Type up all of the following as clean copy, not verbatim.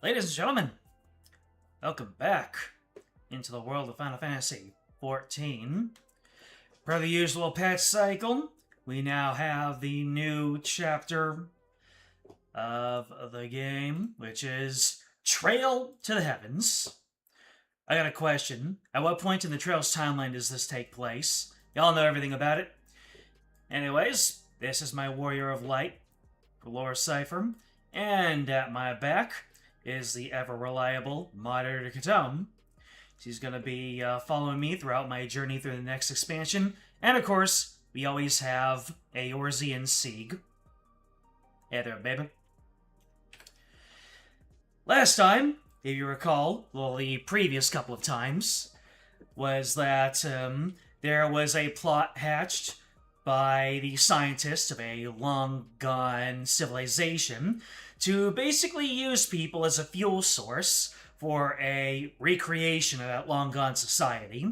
Ladies and gentlemen, welcome back into the world of Final Fantasy XIV. Per the usual patch cycle, we now have the new chapter of the game, which is Trail to the Heavens. I got a question. At what point in the Trail's timeline does this take place? Y'all know everything about it. Anyways, this is my Warrior of Light, Lore Cipher, and at my back is the ever-reliable Moderator Katone. She's going to be following me throughout my journey through the next expansion. And of course, we always have Eorze and Sieg. Hey there, baby. Last time, if you recall, well, the previous couple of times, was that there was a plot hatched by the scientists of a long-gone civilization to basically use people as a fuel source for a recreation of that long-gone society,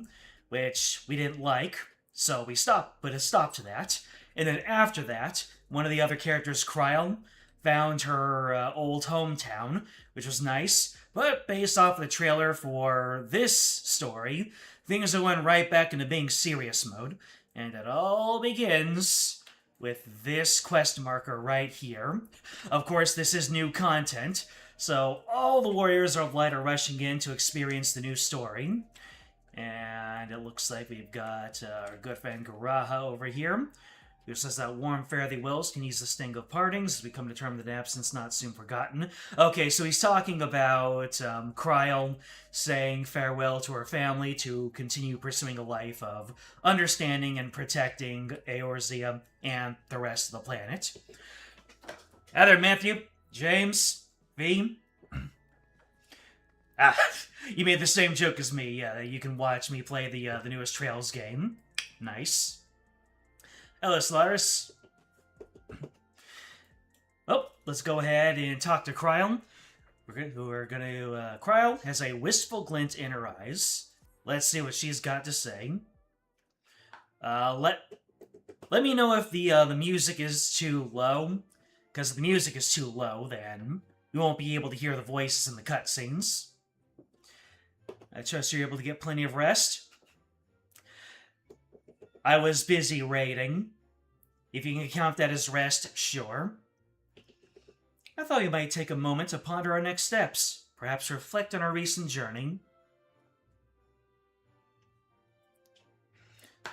which we didn't like, so we put a stop to that. And then after that, one of the other characters, Cryle, found her old hometown, which was nice, but based off of the trailer for this story, things went right back into being serious mode, and it all begins with this quest marker right here. Of course, this is new content, so all the Warriors of Light are rushing in to experience the new story. And it looks like we've got our good friend Garaha over here, who says that warm fare thee wills can use the sting of partings as we come to term with an absence not soon forgotten. Okay, so he's talking about Cryle saying farewell to her family to continue pursuing a life of understanding and protecting Eorze and the rest of the planet. Hi there, Matthew, James, V. You made the same joke as me. Yeah, you can watch me play the newest Trails game. Nice. Hello, Solaris. Oh, let's go ahead and talk to Cryle. Cryle has a wistful glint in her eyes. Let's see what she's got to say. Let me know if the music is too low, because if the music is too low, then we won't be able to hear the voices in the cutscenes. I trust you're able to get plenty of rest. I was busy raiding. If you can count that as rest, sure. I thought you might take a moment to ponder our next steps. Perhaps reflect on our recent journey.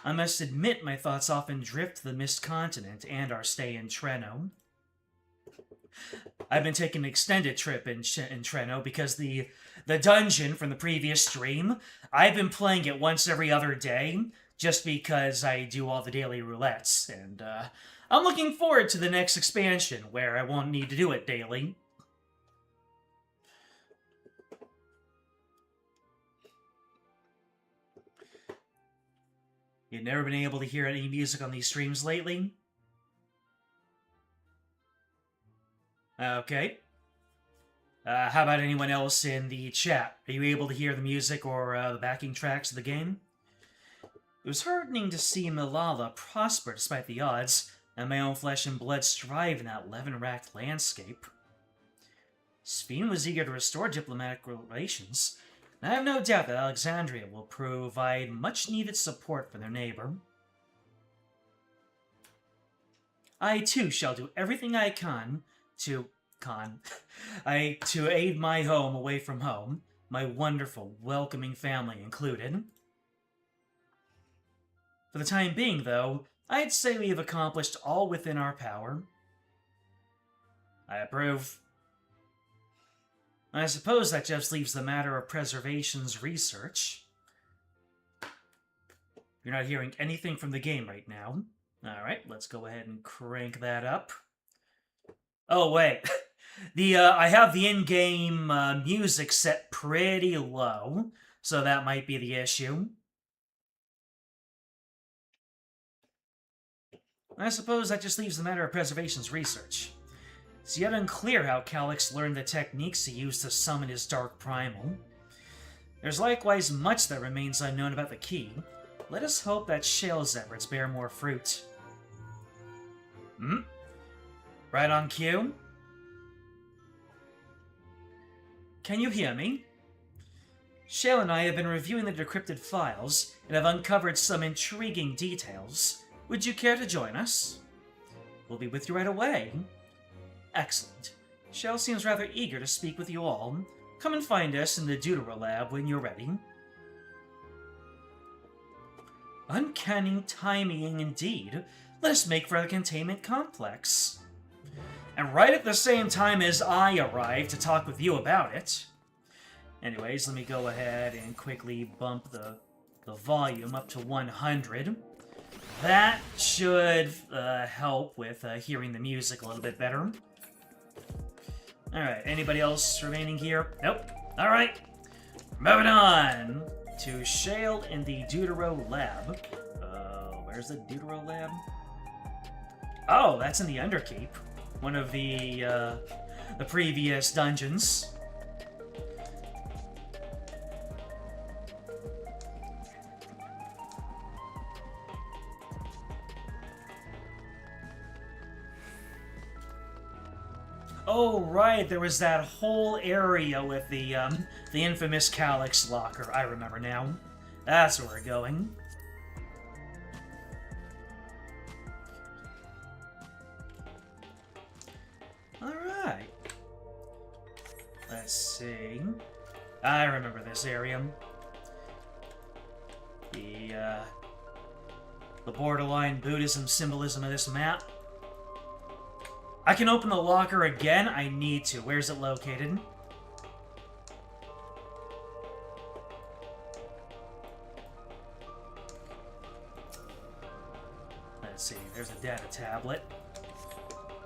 I must admit my thoughts often drift to the Mist Continent and our stay in Treno. I've been taking an extended trip in Treno because the dungeon from the previous stream, I've been playing it once every other day, just because I do all the daily roulettes, and I'm looking forward to the next expansion, where I won't need to do it daily. You've never been able to hear any music on these streams lately? Okay. How about anyone else in the chat? Are you able to hear the music or the backing tracks of the game? It was heartening to see Milala prosper despite the odds, and my own flesh and blood strive in that levin-racked landscape. Sphene was eager to restore diplomatic relations, and I have no doubt that Alexandria will provide much-needed support for their neighbor. I, too, shall do everything I can to aid my home away from home, my wonderful, welcoming family included. For the time being, though, I'd say we have accomplished all within our power. I approve. I suppose that just leaves the matter of preservation's research. You're not hearing anything from the game right now. Alright, let's go ahead and crank that up. Oh, wait. I have the in-game music set pretty low, so that might be the issue. I suppose that just leaves the matter of preservation's research. It's yet unclear how Calyx learned the techniques he used to summon his Dark Primal. There's likewise much that remains unknown about the key. Let us hope that Shale's efforts bear more fruit. Right on cue? Can you hear me? Shale and I have been reviewing the decrypted files and have uncovered some intriguing details. Would you care to join us? We'll be with you right away. Excellent. Shale seems rather eager to speak with you all. Come and find us in the Deutero lab when you're ready. Uncanny timing indeed. Let us make for the containment complex. And right at the same time as I arrive to talk with you about it. Anyways, let me go ahead and quickly bump the volume up to 100. That should help with hearing the music a little bit better. Alright, anybody else remaining here? Nope. Alright, moving on to Shale in the Deutero lab. Where's the Deutero lab? Oh, that's in the Underkeep. One of the previous dungeons. Oh, right, there was that whole area with the infamous Calyx locker. I remember now. That's where we're going. Alright. Let's see. I remember this area. The borderline Buddhism symbolism of this map. I can open the locker again. I need to. Where's it located? Let's see. There's a data tablet.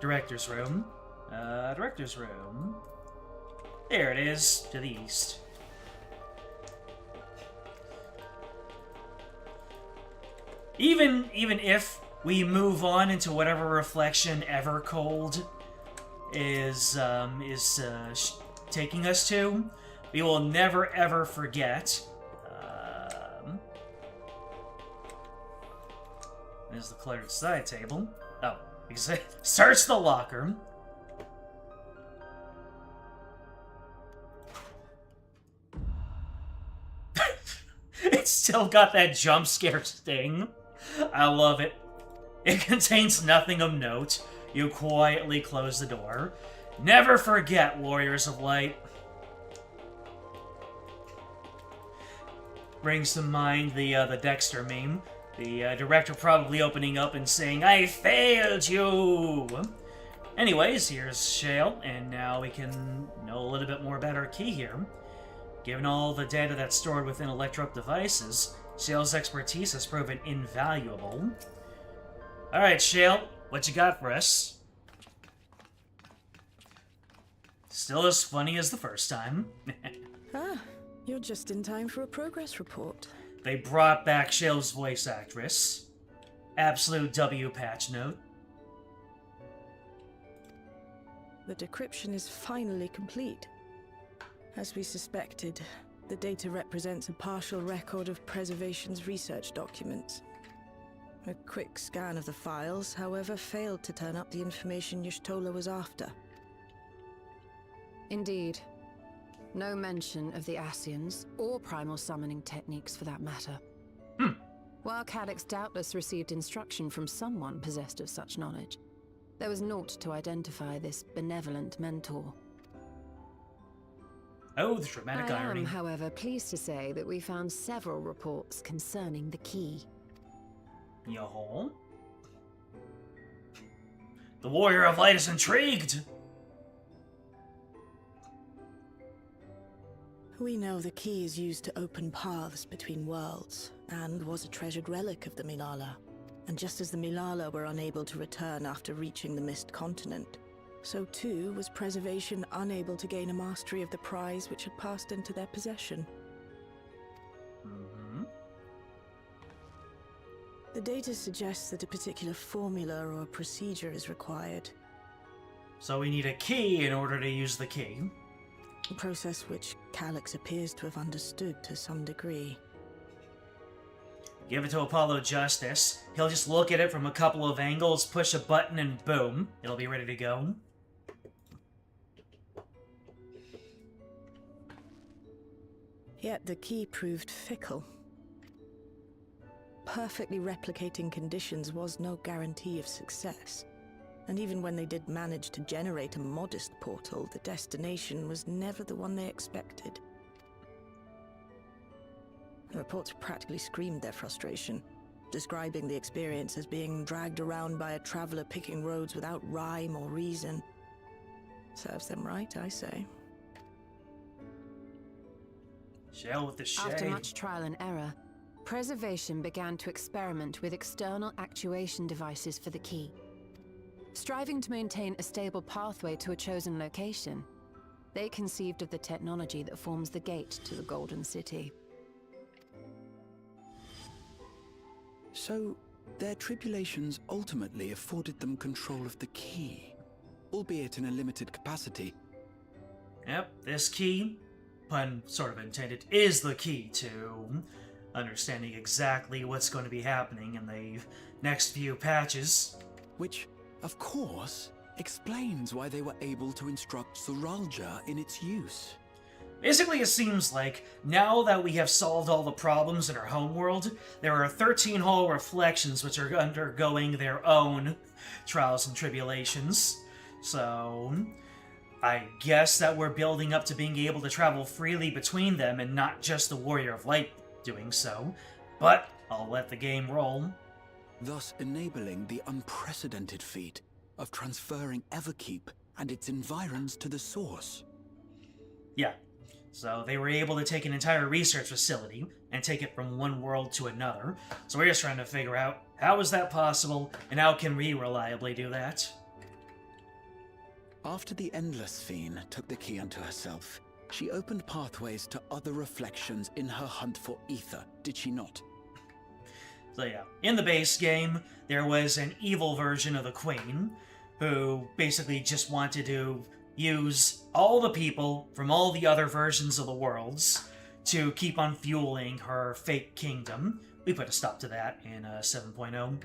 Director's room. Director's room. There it is, to the east. Even if we move on into whatever reflection Evercold is taking us to, we will never ever forget. There's the cluttered side table. Oh, search the locker. It's still got that jump scare sting. I love it. It contains nothing of note. You quietly close the door. Never forget, Warriors of Light. Brings to mind the Dexter meme. The director probably opening up and saying, "I failed you!" Anyways, here's Shale, and now we can know a little bit more about our key here. Given all the data that's stored within Electro-Up devices, Shale's expertise has proven invaluable. Alright, Shale, what you got for us? Still as funny as the first time. You're just in time for a progress report. They brought back Shale's voice actress. Absolute W patch note. The decryption is finally complete. As we suspected, the data represents a partial record of Preservation's research documents. A quick scan of the files, however, failed to turn up the information Y'shtola was after. Indeed. No mention of the Ascians, or primal summoning techniques for that matter. While Calyx doubtless received instruction from someone possessed of such knowledge, there was naught to identify this benevolent mentor. Oh, the dramatic irony. I am, however, pleased to say that we found several reports concerning the key. Yo. The Warrior of Light is intrigued! We know the key is used to open paths between worlds, and was a treasured relic of the Milala. And just as the Milala were unable to return after reaching the Mist Continent, so too was Preservation unable to gain a mastery of the prize which had passed into their possession. The data suggests that a particular formula or procedure is required. So we need a key in order to use the key. A process which Calyx appears to have understood to some degree. Give it to Apollo Justice. He'll just look at it from a couple of angles, push a button, and boom, it'll be ready to go. Yet the key proved fickle. Perfectly replicating conditions was no guarantee of success. And even when they did manage to generate a modest portal, the destination was never the one they expected. The reports practically screamed their frustration, describing the experience as being dragged around by a traveler picking roads without rhyme or reason. Serves them right, I say. Shell with the shade. After much trial and error, Preservation began to experiment with external actuation devices for the key. Striving to maintain a stable pathway to a chosen location, they conceived of the technology that forms the gate to the Golden City. So, their tribulations ultimately afforded them control of the key, albeit in a limited capacity. Yep, this key, pun sort of intended, is the key to understanding exactly what's going to be happening in the next few patches. Which, of course, explains why they were able to instruct Zoralja in its use. Basically, it seems like, now that we have solved all the problems in our homeworld, there are 13 whole reflections which are undergoing their own trials and tribulations. So, I guess that we're building up to being able to travel freely between them and not just the Warrior of Light doing so. But I'll let the game roll. Thus enabling the unprecedented feat of transferring Everkeep and its environs to the source. Yeah. So they were able to take an entire research facility and take it from one world to another. So we're just trying to figure out how is that possible and how can we reliably do that. After the Endless Fiend took the key unto herself, she opened pathways to other reflections in her hunt for ether, did she not? So yeah, in the base game, there was an evil version of the Queen, who basically just wanted to use all the people from all the other versions of the worlds to keep on fueling her fake kingdom. We put a stop to that in 7.0.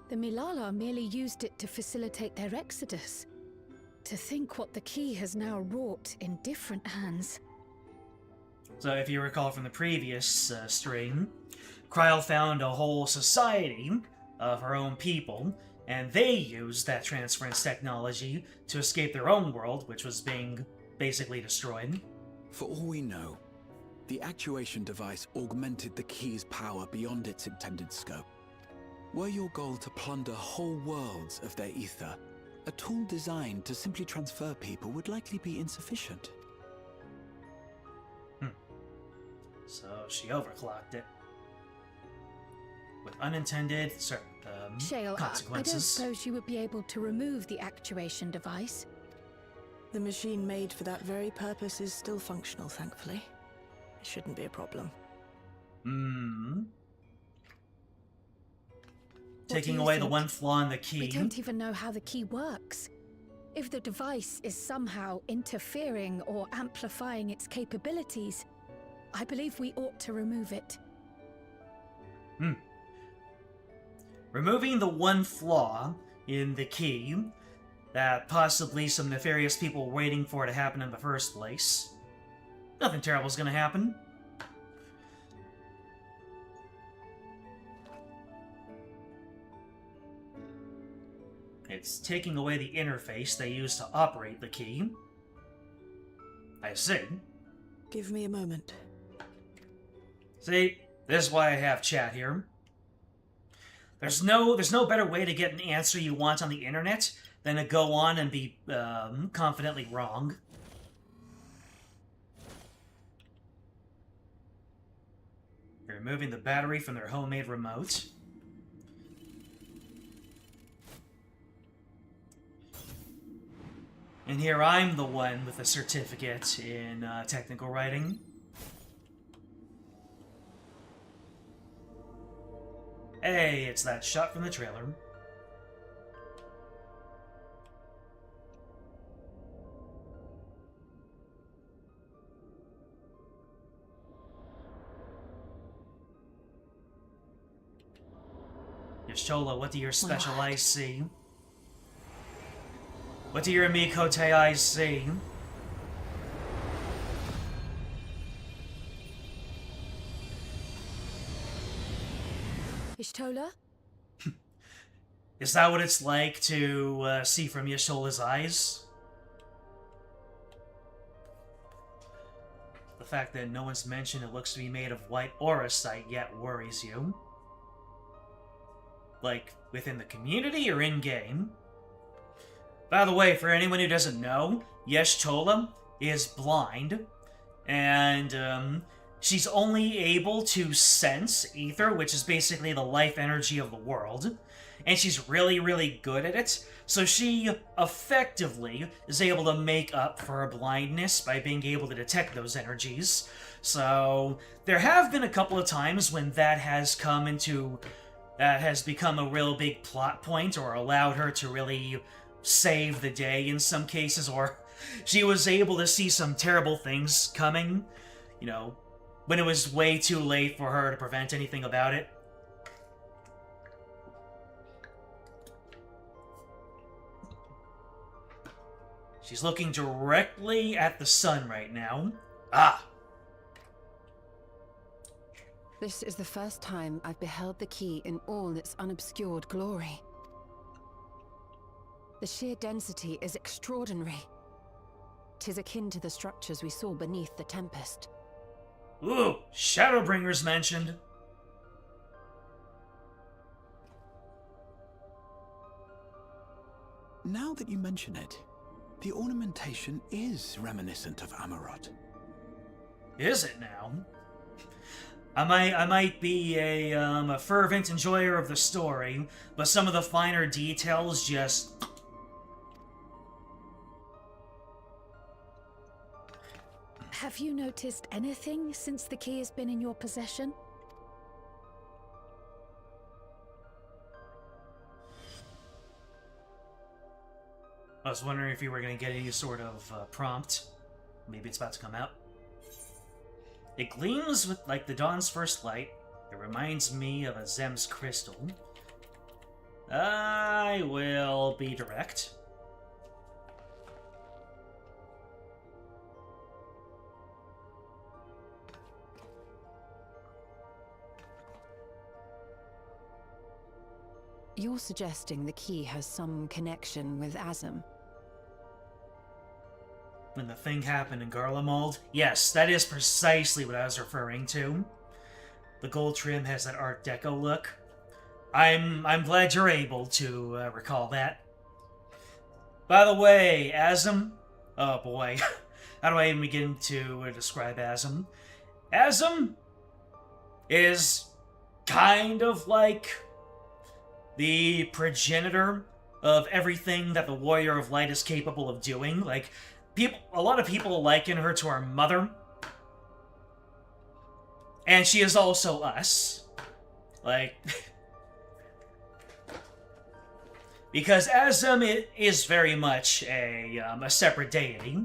The Milala merely used it to facilitate their exodus. To think what the key has now wrought in different hands. So if you recall from the previous stream, Kryl found a whole society of her own people, and they used that transference technology to escape their own world, which was being basically destroyed. For all we know, the actuation device augmented the key's power beyond its intended scope. Were your goal to plunder whole worlds of their ether, a tool designed to simply transfer people would likely be insufficient. So she overclocked it. With unintended Shale, I don't consequences. suppose you would be able to remove the actuation device. The machine made for that very purpose is still functional, thankfully. It shouldn't be a problem. Taking away the one flaw in the key. We don't even know how the key works. If the device is somehow interfering or amplifying its capabilities, I believe we ought to remove it. Removing the one flaw in the key that possibly some nefarious people were waiting for to happen in the first place. Nothing terrible is going to happen. It's taking away the interface they use to operate the key. I see. Give me a moment. See, this is why I have chat here. There's no better way to get an answer you want on the internet than to go on and be confidently wrong. They're removing the battery from their homemade remote. And here I'm the one with a certificate in technical writing. Hey, it's that shot from the trailer. Yashola, what do your special eyes see? What do your Mikote eyes see? Ishtola? Is that what it's like to see from Yashtola's eyes? The fact that no one's mentioned it looks to be made of white auracite yet worries you. Like, within the community or in-game? By the way, for anyone who doesn't know, Yashtola is blind, and she's only able to sense ether, which is basically the life energy of the world, and she's really, really good at it, so she effectively is able to make up for her blindness by being able to detect those energies. So there have been a couple of times when that has become a real big plot point, or allowed her to really save the day in some cases, or she was able to see some terrible things coming, you know, when it was way too late for her to prevent anything about it. She's looking directly at the sun right now. Ah! This is the first time I've beheld the key in all its unobscured glory. The sheer density is extraordinary. 'Tis akin to the structures we saw beneath the Tempest. Ooh, Shadowbringers mentioned. Now that you mention it, the ornamentation is reminiscent of Amarot. Is it now? I might be a fervent enjoyer of the story, but some of the finer details just... Have you noticed anything since the key has been in your possession? I was wondering if you were going to get any sort of prompt. Maybe it's about to come out. It gleams with like the dawn's first light. It reminds me of a Zem's crystal. I will be direct. You're suggesting the key has some connection with Azem? When the thing happened in Garlemald? Yes, that is precisely what I was referring to. The gold trim has that Art Deco look. I'm glad you're able to recall that. By the way, Azem... Oh boy, how do I even begin to describe Azem? Azem is kind of like the progenitor of everything that the Warrior of Light is capable of doing. Like, a lot of people liken her to our mother. And she is also us. Like... because Azem is very much a separate deity.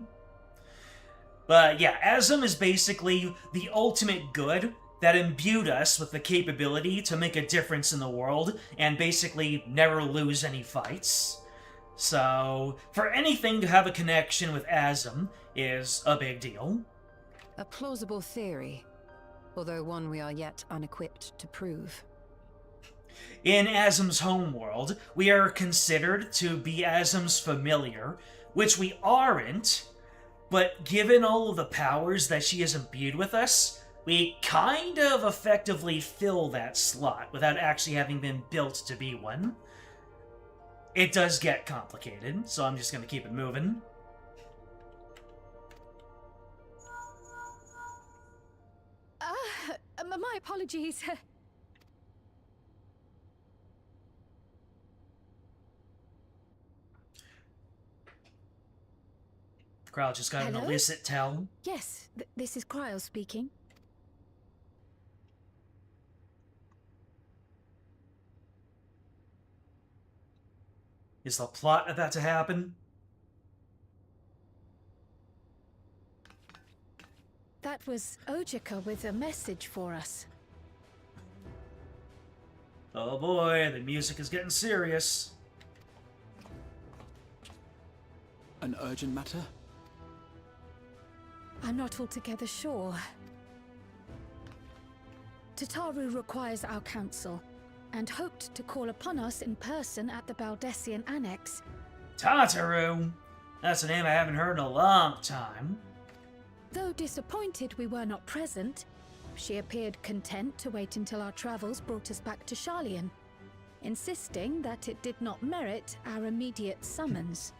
But yeah, Azem is basically the ultimate good that imbued us with the capability to make a difference in the world and basically never lose any fights. So, for anything to have a connection with Azem is a big deal. A plausible theory, although one we are yet unequipped to prove. In Azem's homeworld, we are considered to be Azem's familiar, which we aren't, but given all of the powers that she has imbued with us, we kind of effectively fill that slot without actually having been built to be one. It does get complicated, so I'm just going to keep it moving. My apologies. Crowd just got an Hello? illicit tell. Yes, this is Cryo speaking. Is the plot about to happen? That was Ojika with a message for us. Oh boy, the music is getting serious. An urgent matter? I'm not altogether sure. Tataru requires our counsel, and hoped to call upon us in person at the Baldessian Annex. Tataru? That's a name I haven't heard in a long time. Though disappointed we were not present, she appeared content to wait until our travels brought us back to Sharlayan, insisting that it did not merit our immediate summons.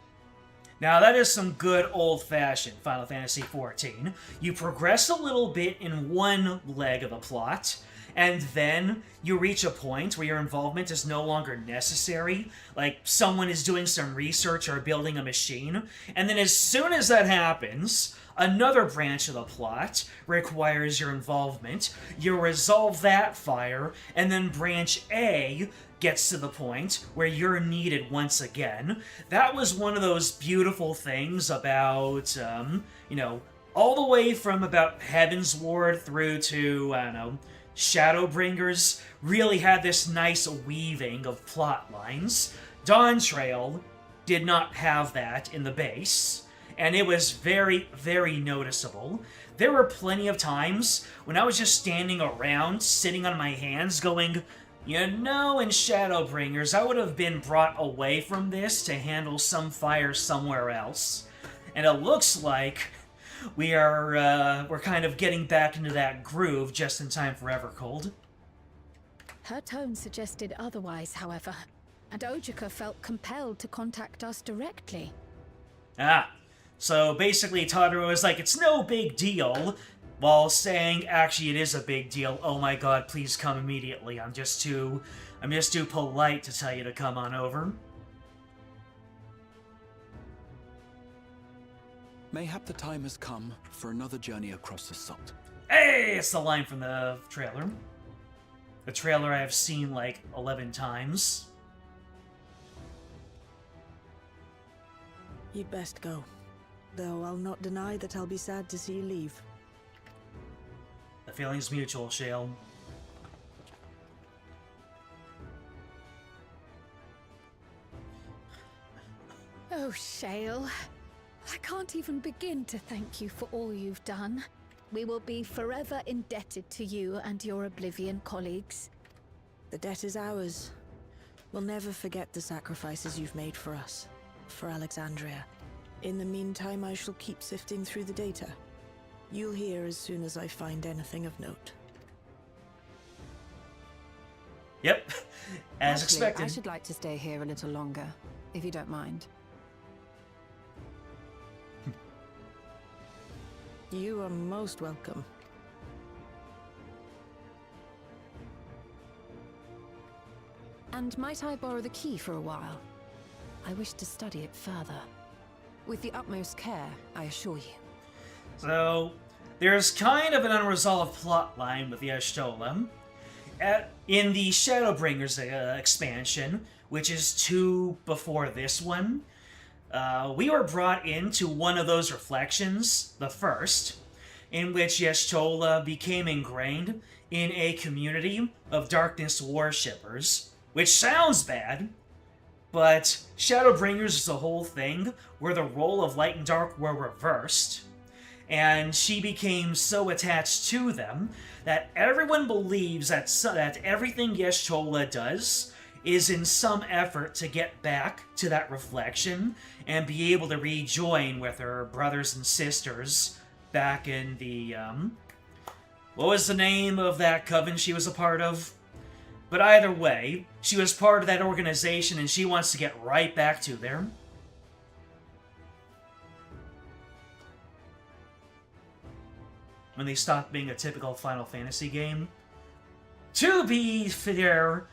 Now that is some good old-fashioned Final Fantasy XIV. You progress a little bit in one leg of the plot, and then you reach a point where your involvement is no longer necessary, like someone is doing some research or building a machine, and then as soon as that happens, another branch of the plot requires your involvement. You resolve that fire, and then branch A gets to the point where you're needed once again. That was one of those beautiful things about, all the way from about Heaven's Ward through to, Shadowbringers, really had this nice weaving of plot lines. Dawn Trail did not have that in the base, and it was very, very noticeable. There were plenty of times when I was just standing around, sitting on my hands, going, in Shadowbringers, I would have been brought away from this to handle some fire somewhere else. And it looks like we're kind of getting back into that groove just in time for Evercold. Her tone suggested otherwise, however, and Ojika felt compelled to contact us directly. So basically Tataru was like, it's no big deal, while saying, actually, it is a big deal. Oh my god, please come immediately. I'm just too polite to tell you to come on over. Mayhap the time has come for another journey across the salt. Hey, it's the line from the trailer. The trailer I have seen like 11 times. You'd best go. Though I'll not deny that I'll be sad to see you leave. The feeling's mutual, Shale. Oh, Shale. I can't even begin to thank you for all you've done. We will be forever indebted to you and your Oblivion colleagues. The debt is ours. We'll never forget the sacrifices you've made for us, for Alexandria. In the meantime, I shall keep sifting through the data. You'll hear as soon as I find anything of note. Yep, as Actually, expected. I should like to stay here a little longer, if you don't mind. You are most welcome. And might I borrow the key for a while? I wish to study it further. With the utmost care, I assure you. So, there's kind of an unresolved plot line with Y'shtola. In the Shadowbringers expansion, which is 2 before this one, we were brought into one of those reflections, the first, in which Y'shtola became ingrained in a community of darkness worshippers, which sounds bad, but Shadowbringers is a whole thing where the role of light and dark were reversed, and she became so attached to them that everyone believes that everything Y'shtola does is in some effort to get back to that reflection and be able to rejoin with her brothers and sisters back in the, what was the name of that coven she was a part of? But either way, she was part of that organization and she wants to get right back to there. When they stopped being a typical Final Fantasy game. To be fair,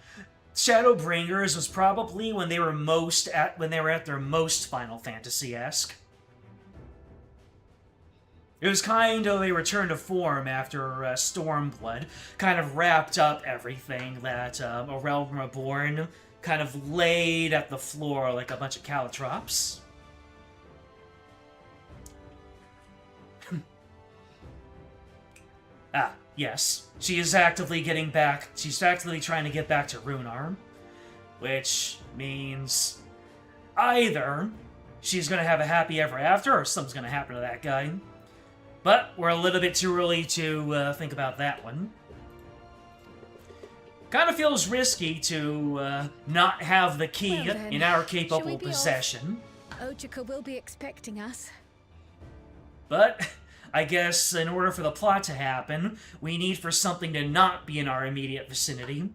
Shadowbringers was probably when they were at their most Final Fantasy-esque. It was kind of a return to form after Stormblood kind of wrapped up everything that A Realm Reborn kind of laid at the floor like a bunch of caltrops. Yes. She is actively getting back. She's actively trying to get back to Runar. Which means either she's going to have a happy ever after or something's going to happen to that guy. But we're a little bit too early to think about that one. kind of feels risky to not have the key Well then, in our shall we capable be off? possession. Ojika will be expecting us. But I guess in order for the plot to happen, we need for something to not be in our immediate vicinity.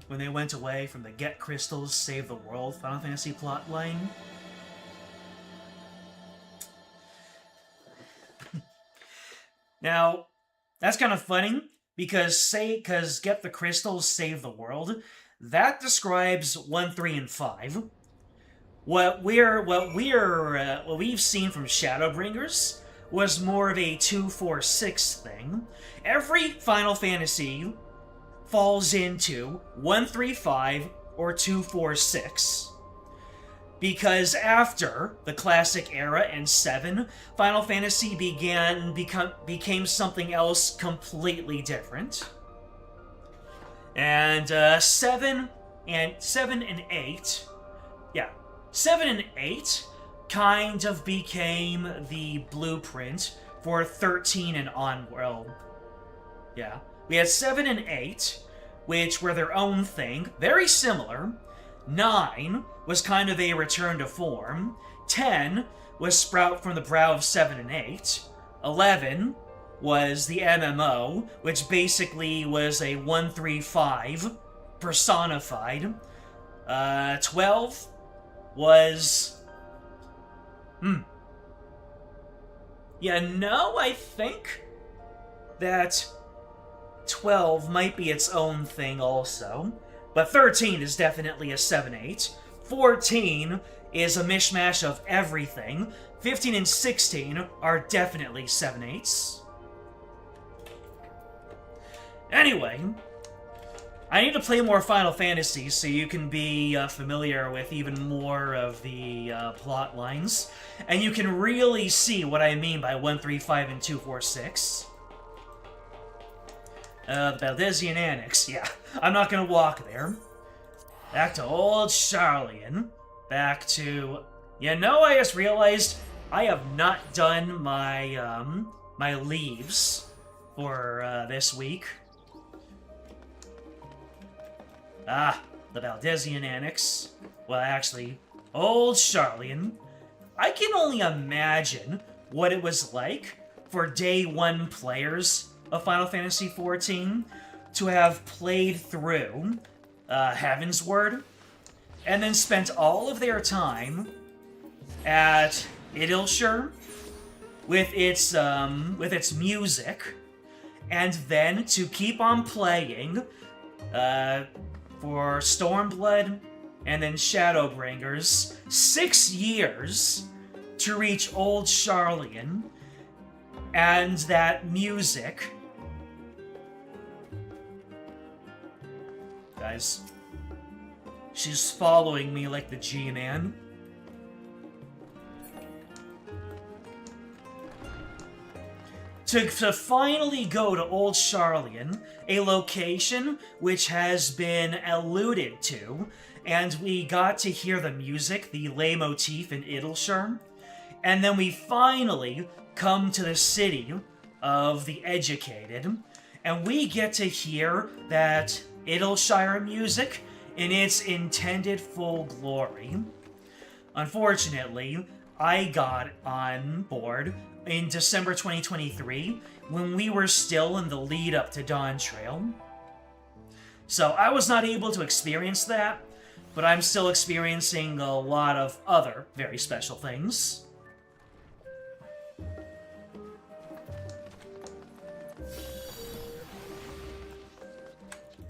When they went away from the Get Crystals, Save the World Final Fantasy plotline. Now, that's kind of funny, because Get the Crystals, Save the World, that describes 1, 3, and 5. What we've seen from Shadowbringers was more of a 2, 4, 6 thing. Every Final Fantasy falls into 1, 3, 5 or 2, 4, 6. Because after the classic era and 7, Final Fantasy became something else completely different. And 7 and 8, yeah, 7 and 8 kind of became the blueprint for 13 and onward. Yeah. We had 7 and 8, which were their own thing, very similar. 9 was kind of a return to form. 10 was sprout from the brow of 7 and 8. 11 was the MMO, which basically was a 1, 3, 5 personified. 12 was... I think that 12 might be its own thing also, but 13 is definitely a 7-8. 14 is a mishmash of everything. 15 and 16 are definitely 7-8s. Anyway, I need to play more Final Fantasy so you can be familiar with even more of the plot lines, and you can really see what I mean by 1, 3, 5, and 2, 4, 6. The Baldesian Annex, yeah. I'm not gonna walk there. Back to old Charlian. Back to... I just realized I have not done my, my leaves for, this week. Ah, the Baldesian Annex. Well, actually, old Charlian. I can only imagine what it was like for day 1 players of Final Fantasy XIV to have played through Heavensward and then spent all of their time at Idilshire with its music, and then to keep on playing for Stormblood and then Shadowbringers 6 years to reach old Charlian, and that music. Guys, she's following me like the G-Man. To finally go to Old Charlian, a location which has been alluded to, and we got to hear the music, the leitmotif in Idilshire, and then we finally come to the city of the educated, and we get to hear that Idilshire music in its intended full glory. Unfortunately, I got on board in December 2023 when we were still in the lead up to Dawn Trail. So I was not able to experience that, but I'm still experiencing a lot of other very special things.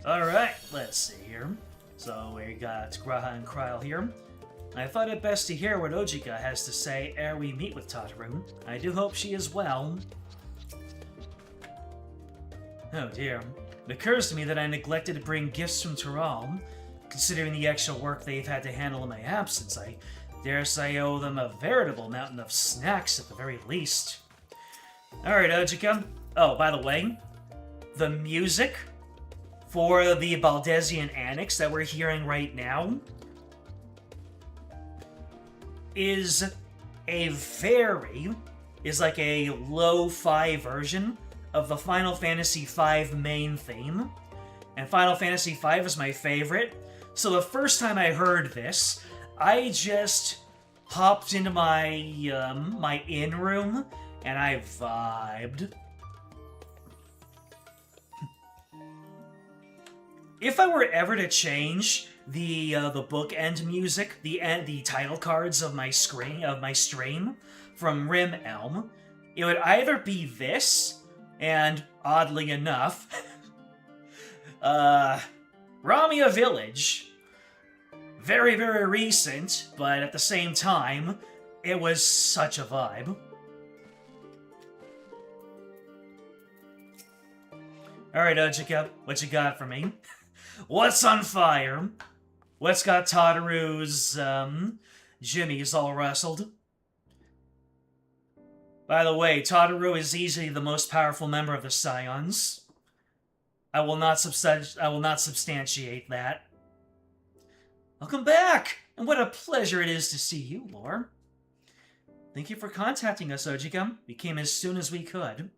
Alright, let's see here. So we got Graha and Kryl here. I thought it best to hear what Ojika has to say ere we meet with Tataru. I do hope she is well. Oh dear. It occurs to me that I neglected to bring gifts from Tural. Considering the extra work they've had to handle in my absence, I dare say I owe them a veritable mountain of snacks at the very least. Alright, Ojika. Oh, by the way, the music for the Baldesian Annex that we're hearing right now is like a lo-fi version of the Final Fantasy V main theme. And Final Fantasy V is my favorite. So the first time I heard this, I just hopped into my my inn room and I vibed. If I were ever to change the bookend music, the title cards of my stream from Rim Elm, it would either be this, and oddly enough, Ramia Village. Very, very recent, but at the same time, it was such a vibe. Alright, Ojika, what you got for me? What's on fire? What's got Tadaru's, jimmies all rustled? By the way, Tadaru is easily the most powerful member of the Scions. I will not substantiate that. Welcome back! And what a pleasure it is to see you, Lore. Thank you for contacting us, Ojika. We came as soon as we could.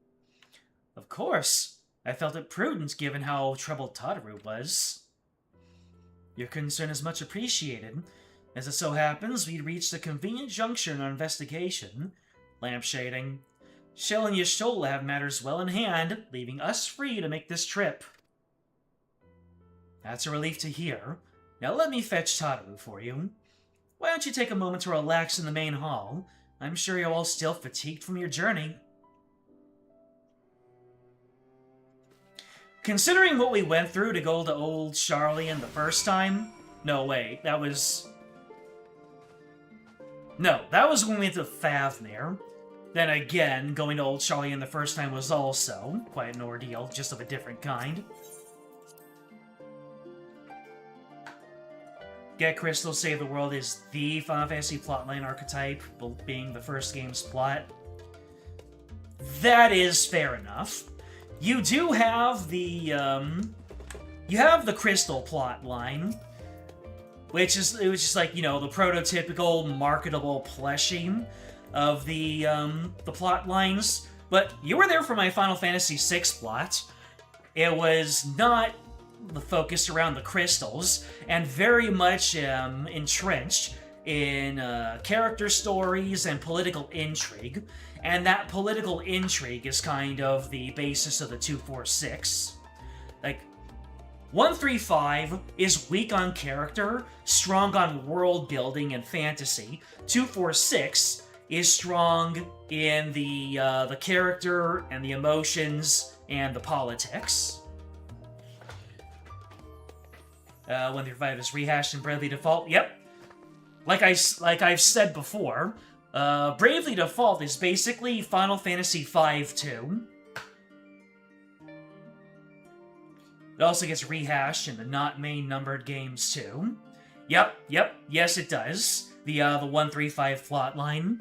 Of course. I felt it prudent given how troubled Tadaru was. Your concern is much appreciated. As it so happens, we'd reached a convenient juncture in our investigation. Lampshading. Shell and Yashola have matters well in hand, leaving us free to make this trip. That's a relief to hear. Now let me fetch Tadaru for you. Why don't you take a moment to relax in the main hall? I'm sure you're all still fatigued from your journey. Considering what we went through to go to Old Sharlayan the first time... No, wait, that was... No, that was when we went to Thavnir. Then again, going to Old Sharlayan the first time was also quite an ordeal, just of a different kind. Get Crystal, Save the World is the Final Fantasy plotline archetype, being the first game's plot. That is fair enough. You do have the Crystal plot line, which is like, you know, the prototypical marketable plushie of the plot lines. But you were there for my Final Fantasy VI plot. It was not focused around the crystals, and very much entrenched in character stories and political intrigue. And that political intrigue is kind of the basis of the 246. Like, 135 is weak on character, strong on world building and fantasy. 246 is strong in the character and the emotions and the politics. 135 is rehashed in Bravely Default. Yep. Like I've said before, Bravely Default is basically Final Fantasy V 2. It also gets rehashed in the not main numbered games too. Yep, yes it does. The 135 plotline.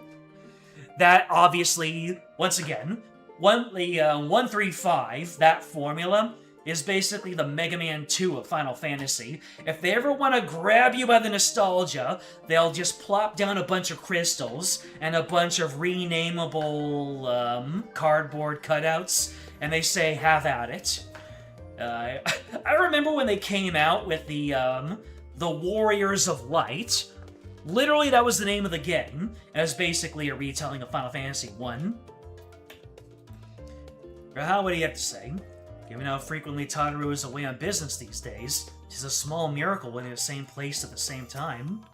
That obviously, once again, 135, that formula, is basically the Mega Man 2 of Final Fantasy. If they ever want to grab you by the nostalgia, they'll just plop down a bunch of crystals and a bunch of renameable cardboard cutouts, and they say, have at it. I remember when they came out with the Warriors of Light. Literally, that was the name of the game, as basically a retelling of Final Fantasy 1. Rahal, what do you have to say? Given how frequently Tadaru is away on business these days, it is a small miracle when in the same place at the same time.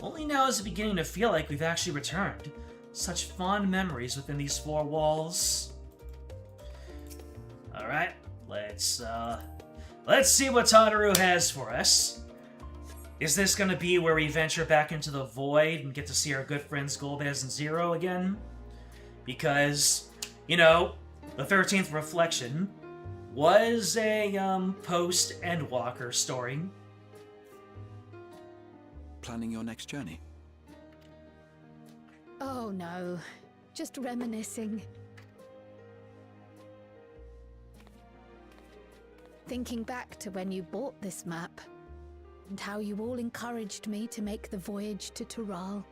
Only now is it beginning to feel like we've actually returned. Such fond memories within these four walls. Alright, let's see what Tadaru has for us. Is this gonna be where we venture back into the void and get to see our good friends Golbez and Zero again? Because, you know, the 13th Reflection was a post-Endwalker story. Planning your next journey? Oh no. Just reminiscing. Thinking back to when you bought this map, and how you all encouraged me to make the voyage to Tural.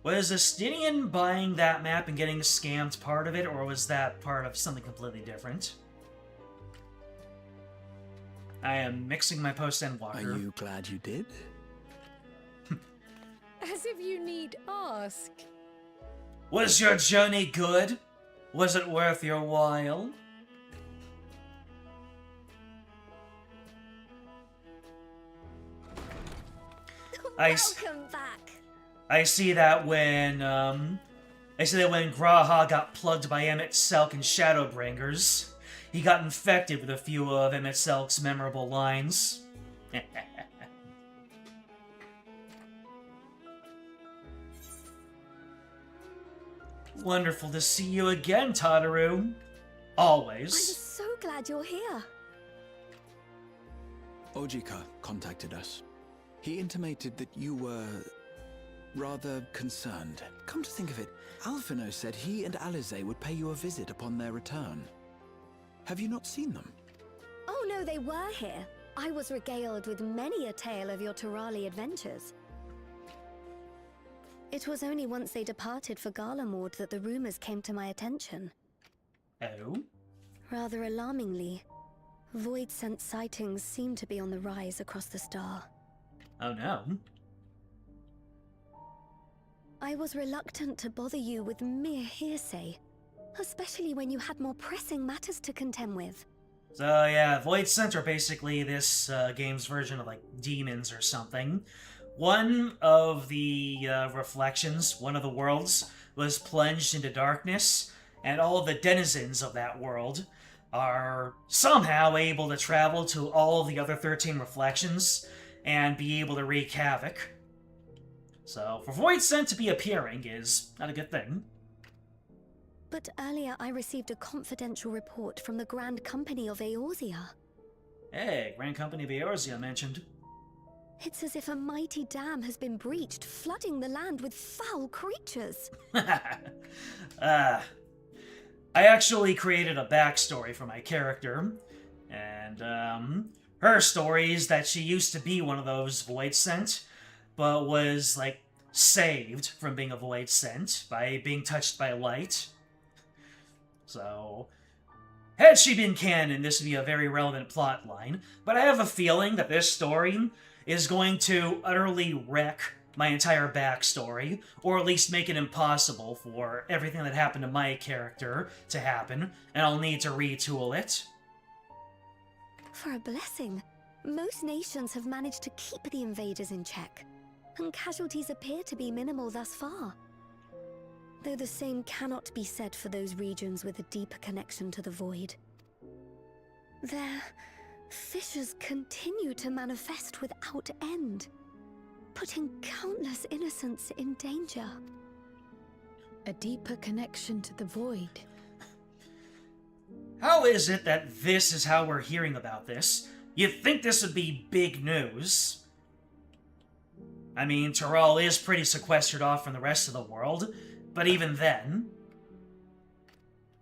Was Justinian buying that map and getting scammed part of it, or was that part of something completely different? I am mixing my post and water. Are you glad you did? As if you need ask. Was your journey good? Was it worth your while? Welcome back. I see that when Graha got plugged by Emmett Selk and Shadowbringers, he got infected with a few of Emmett Selk's memorable lines. Wonderful to see you again, Tataru. Always. I'm so glad you're here. Ojika contacted us. He intimated that you were rather concerned. Come to think of it, Alphino said he and Alize would pay you a visit upon their return. Have you not seen them? Oh no, they were here. I was regaled with many a tale of your Turali adventures. It was only once they departed for Garlemord that the rumors came to my attention. Oh? Rather alarmingly, void-sent sightings seem to be on the rise across the star. Oh no. I was reluctant to bother you with mere hearsay, especially when you had more pressing matters to contend with. So yeah, Void Center basically this game's version of like demons or something. One of the reflections, one of the worlds, was plunged into darkness, and all of the denizens of that world are somehow able to travel to all of the other 13 reflections and be able to wreak havoc. So, for Void Sent to be appearing is not a good thing. But earlier I received a confidential report from the Grand Company of Eorzea. Hey, Grand Company of Eorzea mentioned. It's as if a mighty dam has been breached, flooding the land with foul creatures. I actually created a backstory for my character, and her story is that she used to be one of those Void Sent, but was, like, saved from being a Void Sent by being touched by light. So, had she been canon, this would be a very relevant plot line, but I have a feeling that this story is going to utterly wreck my entire backstory, or at least make it impossible for everything that happened to my character to happen, and I'll need to retool it. For a blessing, most nations have managed to keep the invaders in check, and casualties appear to be minimal thus far. Though the same cannot be said for those regions with a deeper connection to the Void. Their fissures continue to manifest without end, putting countless innocents in danger. A deeper connection to the Void. How is it that this is how we're hearing about this? You'd think this would be big news. I mean, Tural is pretty sequestered off from the rest of the world, but even then...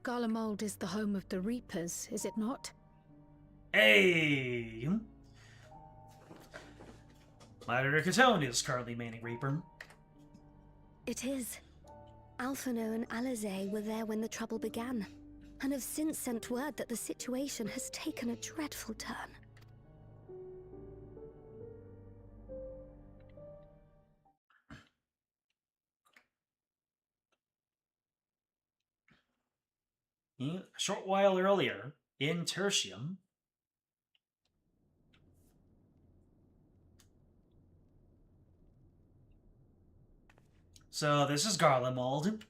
Garlemald is the home of the Reapers, is it not? Hey! Monitor Catone is currently maining Reaper. It is. Alphino and Alize were there when the trouble began, and have since sent word that the situation has taken a dreadful turn. A short while earlier, in Tertium, so this is Garlemald.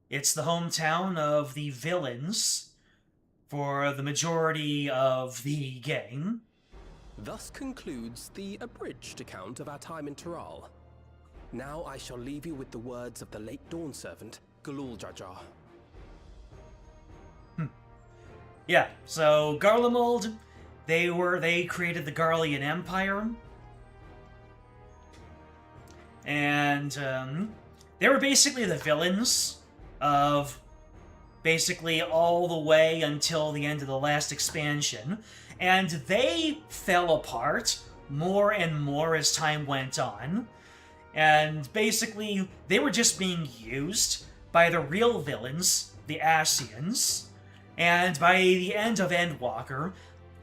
It's the hometown of the villains for the majority of the game. Thus concludes the abridged account of our time in Tural. Now I shall leave you with the words of the late Dawn Servant, Galul Jajar. Yeah, so Garlemald, they created the Garlean Empire. And they were basically the villains of basically all the way until the end of the last expansion, and they fell apart more and more as time went on, and basically they were just being used by the real villains, the Ascians, and by the end of Endwalker,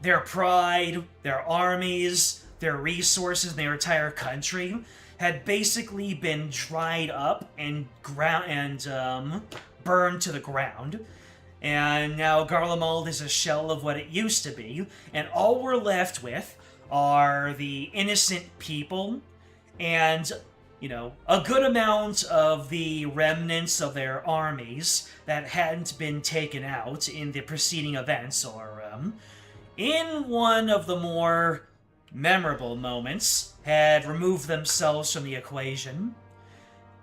their pride, their armies, their resources, and their entire country had basically been dried up and burned to the ground. And now Garlemald is a shell of what it used to be, and all we're left with are the innocent people and, you know, a good amount of the remnants of their armies that hadn't been taken out in the preceding events, or, in one of the more memorable moments, had removed themselves from the equation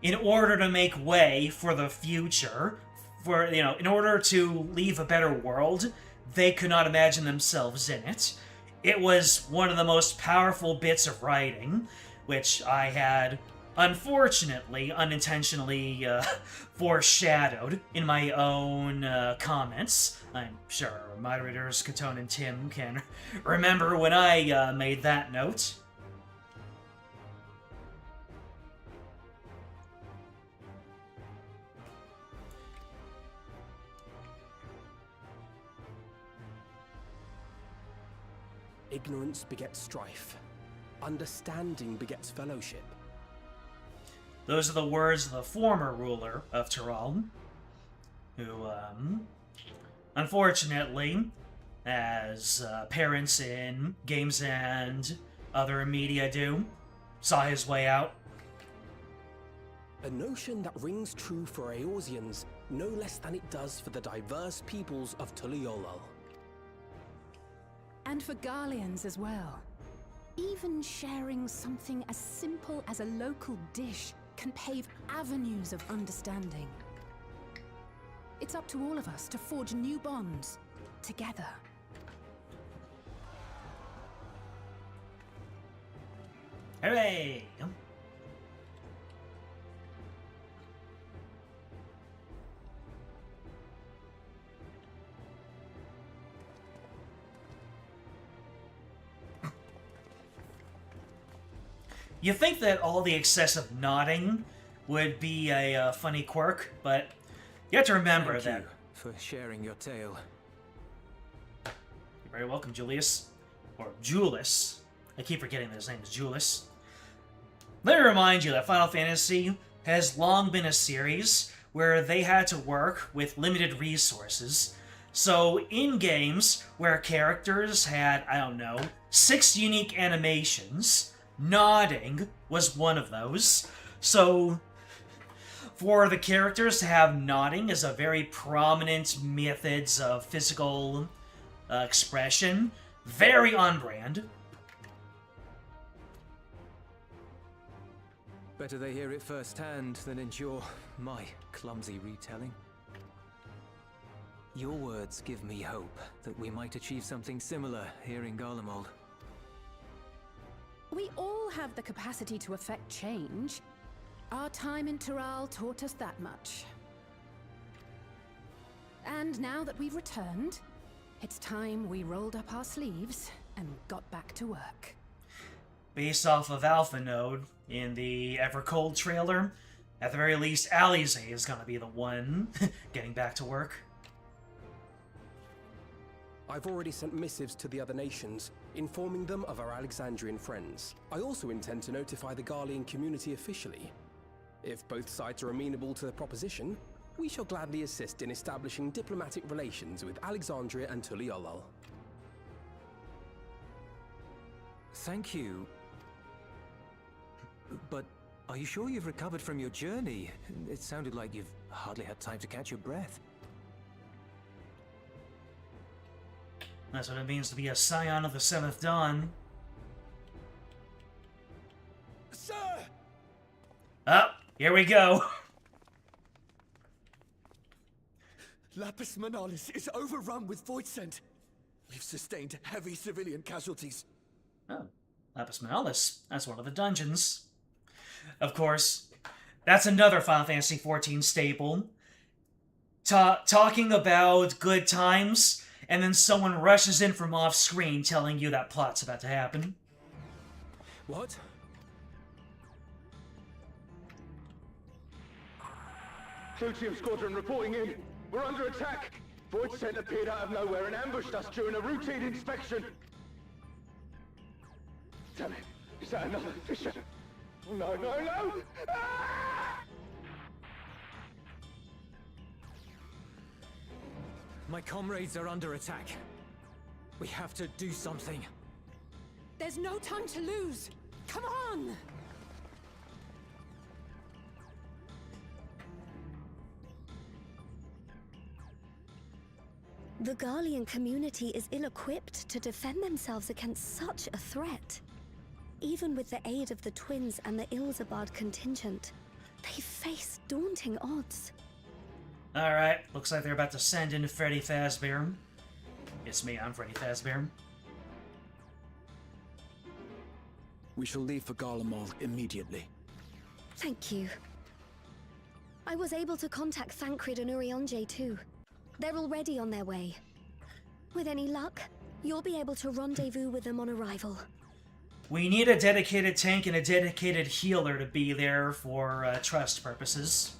in order to make way for the future, for, you know, in order to leave a better world. They could not imagine themselves in it. It was one of the most powerful bits of writing, which I had, unfortunately, unintentionally foreshadowed in my own comments. I'm sure moderators Katone and Tim can remember when I made that note. Ignorance begets strife. Understanding begets fellowship. Those are the words of the former ruler of Tyrol, who, unfortunately, as parents in games and other media do, saw his way out. A notion that rings true for Eorzeans no less than it does for the diverse peoples of Tuliolol. And for Garleans as well. Even sharing something as simple as a local dish can pave avenues of understanding. It's up to all of us to forge new bonds, together. Hooray! You think that all the excessive nodding would be a funny quirk, but you have to remember Thank that... you for sharing your tale. You're very welcome, Julius. Or Julius. I keep forgetting that his name is Julius. Let me remind you that Final Fantasy has long been a series where they had to work with limited resources. So in games where characters had, I don't know, 6 unique animations, nodding was one of those. So for the characters to have nodding as a very prominent methods of physical expression, very on brand. Better they hear it firsthand than endure my clumsy retelling. Your words give me hope that we might achieve something similar here in Garlemald. We all have the capacity to affect change. Our time in Tyrol taught us that much. And now that we've returned, it's time we rolled up our sleeves and got back to work. Based off of Alpha Node in the Evercold trailer, at the very least, Alize is gonna be the one getting back to work. I've already sent missives to the other nations, informing them of our Alexandrian friends. I also intend to notify the Garlean community officially. If both sides are amenable to the proposition, we shall gladly assist in establishing diplomatic relations with Alexandria and Tuliolol. Thank you. But are you sure you've recovered from your journey? It sounded like you've hardly had time to catch your breath. That's what it means to be a scion of the Seventh Dawn. Sir! Oh, here we go. Lapis Manalis is overrun with void scent. We've sustained heavy civilian casualties. Oh, Lapis Manalis. That's one of the dungeons. Of course, That's another Final Fantasy XIV staple. Talking about good times, and then someone rushes in from off-screen telling you that plot's about to happen. What? Pluton Squadron reporting in. We're under attack. Void Scent appeared out of nowhere and ambushed us during a routine inspection. Damn it. Is that another Fisher? No, no, no! Ah! My comrades are under attack. We have to do something. There's no time to lose! Come on! The Garlean community is ill-equipped to defend themselves against such a threat. Even with the aid of the twins and the Ilzabard contingent, they face daunting odds. Alright, looks like they're about to send in Freddy Fazbear. It's me, I'm Freddy Fazbear. We shall leave for Garlemald immediately. Thank you. I was able to contact Thancred and Urianger too. They're already on their way. With any luck, you'll be able to rendezvous with them on arrival. We need a dedicated tank and a dedicated healer to be there for trust purposes.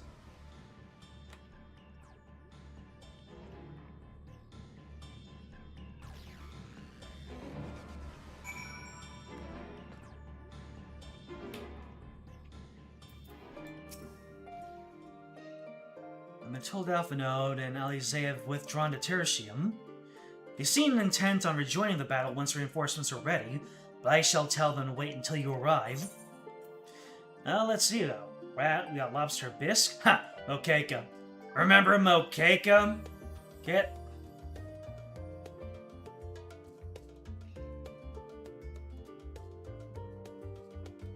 I've been told Alphanode and Alizé have withdrawn to Tertium. They seem intent on rejoining the battle once reinforcements are ready, but I shall tell them to wait until you arrive. Let's see though. Rat, we got Lobster Bisque. Ha! Mokeka. Remember Mokeka? Get.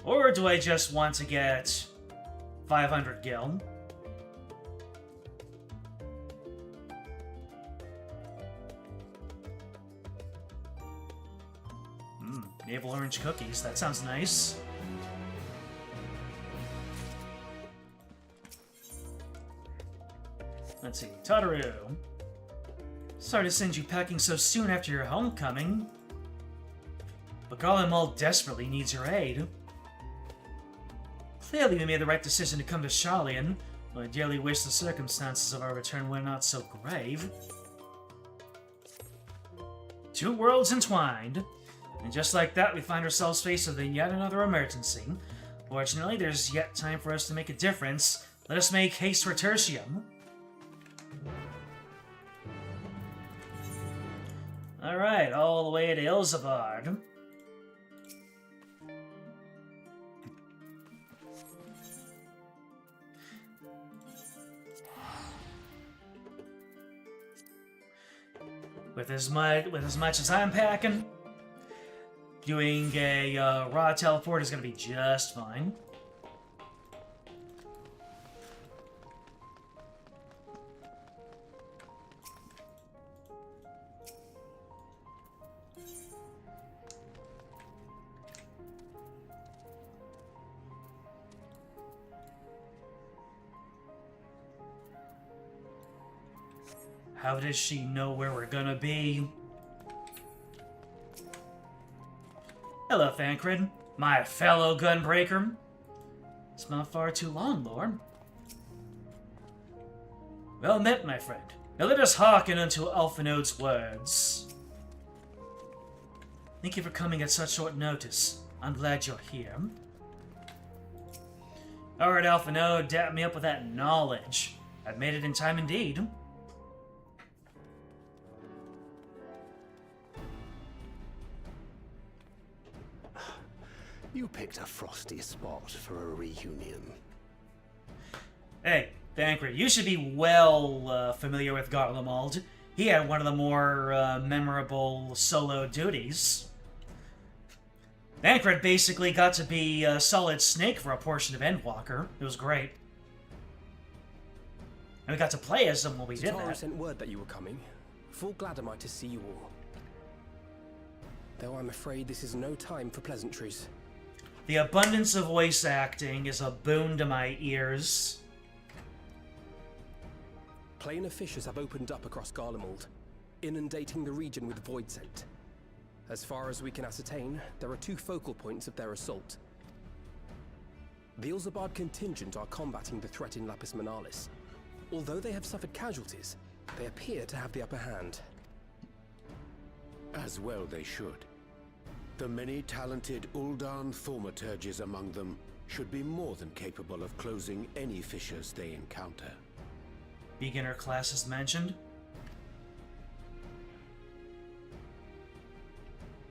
Or do I just want to get 500 gil? Naval orange cookies, that sounds nice. Let's see, Tataru. Sorry to send you packing so soon after your homecoming, but Garlemald desperately needs your aid. Clearly we made the right decision to come to Sharlayan, though I dearly wish the circumstances of our return were not so grave. Two worlds entwined. And just like that, we find ourselves faced with yet another emergency. Fortunately, there's yet time for us to make a difference. Let us make haste for Tertium. Alright, all the way to Ilzabard. With as much as I'm packing, doing a raw teleport is going to be just fine. How does she know where we're gonna be? Hello, Thancred, my fellow gunbreaker. It's not far too long, Lord. Well met, my friend. Now let us hearken unto Alphinode's words. Thank you for coming at such short notice. I'm glad you're here. Alright, Alphinode, dap me up with that knowledge. I've made it in time indeed. You picked a frosty spot for a reunion. Hey, Thancred, you should be well familiar with Garlemald. He had one of the more memorable solo duties. Thancred basically got to be Solid Snake for a portion of Endwalker. It was great. And we got to play as him while we did Tataru that. sent word that you were coming. Full glad am I to see you all. Though I'm afraid this is no time for pleasantries. The abundance of voice acting is a boon to my ears. Planar fissures have opened up across Garlemald, inundating the region with void scent. As far as we can ascertain, there are 2 focal points of their assault. The Ilzabard contingent are combating the threat in Lapis Manalis. Although they have suffered casualties, they appear to have the upper hand. As well they should. The many talented Uldan thaumaturges among them should be more than capable of closing any fissures they encounter. Beginner classes mentioned.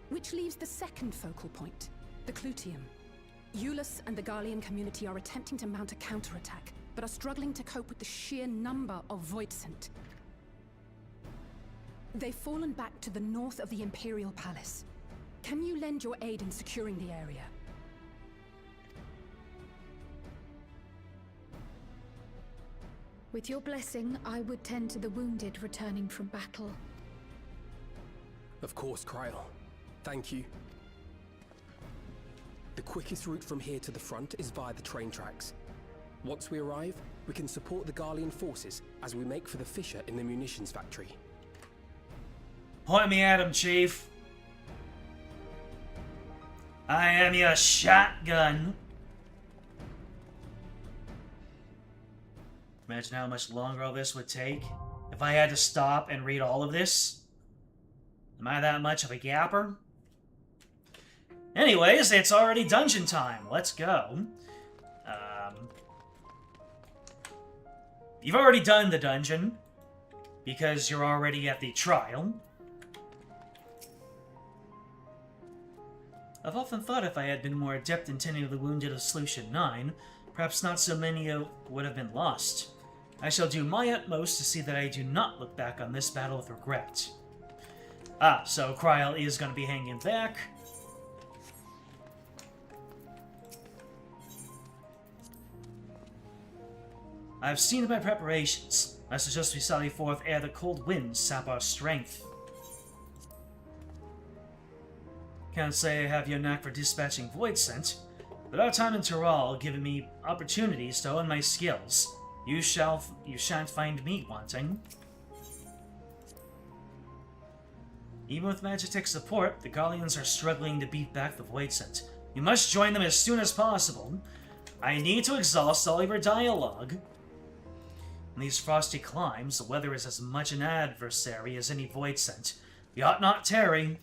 Which leaves the second focal point, the Clutium. Eulus and the Garlean community are attempting to mount a counterattack, but are struggling to cope with the sheer number of Voidsent. They've fallen back to the north of the Imperial Palace. Can you lend your aid in securing the area? With your blessing, I would tend to the wounded returning from battle. Of course, Kryl. Thank you. The quickest route from here to the front is via the train tracks. Once we arrive, we can support the Garlean forces as we make for the fissure in the munitions factory. Point me at him, Chief. I am your shotgun. Imagine how much longer all this would take if I had to stop and read all of this. Am I that much of a gapper? Anyways, it's already dungeon time. Let's go. You've already done the dungeon because you're already at the trial. I've often thought if I had been more adept in tending to the wounded of Solution 9, perhaps not so many would have been lost. I shall do my utmost to see that I do not look back on this battle with regret. Ah, so Kryl is going to be hanging back. I've seen my preparations. I suggest we sally forth ere the cold winds sap our strength. Can't say I have your knack for dispatching void scent, but our time in Tyrol given me opportunities to hone my skills. You shan't find me wanting. Even with Magitech support, the Garleans are struggling to beat back the void scent. You must join them as soon as possible. I need to exhaust all of your dialogue. In these frosty climes, the weather is as much an adversary as any void scent. We ought not tarry.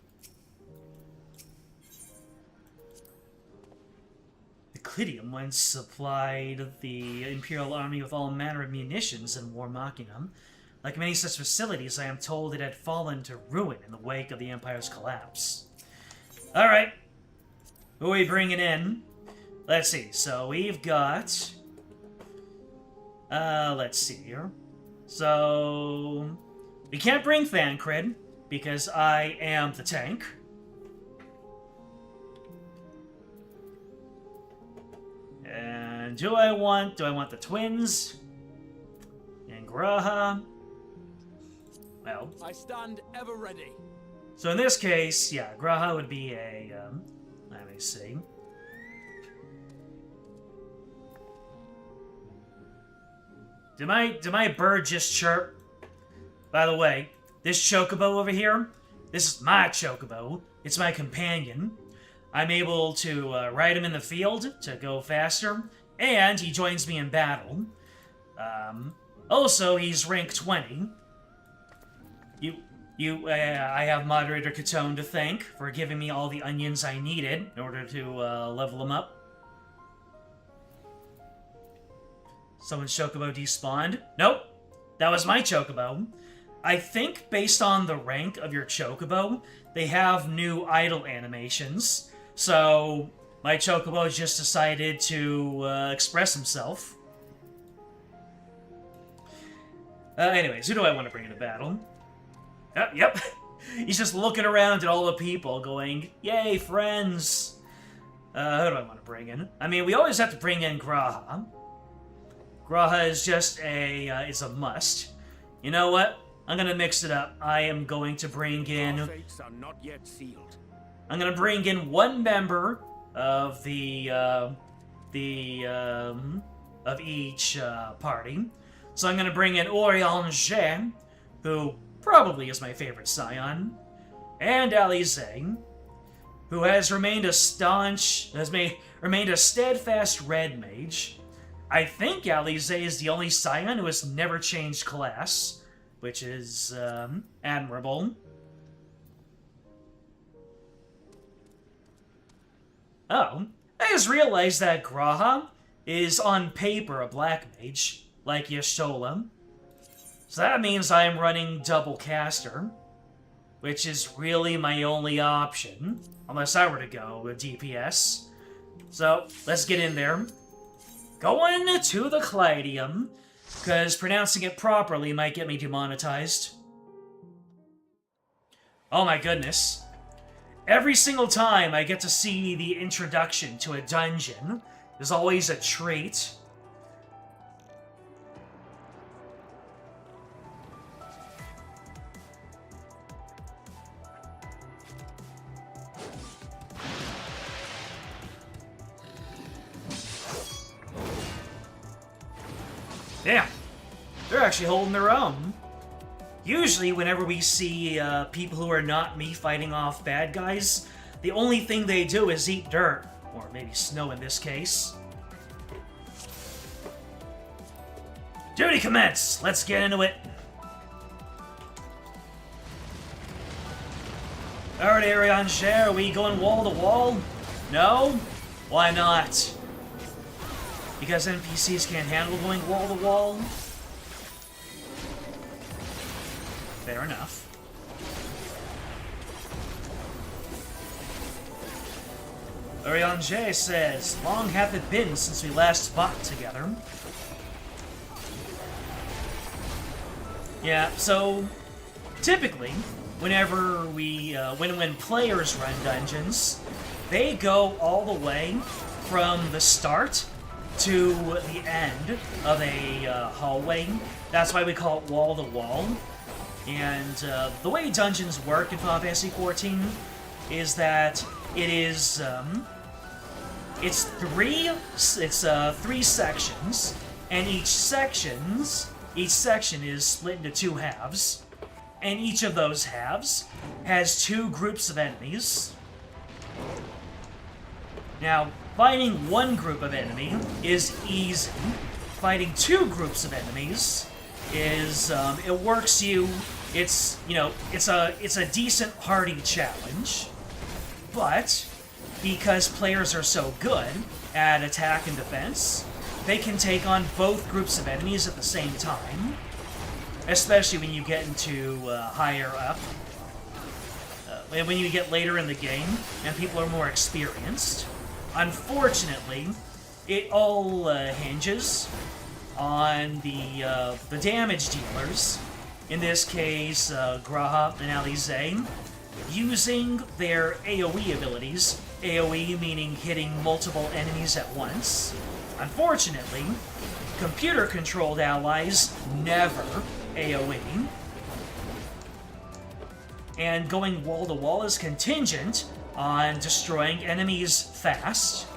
The Clidium once supplied the Imperial Army with all manner of munitions in War Machina. Like many such facilities, I am told it had fallen to ruin in the wake of the Empire's collapse. Alright. Who are we bringing in? Let's see. So we've got... let's see here. So... we can't bring Thancred, because I am the tank. And do I want the twins? And Graha? Well... I stand ever ready. So in this case, yeah, Graha would be a, let me see. Did my bird just chirp? By the way, this chocobo over here, this is my chocobo. It's my companion. I'm able to ride him in the field to go faster, and he joins me in battle. Also, he's rank 20. I have Moderator Catone to thank for giving me all the onions I needed in order to level him up. Someone's chocobo despawned. Nope, that was my chocobo. I think based on the rank of your chocobo, they have new idle animations. So my chocobo just decided to express himself. Anyways, who do I want to bring into battle? Yep. He's just looking around at all the people going, yay, friends. Who do I want to bring in? I mean, we always have to bring in Graha. Graha is just it's a must. You know what? I'm gonna mix it up. I am going to bring in... Our fates are not yet sealed. I'm gonna bring in one member of of each party. So I'm going to bring in Orianger, who probably is my favorite scion, and Alize, who has remained a steadfast red mage. I think Alize is the only scion who has never changed class, which is admirable. Oh, I just realized that Graha is on paper a black mage, like Yashola. So that means I'm running double caster, which is really my only option, unless I were to go with DPS. So, let's get in there. Going to the Clydium, because pronouncing it properly might get me demonetized. Oh my goodness. Every single time I get to see the introduction to a dungeon, there's always a treat. Damn, they're actually holding their own. Usually, whenever we see people who are not me fighting off bad guys, the only thing they do is eat dirt, or maybe snow in this case. Duty commence! Let's get into it. Alright, Arianger, are we going wall to wall? No? Why not? Because NPCs can't handle going wall to wall? Fair enough. Arianger says, long hath it been since we last fought together. Yeah, so typically, whenever when players run dungeons, they go all the way from the start to the end of a hallway. That's why we call it wall to wall. And the way dungeons work in Final Fantasy XIV is that it is it's three sections, and each section is split into two halves, and each of those halves has two groups of enemies. Now, fighting one group of enemy is easy. Fighting two groups of enemies is it works you. It's a decent hardy challenge, but because players are so good at attack and defense, they can take on both groups of enemies at the same time. Especially when you get into higher up, when you get later in the game and people are more experienced. Unfortunately, it all hinges on the damage dealers, in this case Graha and Alize, using their AoE abilities, AoE meaning hitting multiple enemies at once. Unfortunately, computer-controlled allies never AoE, and going wall-to-wall is contingent on destroying enemies fast.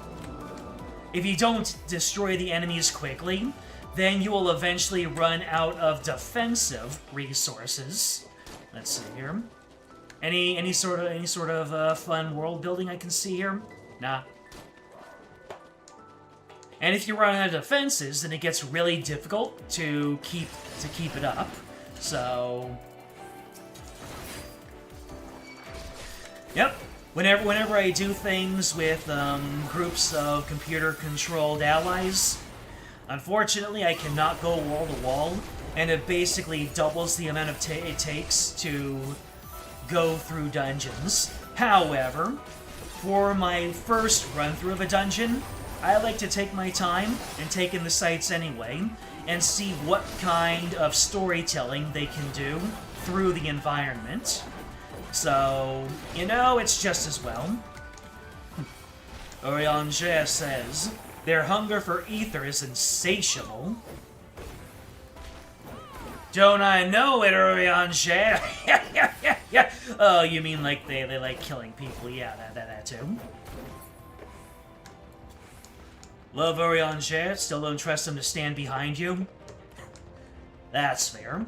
If you don't destroy the enemies quickly, then you will eventually run out of defensive resources. Let's see here. Any sort of fun world building I can see here? Nah. And if you run out of defenses, then it gets really difficult to keep it up. So, yep. Whenever I do things with groups of computer-controlled allies, unfortunately I cannot go wall to wall, and it basically doubles the amount of it takes to go through dungeons. However, for my first run-through of a dungeon, I like to take my time and take in the sights anyway, and see what kind of storytelling they can do through the environment. So, it's just as well. Orianger says, their hunger for ether is insatiable. Don't I know it, Orianger? Yeah. Oh, you mean like they like killing people? Yeah, that too. Love Oriange, still don't trust him to stand behind you? That's fair.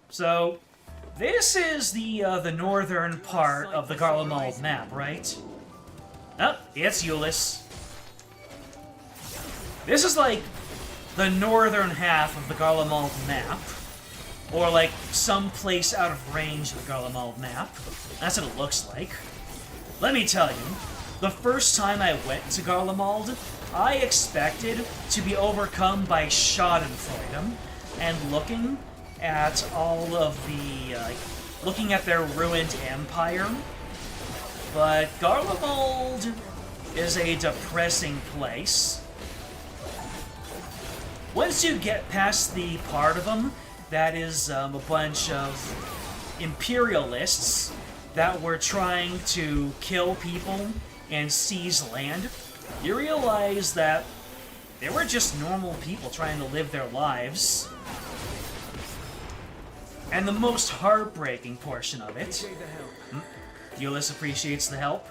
So, this is the northern part of the Garlemald map, right? Oh, it's Euless. This is like the northern half of the Garlemald map. Or like some place out of range of the Garlemald map. That's what it looks like. Let me tell you, the first time I went to Garlemald, I expected to be overcome by Schadenfreude and looking at all of the, looking at their ruined empire. But Garlemald is a depressing place. Once you get past the part of them that is a bunch of imperialists that were trying to kill people and seize land, you realize that they were just normal people trying to live their lives. And the most heartbreaking portion of it... Euless appreciates the help.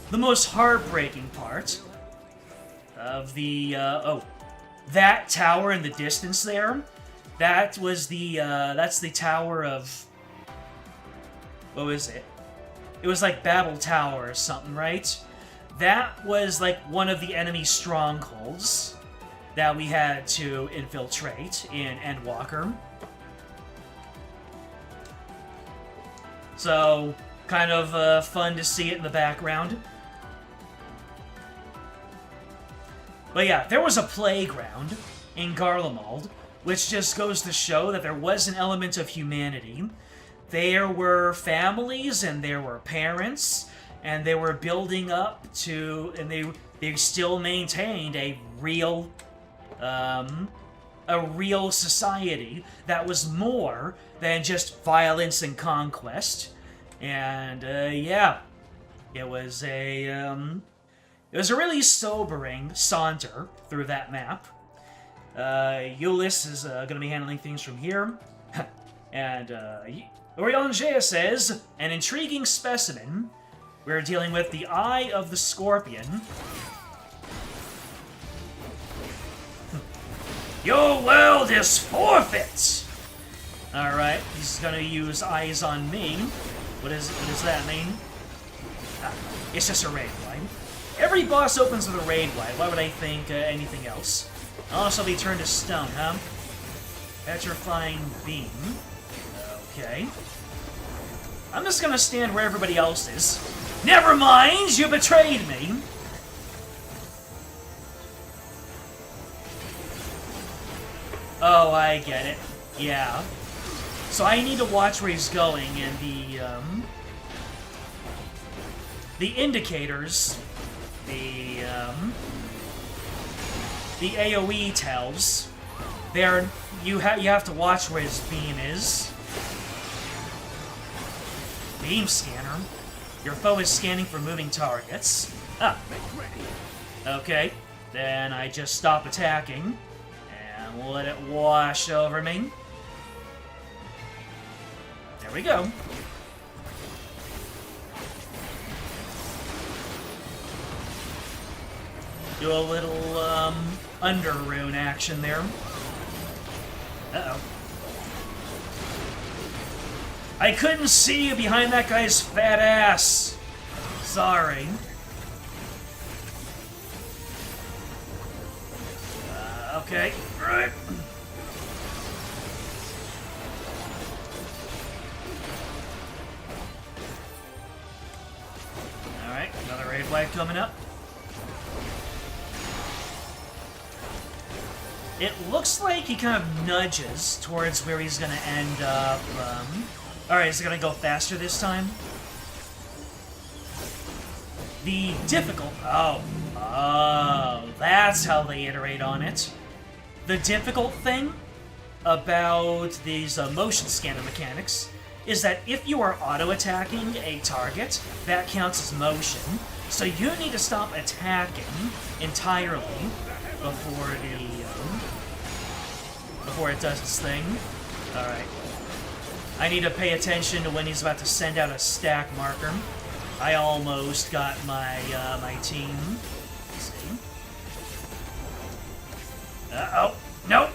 The most heartbreaking part of the, that tower in the distance there, that was the, that's the tower of... What was it? It was like Babel Tower or something, right? That was like one of the enemy strongholds that we had to infiltrate in Endwalker. So, kind of fun to see it in the background. But yeah, there was a playground in Garlemald, which just goes to show that there was an element of humanity. There were families, and there were parents, and they were building up to, and they still maintained a real society that was more than just violence and conquest. And yeah, it was a really sobering saunter through that map. Euless is going to be handling things from here, and Oriange says, an intriguing specimen. We're dealing with the Eye of the Scorpion. Your world is forfeit! Alright, he's gonna use eyes on me. What does that mean? Ah, it's just a raid line. Every boss opens with a raid line. Why would I think anything else? Also be turned to stone, huh? Petrifying beam. Okay. I'm just gonna stand where everybody else is. Never mind! You betrayed me! Oh, I get it. Yeah. So I need to watch where he's going, and the indicators, the AoE tells, you have to watch where his beam is. Beam scanner. Your foe is scanning for moving targets. Ah. Okay. Then I just stop attacking and let it wash over me. There we go. Do a little under rune action there. Uh-oh. I couldn't see you behind that guy's fat ass. Sorry. Okay. Right. Alright, another raid flag coming up. It looks like he kind of nudges towards where he's gonna end up. Alright, is it gonna go faster this time? The difficult... Oh, that's how they iterate on it. The difficult thing about these motion scanner mechanics is that if you are auto-attacking a target, that counts as motion. So you need to stop attacking entirely before it does its thing. Alright. I need to pay attention to when he's about to send out a stack marker. I almost got my my team. Let's see. Uh-oh. Nope.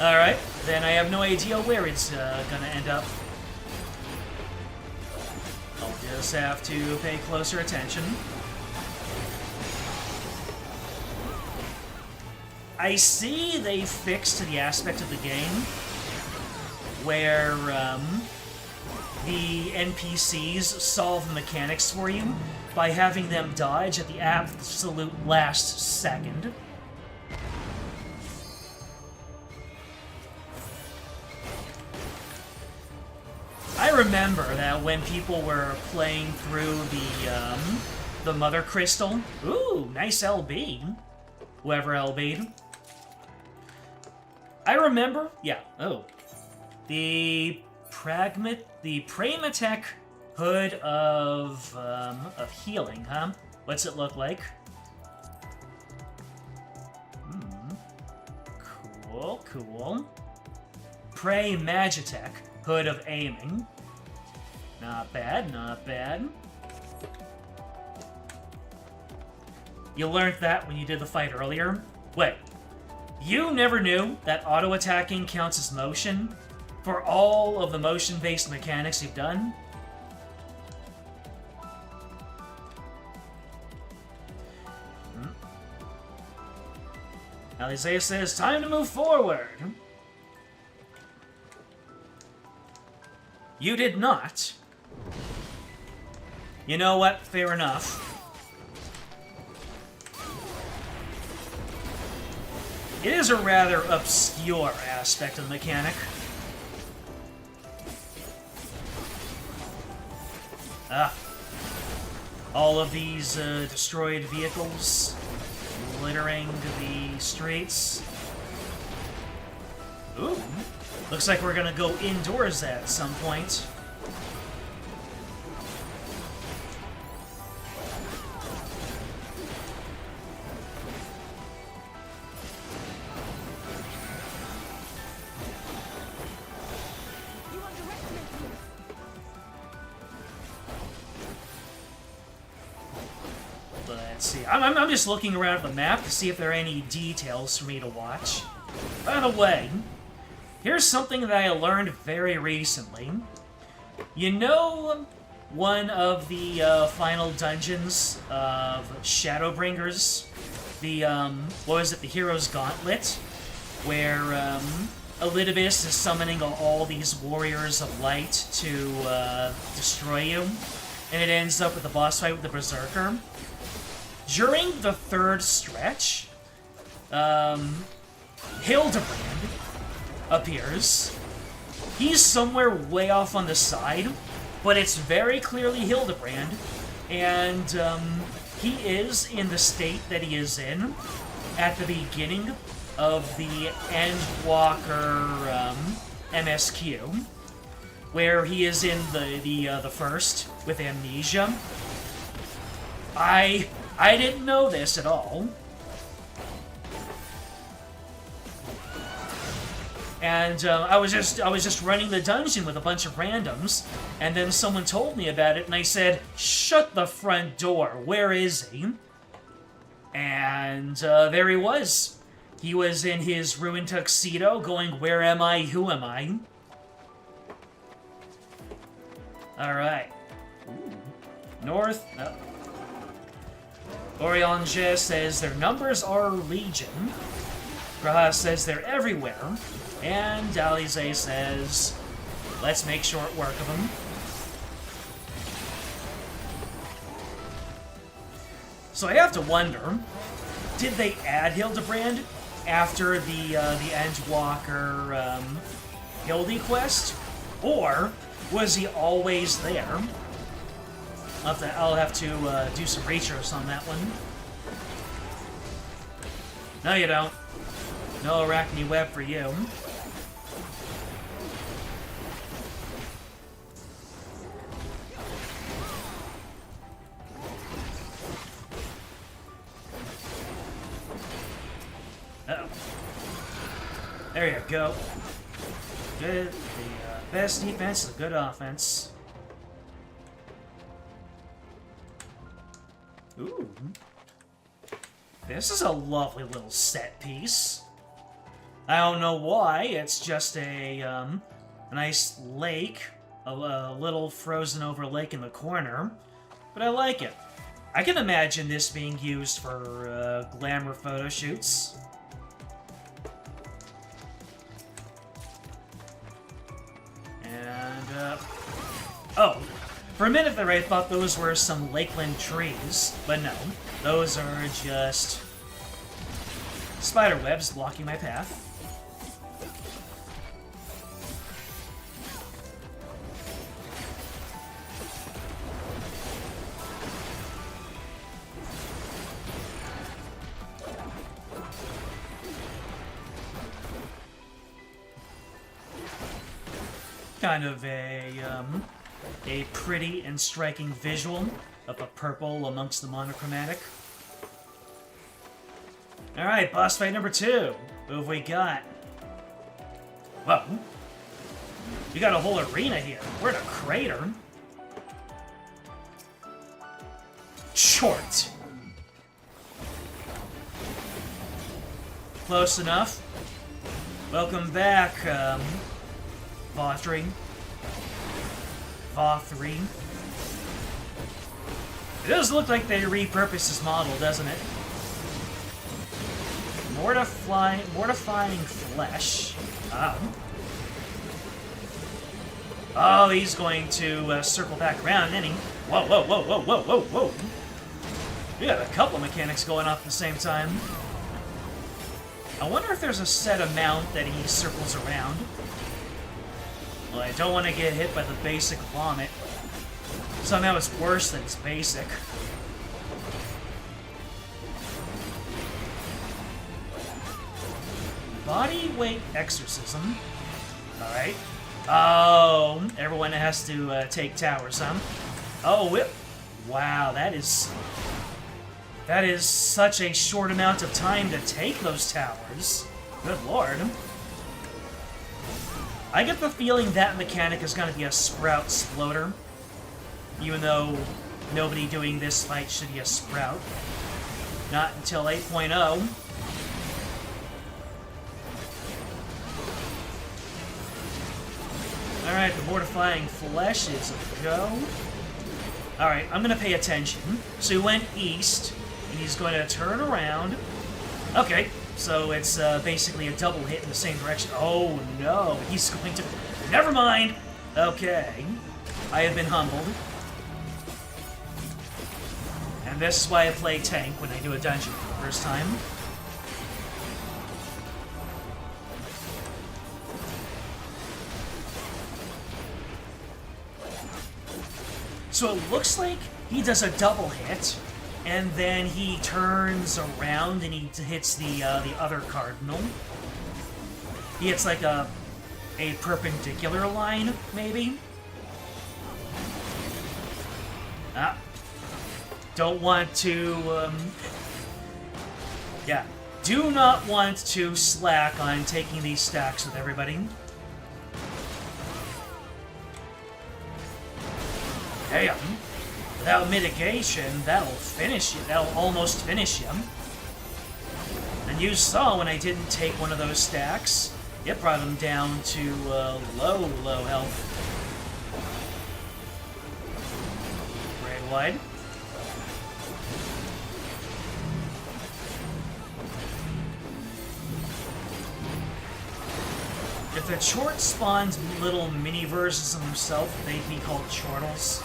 Alright, then I have no idea where it's gonna end up. I'll just have to pay closer attention. I see they fixed the aspect of the game where the NPCs solve the mechanics for you by having them dodge at the absolute last second. I remember that when people were playing through the Mother Crystal. Ooh, nice LB. Whoever LB'd. I remember, yeah. Oh, the Pragmatic Hood of healing, huh? What's it look like? Cool, cool. Magitech Hood of aiming. Not bad, not bad. You learned that when you did the fight earlier? Wait, you never knew that auto-attacking counts as motion for all of the motion-based mechanics you've done? Alizea says, time to move forward. You did not. You know what? Fair enough. It is a rather obscure aspect of the mechanic. All of these destroyed vehicles littering the streets. Ooh, looks like we're gonna go indoors at some point. Let's see. I'm just looking around at the map to see if there are any details for me to watch. By the way, here's something that I learned very recently. You know one of the final dungeons of Shadowbringers? The, what was it? The Hero's Gauntlet? Where, Elidibus is summoning all these warriors of light to, destroy you. And it ends up with the boss fight with the Berserker. During the third stretch, Hildebrand appears. He's somewhere way off on the side, but it's very clearly Hildebrand, and he is in the state that he is in at the beginning of the Endwalker MSQ, where he is in the first with amnesia. I didn't know this at all. And I was just running the dungeon with a bunch of randoms, and then someone told me about it, and I said, "Shut the front door. Where is he?" And there he was. He was in his ruined tuxedo, going, "Where am I? Who am I?" All right. North. Oh. Oriange says their numbers are legion. Graha says they're everywhere. And Alize says, let's make short work of them. So I have to wonder, did they add Hildebrand after the Endwalker Hildy quest? Or was he always there? I'll have to do some research on that one. No, you don't. No arachne web for you. Uh-oh. There you go. Good. The best defense is a good offense. This is a lovely little set piece. I don't know why, it's just a nice lake, a little frozen over lake in the corner, but I like it. I can imagine this being used for glamour photo shoots. And, oh, for a minute there I thought those were some lakeland trees, but no, those are just spider webs blocking my path. Kind of a pretty and striking visual of a purple amongst the monochromatic. Alright, boss fight number 2. What have we got? Whoa. We got a whole arena here. We're in a crater. Short. Close enough. Welcome back, Vothring. Vothring. It does look like they repurposed his model, doesn't it? Mortifying flesh. Oh. Oh, he's going to circle back around, isn't he? Whoa, whoa, whoa, whoa, whoa, whoa, whoa. We got a couple mechanics going off at the same time. I wonder if there's a set amount that he circles around. Well, I don't want to get hit by the basic vomit. Somehow it's worse than its basic. Body weight exorcism. Alright. Oh, everyone has to take towers, huh? Oh, whip. Wow, that is such a short amount of time to take those towers. Good lord. I get the feeling that mechanic is going to be a Sprout Sploder. Even though nobody doing this fight should be a Sprout. Not until 8.0. Alright, the mortifying flesh is a go. Alright, I'm gonna pay attention. So he went east, and he's going to turn around. Okay, so it's basically a double hit in the same direction. Oh no, he's going to... Never mind! Okay, I have been humbled. And this is why I play tank when I do a dungeon for the first time. So it looks like he does a double hit, and then he turns around and he hits the other cardinal. He hits like a perpendicular line, maybe? Ah. Don't want to, yeah. Do not want to slack on taking these stacks with everybody. Damn. Without mitigation, that'll finish you. That'll almost finish you. And you saw when I didn't take one of those stacks, it brought him down to low health. Red wide. If the Chort spawned little mini versions of himself, they'd be called Chortles.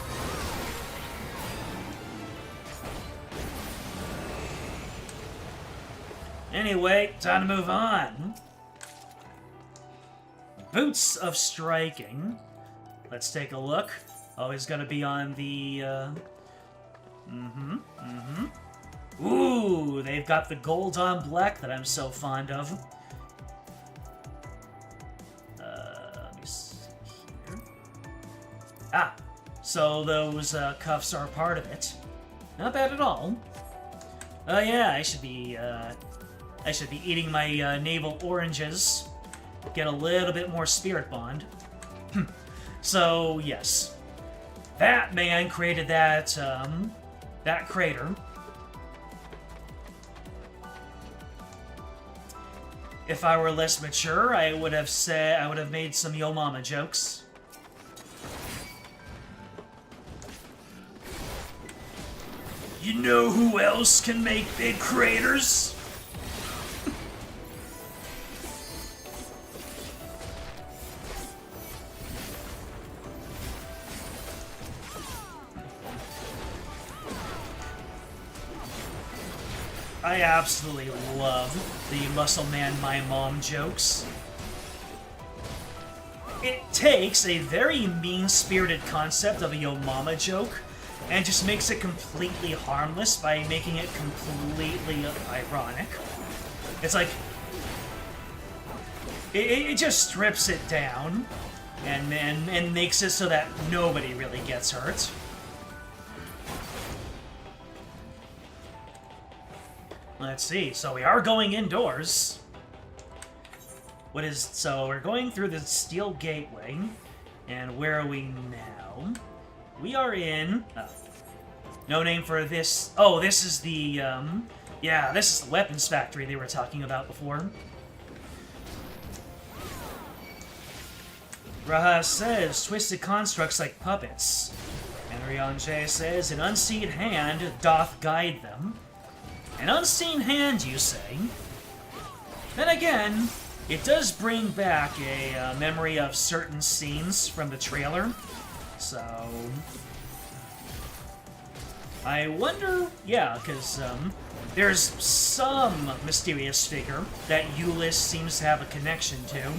Anyway, time to move on. Boots of Striking. Let's take a look. Always gonna be on the, Ooh, they've got the gold on black that I'm so fond of. Let me see here. Ah, so those cuffs are part of it. Not bad at all. Oh yeah, I should be eating my navel oranges. Get a little bit more spirit bond. So yes, that man created that that crater. If I were less mature, I would have made some yo mama jokes. You know who else can make big craters? I absolutely love the Muscle Man My Mom jokes. It takes a very mean-spirited concept of a yo mama joke and just makes it completely harmless by making it completely ironic. It's like, it just strips it down and makes it so that nobody really gets hurt. Let's see, so we are going indoors. So we're going through the steel gateway, and where are we now? We are in, no name for this, oh, this is the, yeah, this is the weapons factory they were talking about before. Raha says, twisted constructs like puppets. And Rianjay says, an unseen hand doth guide them. An unseen hand, you say? Then again, it does bring back a memory of certain scenes from the trailer. So, I wonder, yeah, because there's some mysterious figure that Euless seems to have a connection to.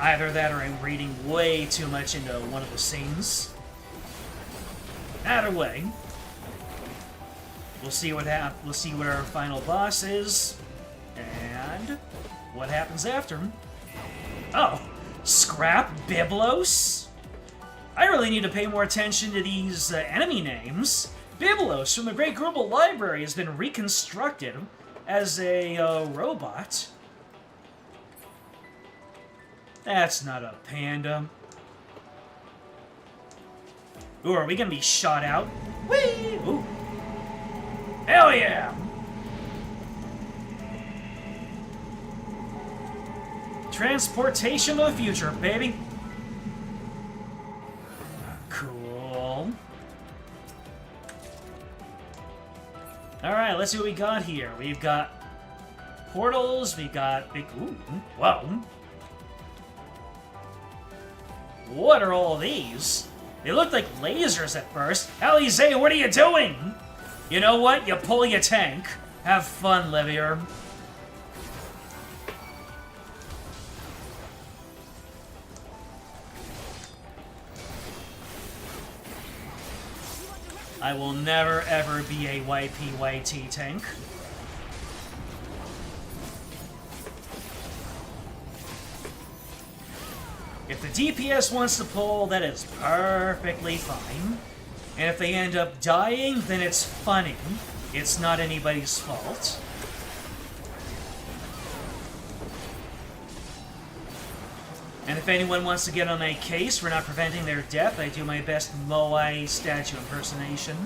Either that or I'm reading way too much into one of the scenes. Either way, we'll see what our final boss is, and what happens after. Oh, Scrap Biblos? I really need to pay more attention to these enemy names. Biblos from the Great Global Library has been reconstructed as a robot. That's not a panda. Ooh, are we gonna be shot out? Whee! Ooh. Hell yeah! Transportation of the future, baby. Cool. Alright, let's see what we got here. We've got portals, we got big... Ooh, whoa. What are all these? They look like lasers at first. Alize, what are you doing? You know what? You pull your tank. Have fun, Livier. I will never ever be a YPYT tank. If the DPS wants to pull, that is perfectly fine. And if they end up dying, then it's funny. It's not anybody's fault. And if anyone wants to get on my case for not preventing their death, I do my best Moai statue impersonation.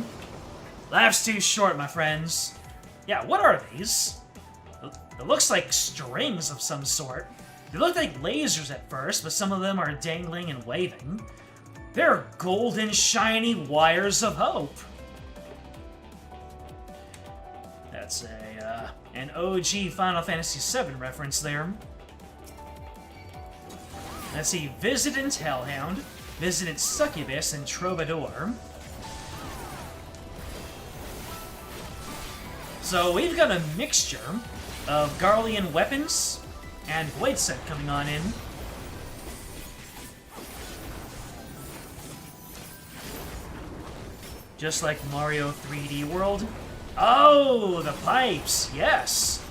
Life's too short, my friends. Yeah, what are these? It looks like strings of some sort. They look like lasers at first, but some of them are dangling and waving. They're golden, shiny wires of hope. That's an OG Final Fantasy VII reference there. Let's see, Visitant Hellhound, Visitant Succubus, and Troubadour. So we've got a mixture of Garlean weapons and Void Set coming on in. Just like Mario 3D World. Oh, the pipes, yes!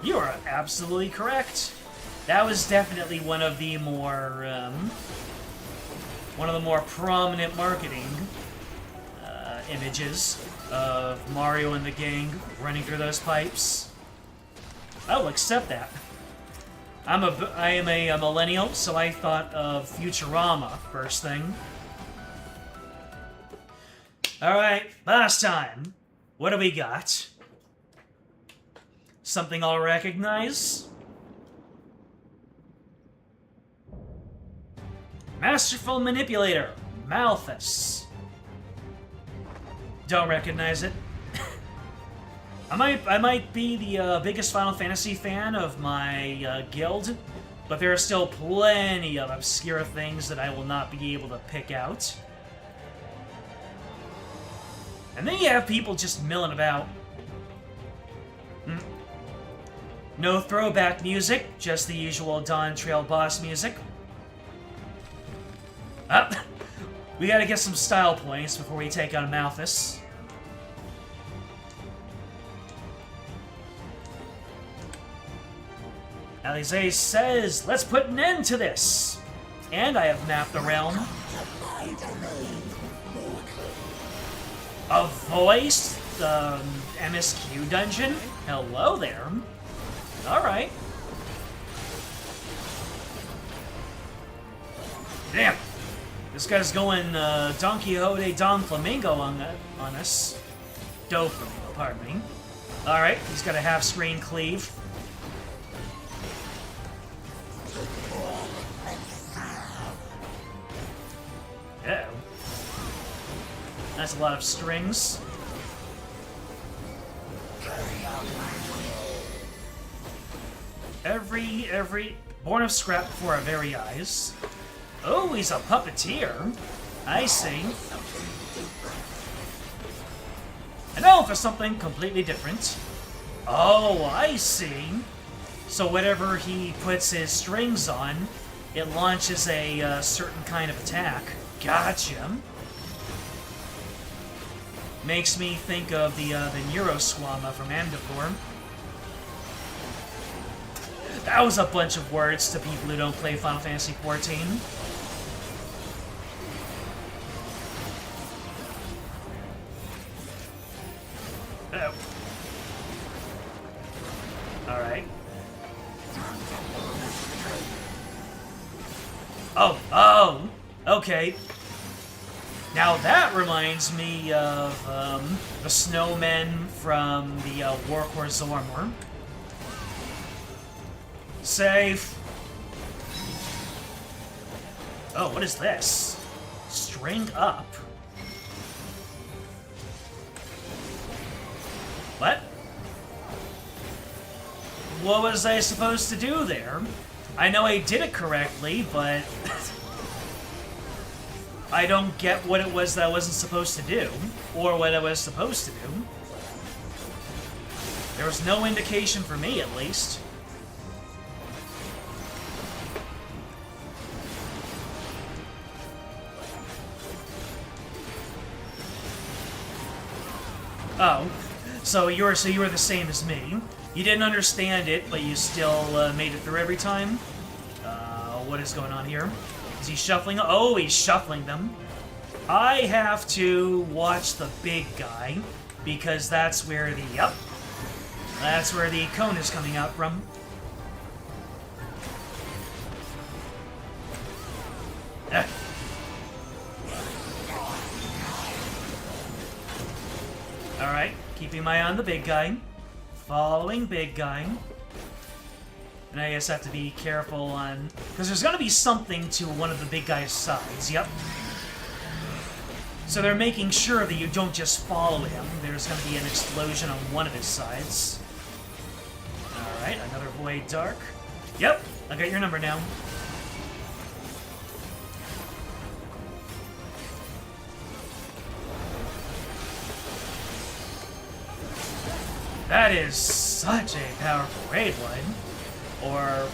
You are absolutely correct. That was definitely one of the more, prominent marketing images of Mario and the gang running through those pipes. I will accept that. I am a millennial, so I thought of Futurama first thing. Alright, last time. What do we got? Something I'll recognize? Masterful Manipulator, Malthus. Don't recognize it. I might be the biggest Final Fantasy fan of my guild, but there are still plenty of obscure things that I will not be able to pick out. And then you have people just milling about. No throwback music, just the usual Dawn Trail boss music. Up. We gotta get some style points before we take on Malthus. Alize says, let's put an end to this. And I have mapped the realm. A voice? The MSQ dungeon? Hello there. Alright. Damn. This guy's going Don Quixote Don Flamingo on us. Do Flamingo, pardon me. Alright, he's got a half-screen cleave. Uh-oh. That's a lot of strings. Every... Born of scrap before our very eyes. Oh, he's a puppeteer. I see. And now for something completely different. Oh, I see. So whatever he puts his strings on, it launches a certain kind of attack. Gotcha. Makes me think of the Neurosquama from Amdapur. That was a bunch of words to people who don't play Final Fantasy XIV. Oh. Alright. Oh, okay. Now that reminds me of the snowmen from the Warcore Zormor. Safe. Oh, what is this? String up. What? What was I supposed to do there? I know I did it correctly, but I don't get what it was that I wasn't supposed to do, or what I was supposed to do. There was no indication for me, at least. Oh, so you were the same as me. You didn't understand it, but you still made it through every time. What is going on here? Is he shuffling? Oh, he's shuffling them. I have to watch the big guy because that's where the that's where the cone is coming out from. Alright, keeping my eye on the big guy. Following big guy. And I guess I have to be careful on... Because there's going to be something to one of the big guy's sides, yep. So they're making sure that you don't just follow him. There's going to be an explosion on one of his sides. Alright, another Void Dark. Yep, I got your number now. That is such a powerful raid one. Or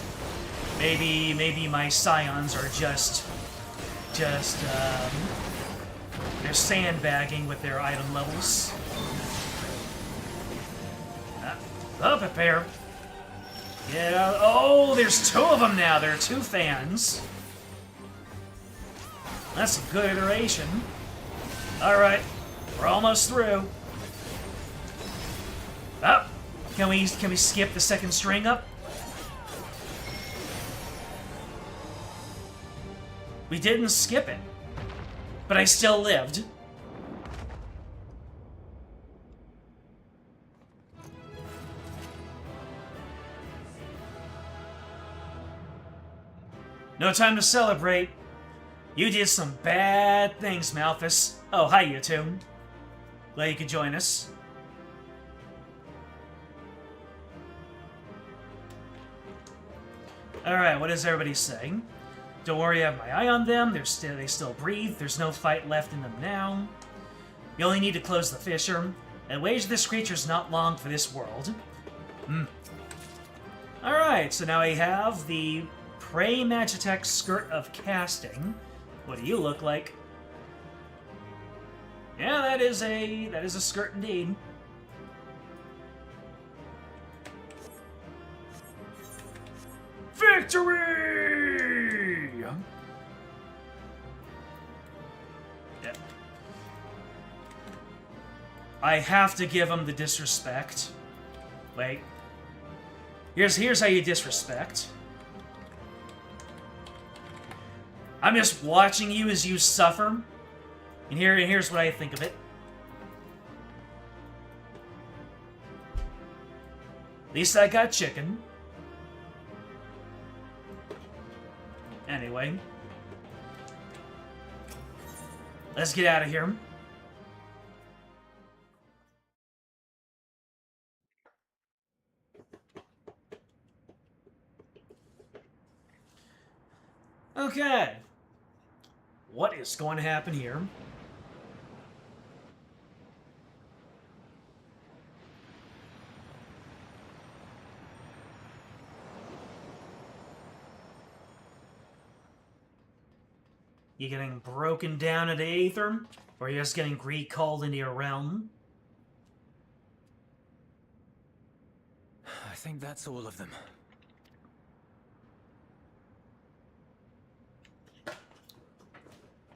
maybe my scions are just they're sandbagging with their item levels. Prepare. Get out. Oh, there's two of them now. There are two fans. That's a good iteration. All right, we're almost through. Up. Can we skip the second string up? We didn't skip it, but I still lived. No time to celebrate. You did some bad things, Malthus. Oh, hi, you two. Glad you could join us. Alright, what is everybody saying? Don't worry, I have my eye on them. They still breathe. There's no fight left in them now. You only need to close the fissure. And wage of this creature's not long for this world. Alright, so now we have the Prey Magitech Skirt of Casting. What do you look like? Yeah, that is a skirt indeed. Victory! Yeah. I have to give him the disrespect. Wait. Here's how you disrespect. I'm just watching you as you suffer. And here's what I think of it. At least I got chicken. Anyway. Let's get out of here. Okay. What is going to happen here? You getting broken down into Aether? Or are you just getting recalled into your realm? I think that's all of them.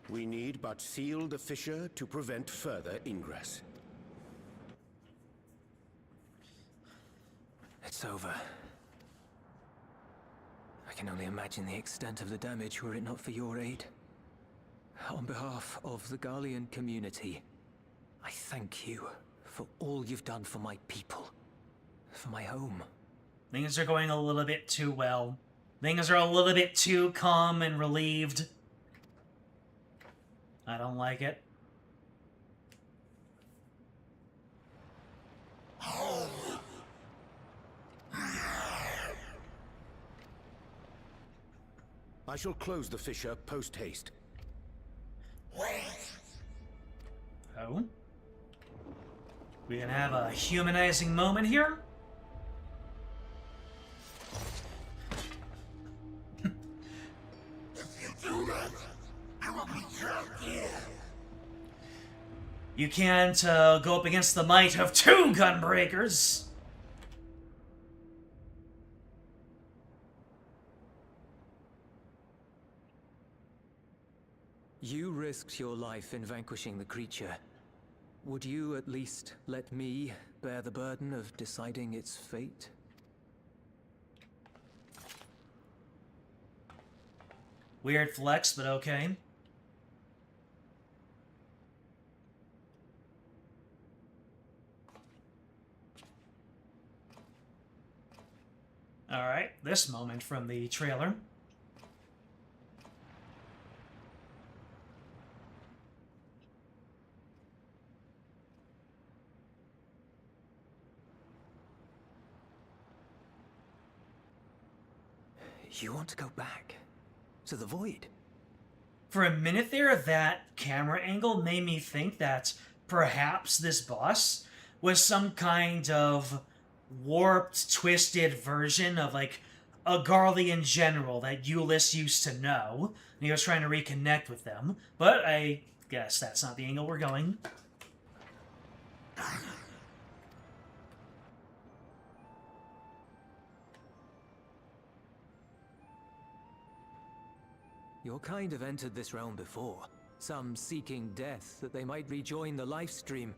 We need but seal the fissure to prevent further ingress. It's over. I can only imagine the extent of the damage were it not for your aid. On behalf of the Garlean community, I thank you for all you've done for my people, for my home. Things are going a little bit too well. Things are a little bit too calm and relieved. I don't like it. I shall close the fissure post-haste. Oh? We gonna have a humanizing moment here? You can't go up against the might of 2 gunbreakers! You risked your life in vanquishing the creature. Would you at least let me bear the burden of deciding its fate? Weird flex, but okay. Alright, this moment from the trailer. You want to go back? To the void? For a minute there, that camera angle made me think that perhaps this boss was some kind of warped, twisted version of, like, a Garlean general that Eulis used to know, and he was trying to reconnect with them. But I guess that's not the angle we're going. Your kind have entered this realm before, some seeking death that they might rejoin the life stream.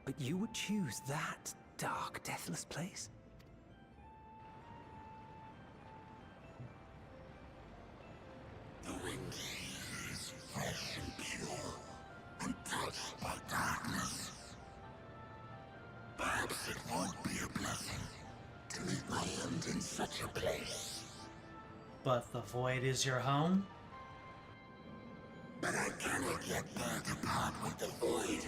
But you would choose that dark, deathless place? The wind is fresh and pure, untouched by darkness. Perhaps it would be a blessing to meet my end in such a place. But the void is your home? But I cannot yet bear to part with the void.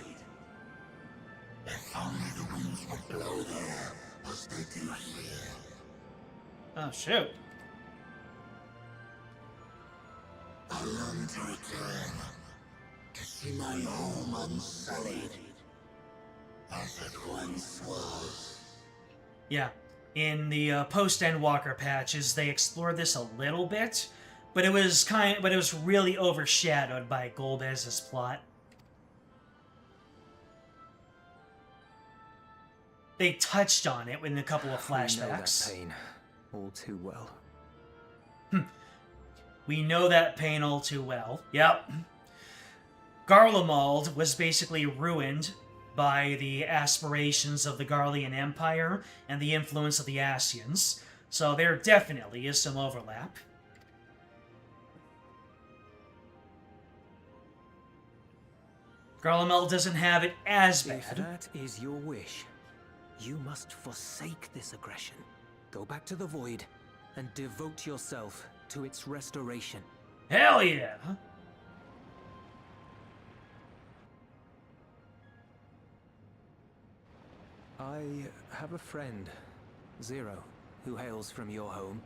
If only the winds would blow there, as they do here. Oh, shoot. I long to return, to see my home unsullied, as it once was. Yeah. In the post-Endwalker patches, they explored this a little bit, but it was really overshadowed by Golbez's plot. They touched on it in a couple of flashbacks. We know that pain all too well. We know that pain all too well. Yep. Garlemald was basically ruined by the aspirations of the Garlean Empire and the influence of the Ascians, so there definitely is some overlap. Garlemald doesn't have it as bad. If that is your wish, you must forsake this aggression, go back to the Void, and devote yourself to its restoration. Hell yeah! I have a friend, Zero, who hails from your home.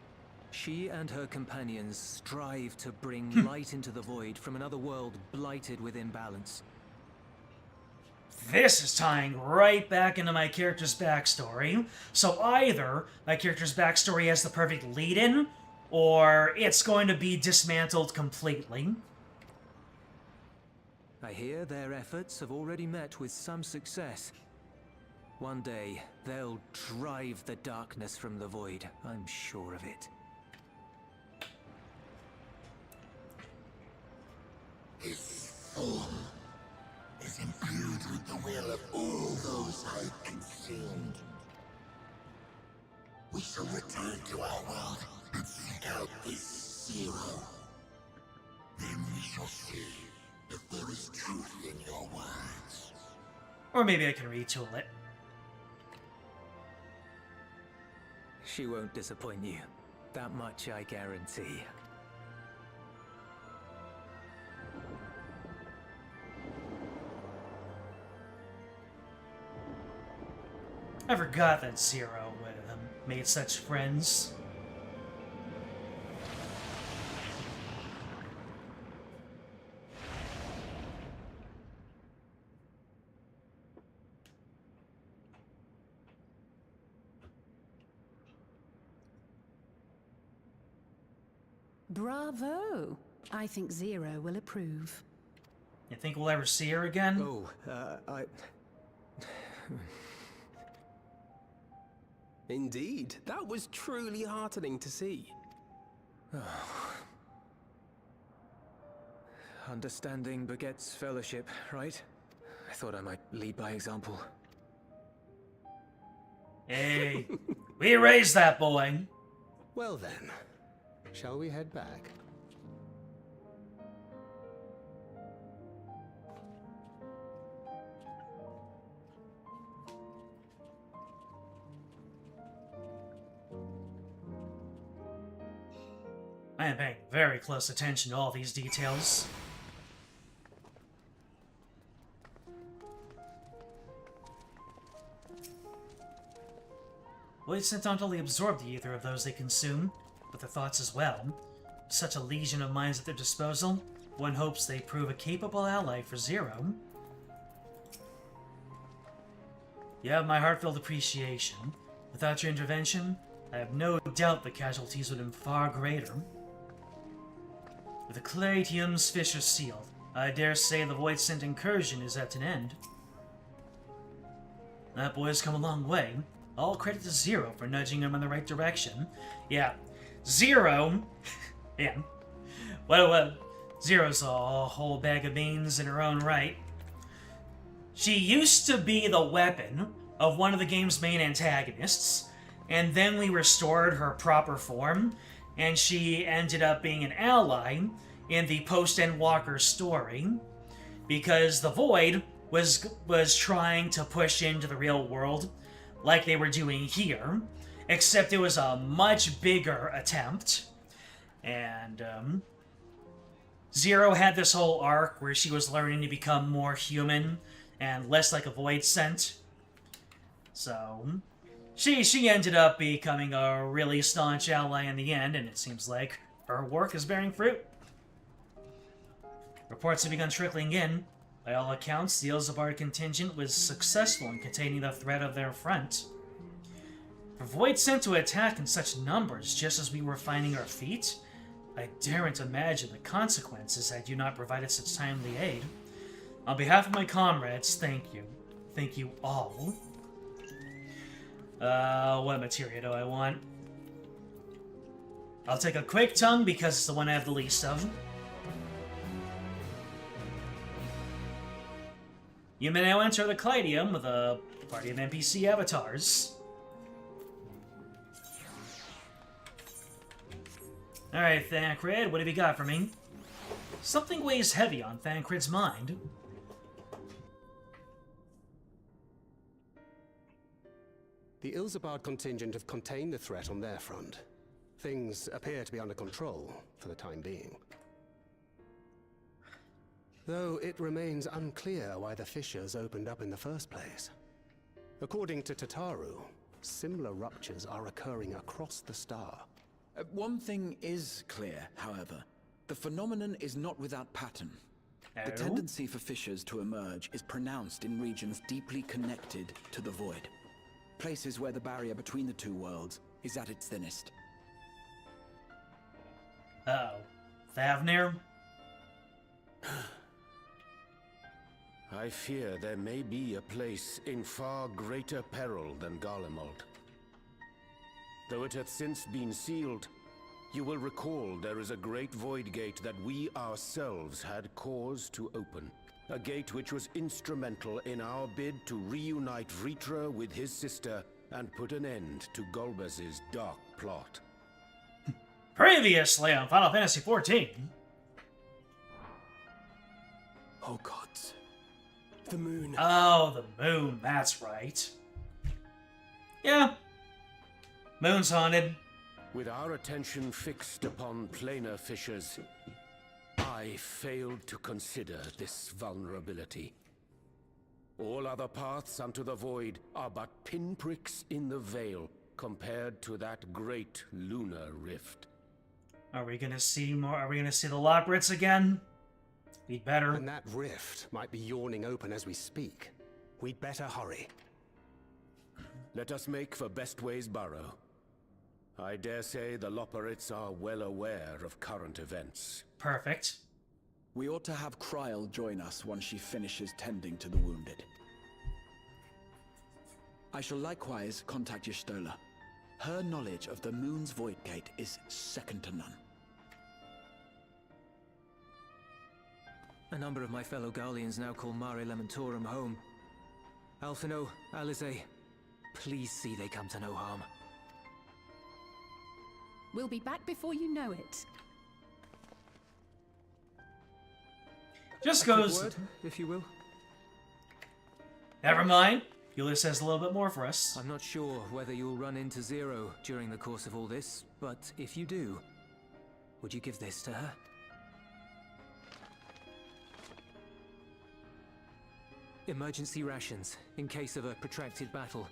She and her companions strive to bring light into the Void from another world blighted with imbalance. This is tying right back into my character's backstory. So either my character's backstory has the perfect lead-in, or it's going to be dismantled completely. I hear their efforts have already met with some success. One day, they'll drive the darkness from the Void. I'm sure of it. His form is imbued with the will of all those I consumed. We shall return to our world and seek out this Zero. Then we shall see if there is truth in your words. Or maybe I can retool it. She won't disappoint you. That much I guarantee. I forgot that Zero made such friends. Bravo! I think Zero will approve. You think we'll ever see her again? Oh, Indeed, that was truly heartening to see. Understanding begets fellowship, right? I thought I might lead by example. Hey, we raised that boy. Well then, shall we head back? I am paying very close attention to all these details. Voids not only absorb the ether of those they consume, but their thoughts as well. With such a legion of minds at their disposal, one hopes they prove a capable ally for Zero. You have my heartfelt appreciation. Without your intervention, I have no doubt the casualties would have been far greater. With the Claritium's fissure sealed, I dare say the Void-sent incursion is at an end. That boy's come a long way. All credit to Zero for nudging him in the right direction. Yeah, Zero... man. Well, Zero's a whole bag of beans in her own right. She used to be the weapon of one of the game's main antagonists, and then we restored her proper form, and she ended up being an ally in the post-Endwalker story, because the Void was trying to push into the real world, like they were doing here, except it was a much bigger attempt, And, Zero had this whole arc where she was learning to become more human and less like a void scent. So, she ended up becoming a really staunch ally in the end, and it seems like her work is bearing fruit. Reports have begun trickling in. By all accounts, the Ilzabard contingent was successful in containing the threat of their front. For Void sent to attack in such numbers just as we were finding our feet, I daren't imagine the consequences had you not provided such timely aid. On behalf of my comrades, thank you. Thank you all. What materia do I want? I'll take a Quick Tongue because it's the one I have the least of. You may now enter the Caladium with a party of NPC avatars. Alright, Thancred, what have you got for me? Something weighs heavy on Thancred's mind. The Ilzabard contingent have contained the threat on their front. Things appear to be under control, for the time being. Though it remains unclear why the fissures opened up in the first place. According to Tataru, similar ruptures are occurring across the star. One thing is clear, however. The phenomenon is not without pattern. The tendency for fissures to emerge is pronounced in regions deeply connected to the void. Places where the barrier between the two worlds is at its thinnest. Uh-oh. Thavnir? I fear there may be a place in far greater peril than Garlemald. Though it hath since been sealed, you will recall there is a great void gate that we ourselves had cause to open. A gate which was instrumental in our bid to reunite Vritra with his sister and put an end to Golbez's dark plot. Previously on Final Fantasy XIV. Oh gods. The moon. Oh, the moon, that's right. Yeah. Moon's haunted. With our attention fixed upon planar fissures, I failed to consider this vulnerability. All other paths unto the void are but pinpricks in the veil compared to that great lunar rift. Are we gonna see more? Are we gonna see the Lobrits again? We'd better. And that rift might be yawning open as we speak. We'd better hurry. Let us make for Bestway's burrow. I dare say the Loporrits are well aware of current events. Perfect. We ought to have Kryl join us once she finishes tending to the wounded. I shall likewise contact Y'shtola. Her knowledge of the moon's void gate is second to none. A number of my fellow Garleans now call Mare Lamentorum home. Alphino, Alize, please see they come to no harm. We'll be back before you know it. Just A quick goes. word, if you will. Never mind. Euless has a little bit more for us. I'm not sure whether you'll run into Zero during the course of all this, but if you do, would you give this to her? Emergency rations, in case of a protracted battle.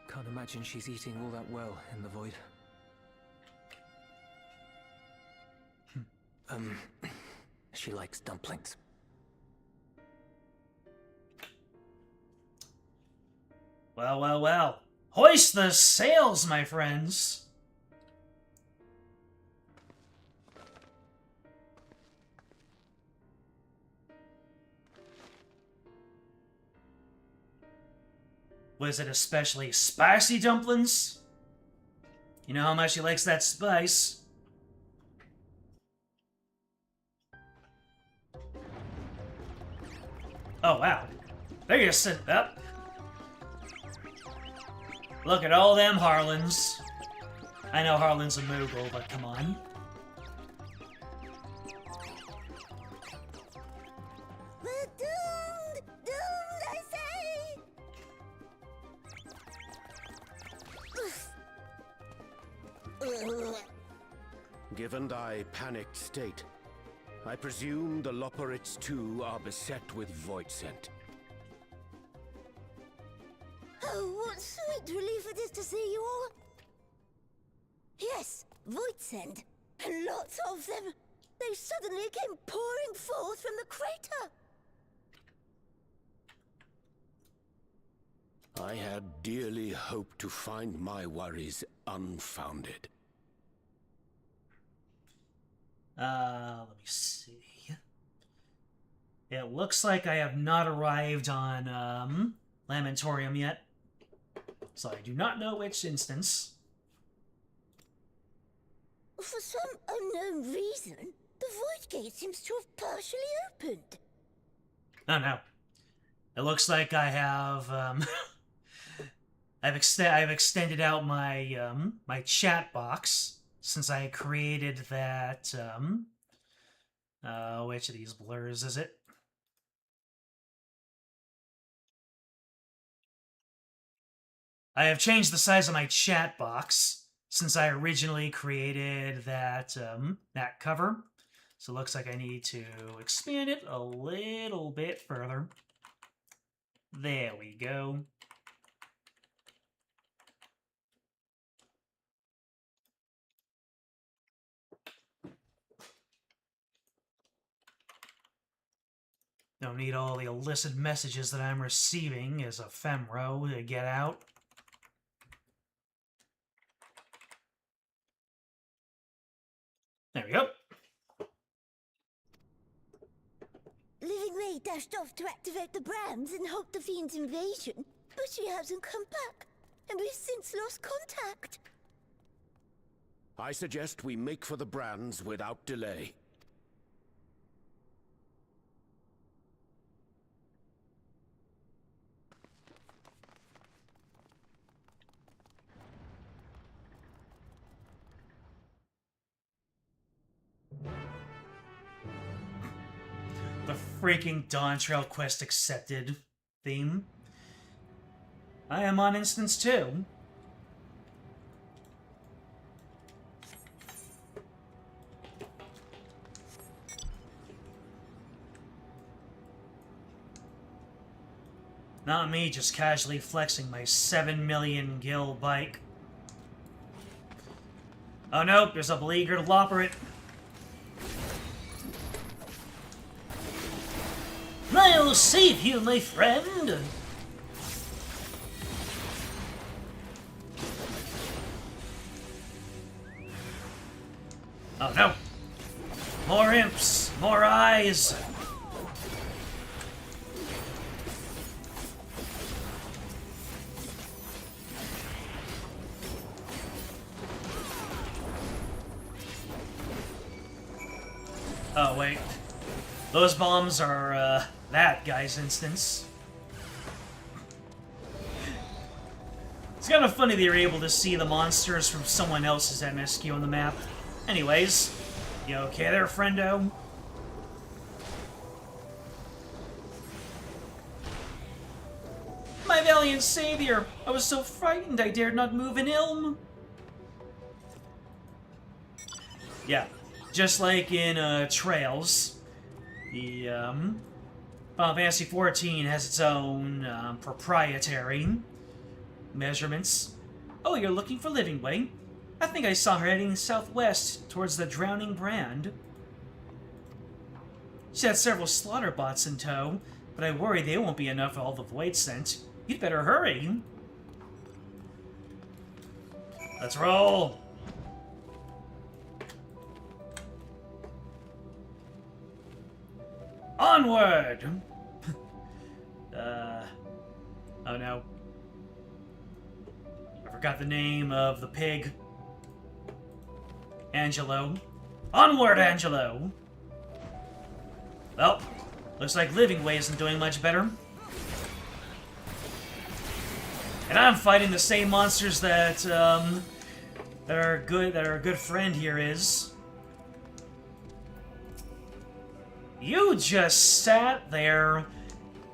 Can't imagine she's eating all that well in the void. She likes dumplings. Well, well, well. Hoist the sails, my friends! Was it especially spicy dumplings? You know how much he likes that spice. Oh, wow. They're just sitting up. Look at all them Harlans. I know Harlan's a Moogle, but come on. We're doomed! Doomed, I say! Given thy panicked state, I presume the Loporrits too are beset with void scent. Oh, what sweet relief it is to see you all! Yes, void scent, and lots of them. They suddenly came pouring forth from the crater. I had dearly hoped to find my worries unfounded. Let me see. It looks like I have not arrived on, Lamentorium yet. So I do not know which instance. For some unknown reason, the void gate seems to have partially opened. Oh no. It looks like I have, I've extended out my, my chat box since I created that, which of these blurs is it? I have changed the size of my chat box since I originally created that, that cover. So it looks like I need to expand it a little bit further. There we go. Don't need all the illicit messages that I'm receiving as a femro to get out. There we go. Living Ray dashed off to activate the brands and halt the Fiend's invasion, but she hasn't come back, and we've since lost contact. I suggest we make for the brands without delay. The freaking Dawn Trail quest accepted theme. I am on instance 2. Not me just casually flexing my 7 million gil bike. Oh nope, there's a beleaguered Loporrit. I'll save you, my friend! Oh no! More imps! More eyes! Oh wait. Those bombs are, that guy's instance. It's kind of funny that you're able to see the monsters from someone else's MSQ on the map. Anyways, you okay there, friendo? My valiant savior! I was so frightened I dared not move an ilm. Yeah, just like in, Trails, the, Final Fantasy XIV has its own, proprietary measurements. Oh, you're looking for Living Way? I think I saw her heading southwest towards the Drowning Brand. She had several slaughter bots in tow, but I worry they won't be enough for all the void scent. You'd better hurry. Let's roll! Onward! Oh no. I forgot the name of the pig. Angelo. Onward, Angelo! Well, looks like Living Way isn't doing much better. And I'm fighting the same monsters that our good friend here is. You just sat there.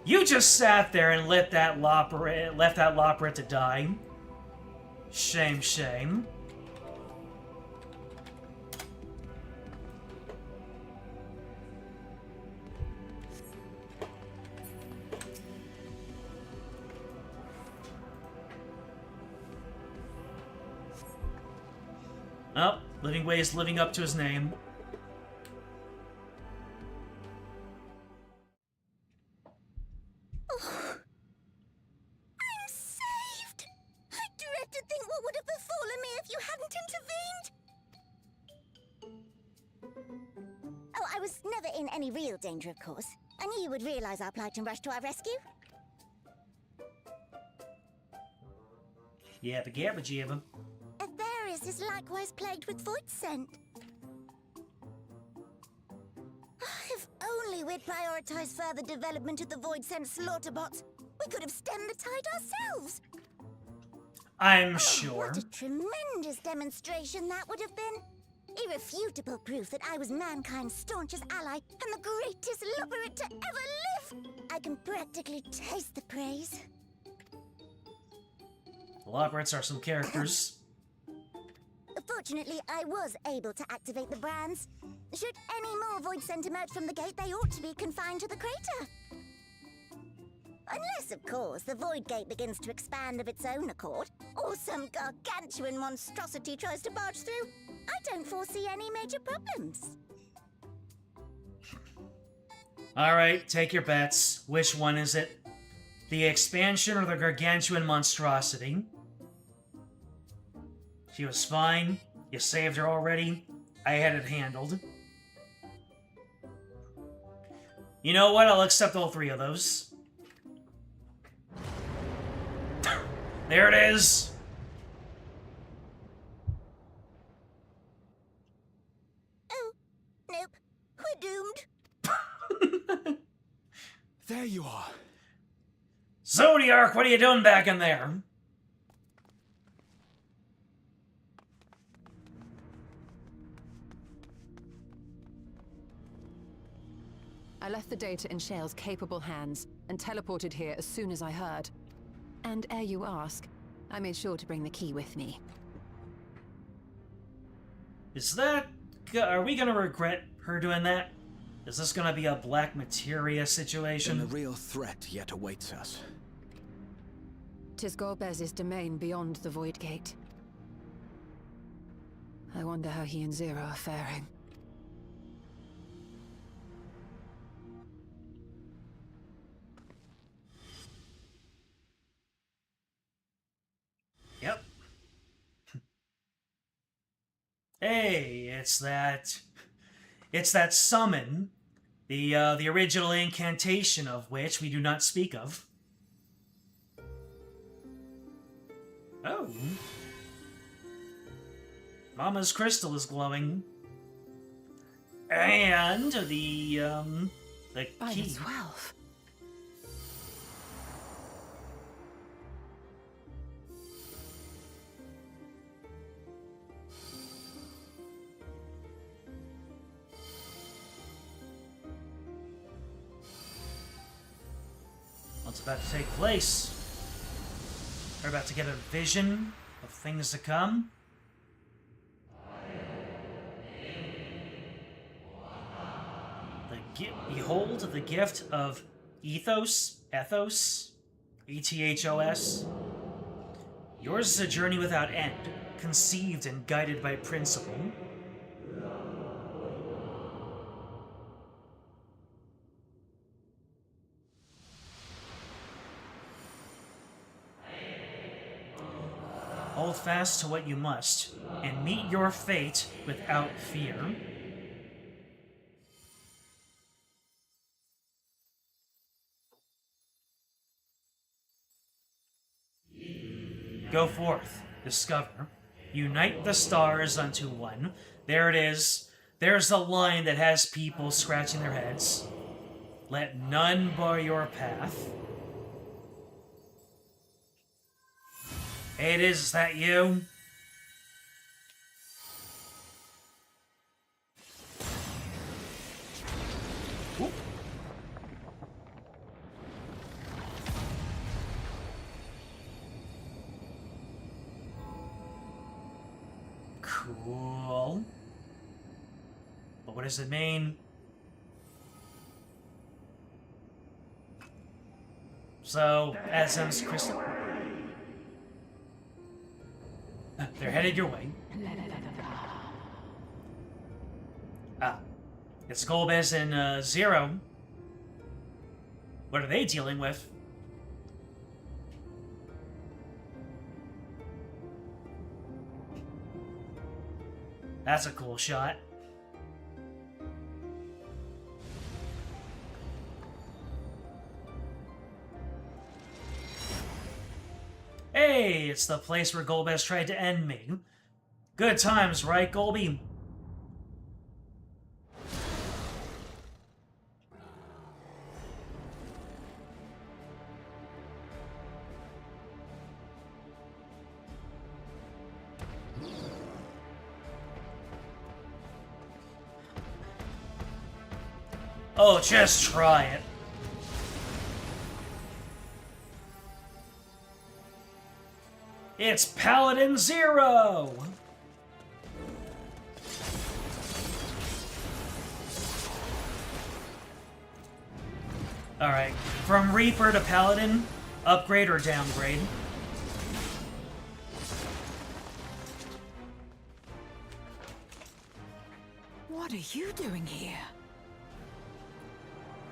You just sat there and left that Loporrit to die. Shame, shame. Oh, Living Way is living up to his name. Oh, I'm saved! I dread to think what would have befallen me if you hadn't intervened! Oh, I was never in any real danger, of course. I knew you would realize our plight and rush to our rescue. Yabba gabba jabba. Aetherius is likewise plagued with void scent. If only we'd prioritized further development of the void scent slaughterbots, we could have stemmed the tide ourselves. I'm sure. What a tremendous demonstration that would have been. Irrefutable proof that I was mankind's staunchest ally and the greatest lubberite to ever live. I can practically taste the praise. The Lobberites are some characters. Fortunately, I was able to activate the brands. Should any more void scent emerge from the gate, they ought to be confined to the crater. Unless, of course, the void gate begins to expand of its own accord, or some gargantuan monstrosity tries to barge through. I don't foresee any major problems. Alright, take your bets. Which one is it? The expansion or the gargantuan monstrosity? She was fine. You saved her already. I had it handled. You know what? I'll accept all three of those. There it is! Oh, nope. We're doomed. There you are. Zodiac, what are you doing back in there? I left the data in Shale's capable hands and teleported here as soon as I heard. And ere you ask, I made sure to bring the key with me. Is that... Are we gonna regret her doing that? Is this gonna be a black materia situation? Then a real threat yet awaits us. 'Tis Golbez's domain beyond the Void Gate. I wonder how he and Zero are faring. Yep. Hey, it's that summon, the original incantation of which we do not speak of. Oh. Mama's crystal is glowing. And the By key. the 12. What's about to take place? We're about to get a vision of things to come. Behold the gift of ethos, E-T-H-O-S. Yours is a journey without end, conceived and guided by principle. Hold fast to what you must, and meet your fate without fear. Go forth, discover, unite the stars unto one. There it is. There's the line that has people scratching their heads. Let none bar your path. Hey, it is that you? Oop. Cool. But what does it mean? So, Adam's crystal. They're headed your way. Ah. It's Golbez and Zero. What are they dealing with? That's a cool shot. Hey, it's the place where Golbez tried to end me. Good times, right, Golby? Oh, just try it. It's Paladin Zero! Alright, from Reaper to Paladin, upgrade or downgrade? What are you doing here?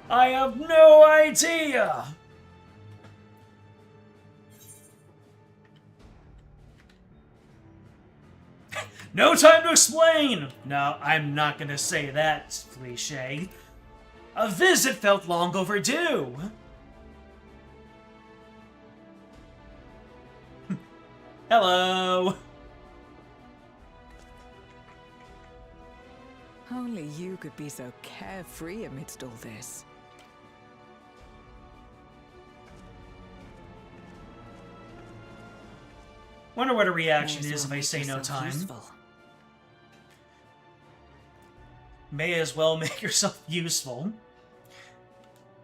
I have no idea! No time to explain! No, I'm not gonna say that, cliche. A visit felt long overdue. Hello! Only you could be so carefree amidst all this. Wonder what a reaction is if I say no time. Useful. May as well make yourself useful.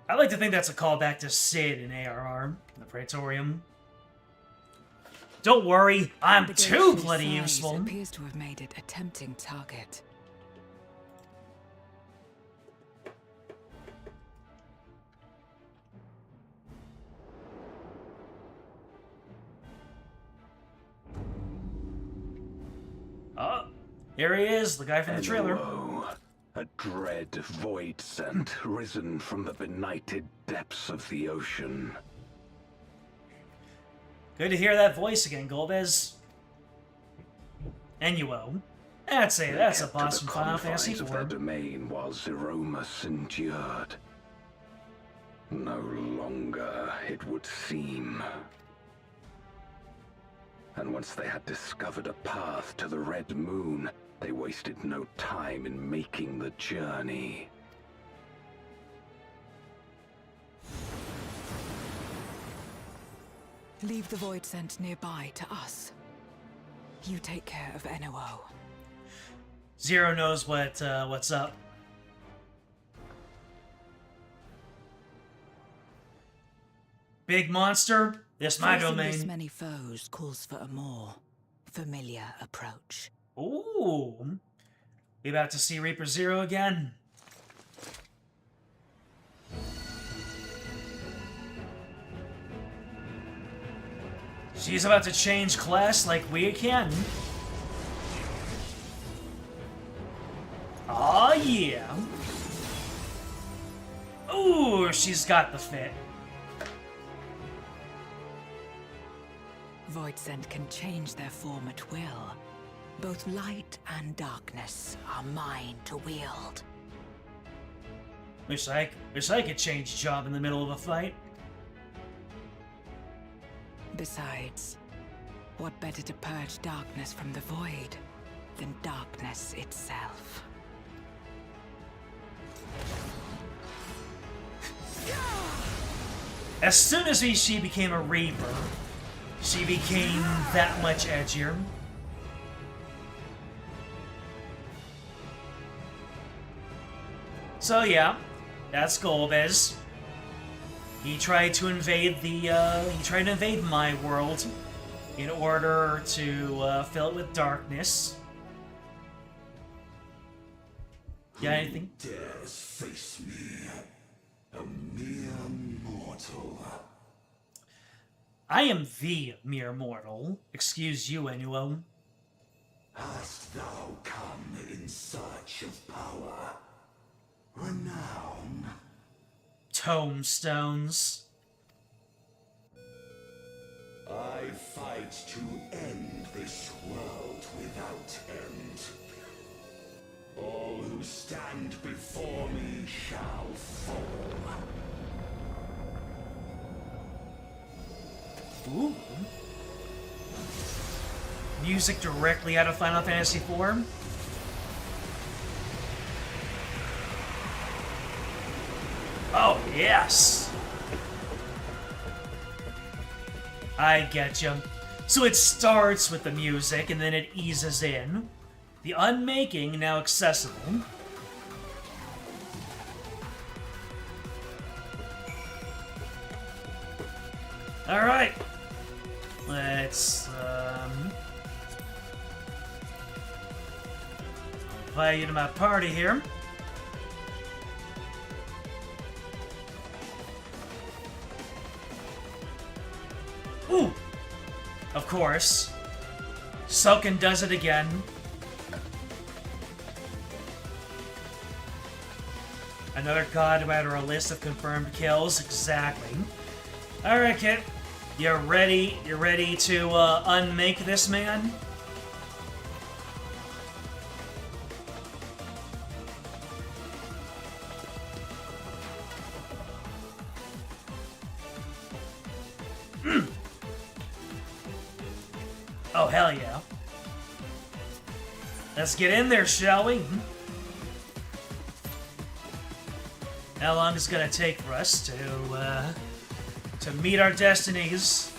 I like to think that's a callback to Sid in ARR, the Praetorium. Don't worry, I'm too bloody useful. Appears to have made it a tempting target. Oh, here he is, the guy from the trailer. Hello. A dread void scent risen from the benighted depths of the ocean. Good to hear that voice again, Golbez. Enuo. That's a boss from Final Fantasy IV. Their domain while Zeromus endured. No longer, it would seem. And once they had discovered a path to the Red Moon, they wasted no time in making the journey. Leave the void scent nearby to us. You take care of NOO. Zero knows what's up. Big monster, this my domain. This many foes calls for a more familiar approach. Ooh. We about to see Reaper Zero again. She's about to change class like we can. Aw, yeah. Ooh, she's got the fit. Void scent can change their form at will. Both light and darkness are mine to wield. Wish I could change job in the middle of a fight. Besides, what better to purge darkness from the void than darkness itself? As soon as she became a Reaper, she became that much edgier. So yeah, that's Golbez. He tried to invade my world in order to fill it with darkness. Got anything? Who dares face me? A mere mortal. I am the mere mortal. Excuse you, Enuo. Hast thou come in search of power? Renown? Tomestones. I fight to end this world without end. All who stand before me shall fall. Ooh. Music directly out of Final Fantasy IV. Oh, yes! I get you. So it starts with the music, and then it eases in. The unmaking now accessible. Alright. Let's, invite you to my party here. Ooh! Of course. Soken does it again. Another god to add to our list of confirmed kills. Exactly. Alright, Kit. You're ready? You're ready to unmake this man? Oh, hell yeah. Let's get in there, shall we? How long is it gonna take for us to meet our destinies?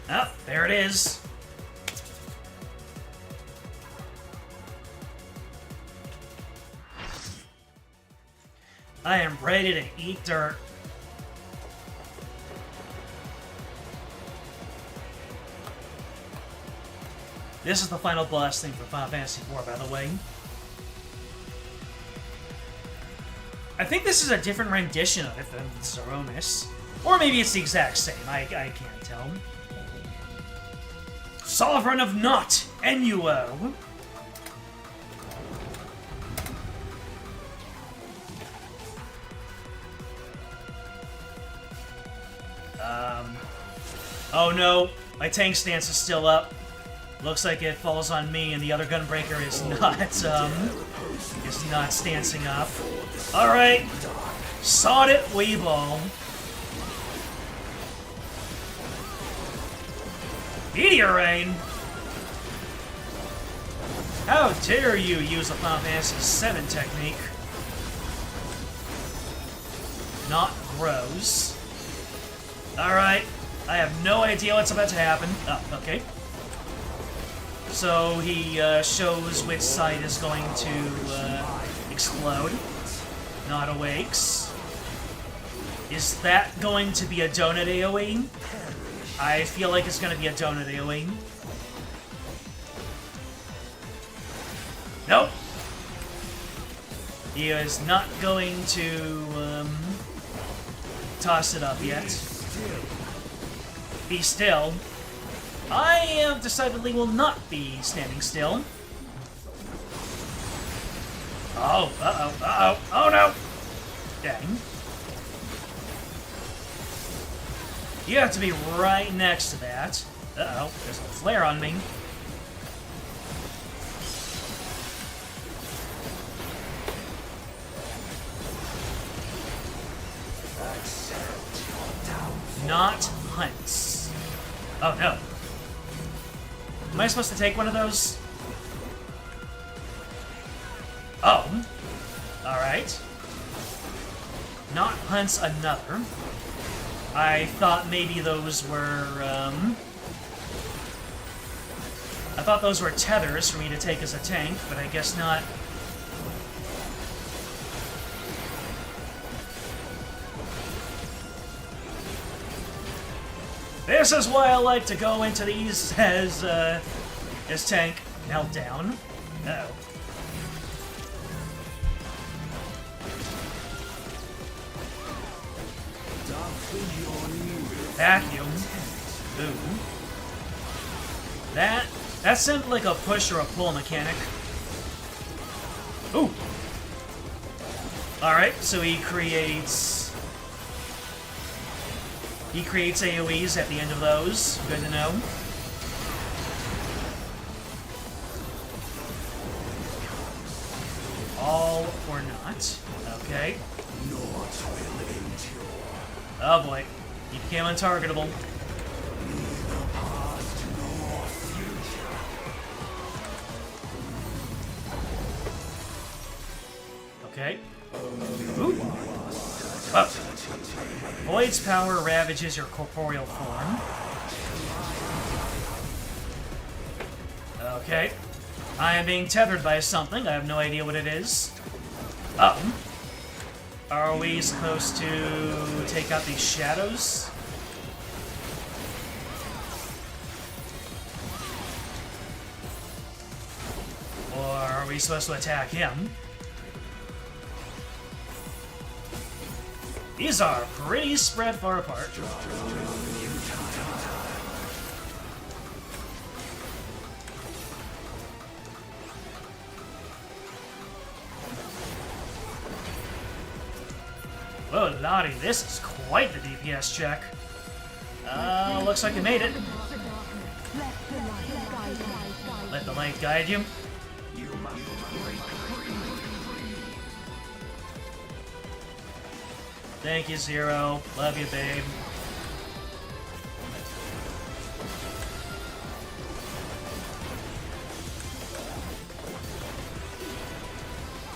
Oh, there it is. I am ready to eat dirt. This is the final boss thing for Final Fantasy IV, by the way. I think this is a different rendition of it than Zeronis. Or maybe it's the exact same, I can't tell. Sovereign of Naught, Enuo. Oh no, my tank stance is still up. Looks like it falls on me, and the other Gunbreaker is not stancing up. Alright. Sod it, Weeball. Meteor Rain? How dare you use a Final Fantasy VII technique? Not gross. Alright. I have no idea what's about to happen. Oh, okay. So he shows which side is going to explode. Not awakes. Is that going to be a donut AoE? I feel like it's going to be a donut AoE. Nope. He is not going to toss it up yet. Be still. I decidedly will not be standing still. Oh, oh no! Dang. You have to be right next to that. Uh-oh, there's a flare on me. Not hunts. Oh no. Am I supposed to take one of those? Oh. Alright. Not hunts another. I thought maybe those were, I thought those were tethers for me to take as a tank, but I guess not. This is why I like to go into these as tank meltdown. Uh-oh. Vacuum. Ooh. That sounded like a push or a pull mechanic. Ooh. Alright, so he creates AoEs at the end of those. Good to know. All or not. Okay. Oh boy. He became untargetable. Okay. Ooh. Oh. Void's power ravages your corporeal form. Okay. I am being tethered by something. I have no idea what it is. Oh. Are we supposed to take out these shadows? Or are we supposed to attack him? These are pretty spread far apart. Whoa, Lottie, this is quite the DPS check. Looks like you made it. Let the light guide you. Thank you, Zero. Love you, babe.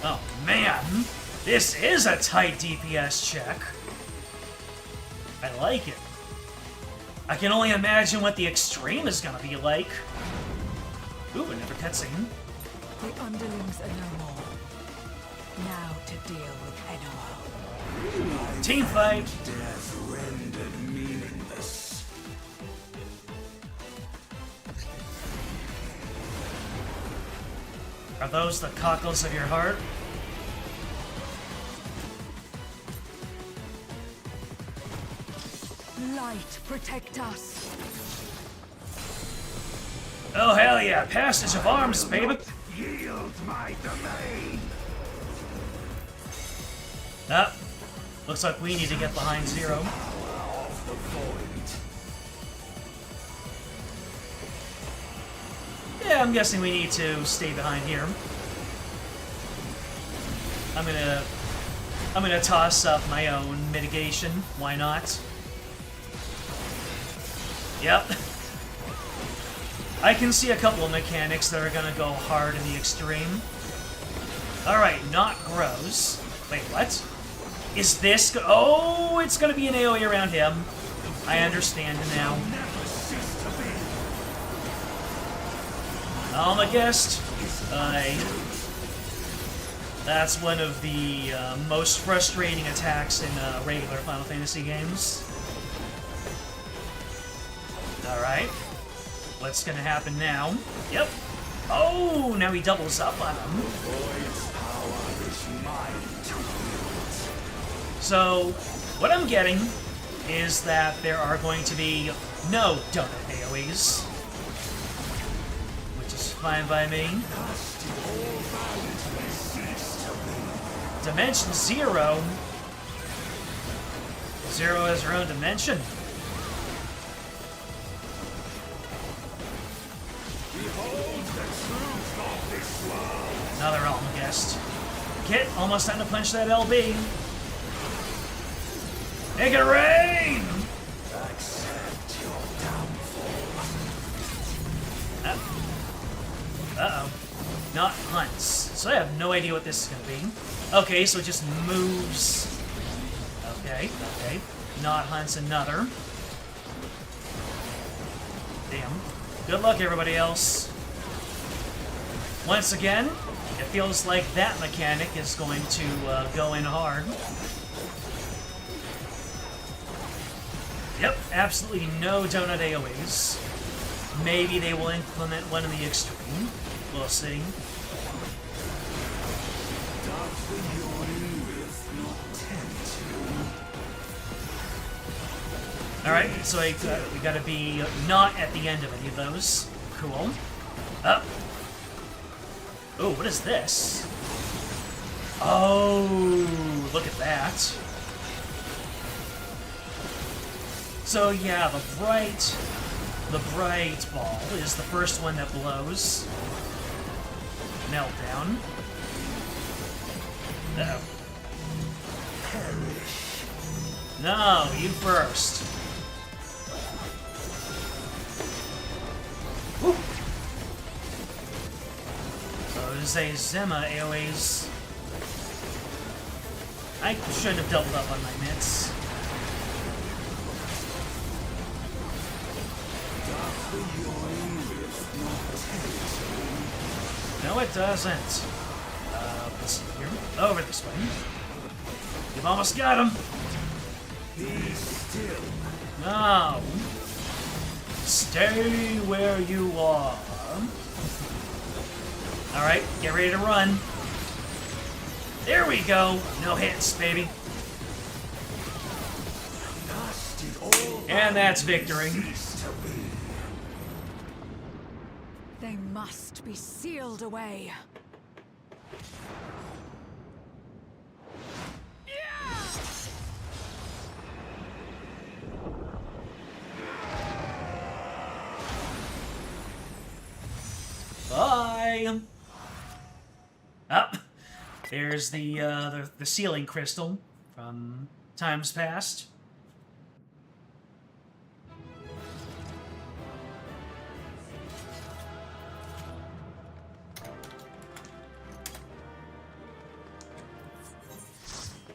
Oh, man. This is a tight DPS check. I like it. I can only imagine what the extreme is gonna be like. Ooh, another cutscene. The underlings are no more. Now to deal with Enowell. Team fight. Death rendered meaningless. Are those the cockles of your heart? Light, protect us. Oh, hell yeah. Passage of arms, baby. Yield my domain. Ah, looks like we need to get behind Zero. Yeah, I'm guessing we need to stay behind here. I'm gonna toss up my own mitigation. Why not? Yep. I can see a couple of mechanics that are gonna go hard in the extreme. Alright, not grows. Wait, what? Is this oh, it's gonna be an AoE around him. I understand now. Guest. That's one of the most frustrating attacks in regular Final Fantasy games. Alright. What's gonna happen now? Yep. Oh, now he doubles up on him. So, what I'm getting is that there are going to be no donut AoEs. Which is fine by me. Dimension Zero. Zero has her own dimension. Another Guest. Kit, almost time to punch that LB. Make it rain! Uh-oh. Not hunts. So I have no idea what this is gonna be. Okay, so it just moves. Okay, okay. Not hunts another. Damn. Good luck, everybody else. Once again, it feels like that mechanic is going to go in hard. Yep, absolutely no donut AoEs. Maybe they will implement one in the extreme. We'll see. Alright, so we gotta be not at the end of any of those. Cool. Up. Oh, what is this? Oh, look at that. So yeah, the bright ball is the first one that blows. Meltdown. Uh-oh. No, you first. Woo. So there's a Zema AoEs. I shouldn't have doubled up on my mitts. No, it doesn't. Let's see here. Over this way. You've almost got him. Be still. No. Stay where you are. Alright, get ready to run. There we go. No hits, baby. And that's victory. They must be sealed away. Bye. Up. There's the sealing crystal from times past.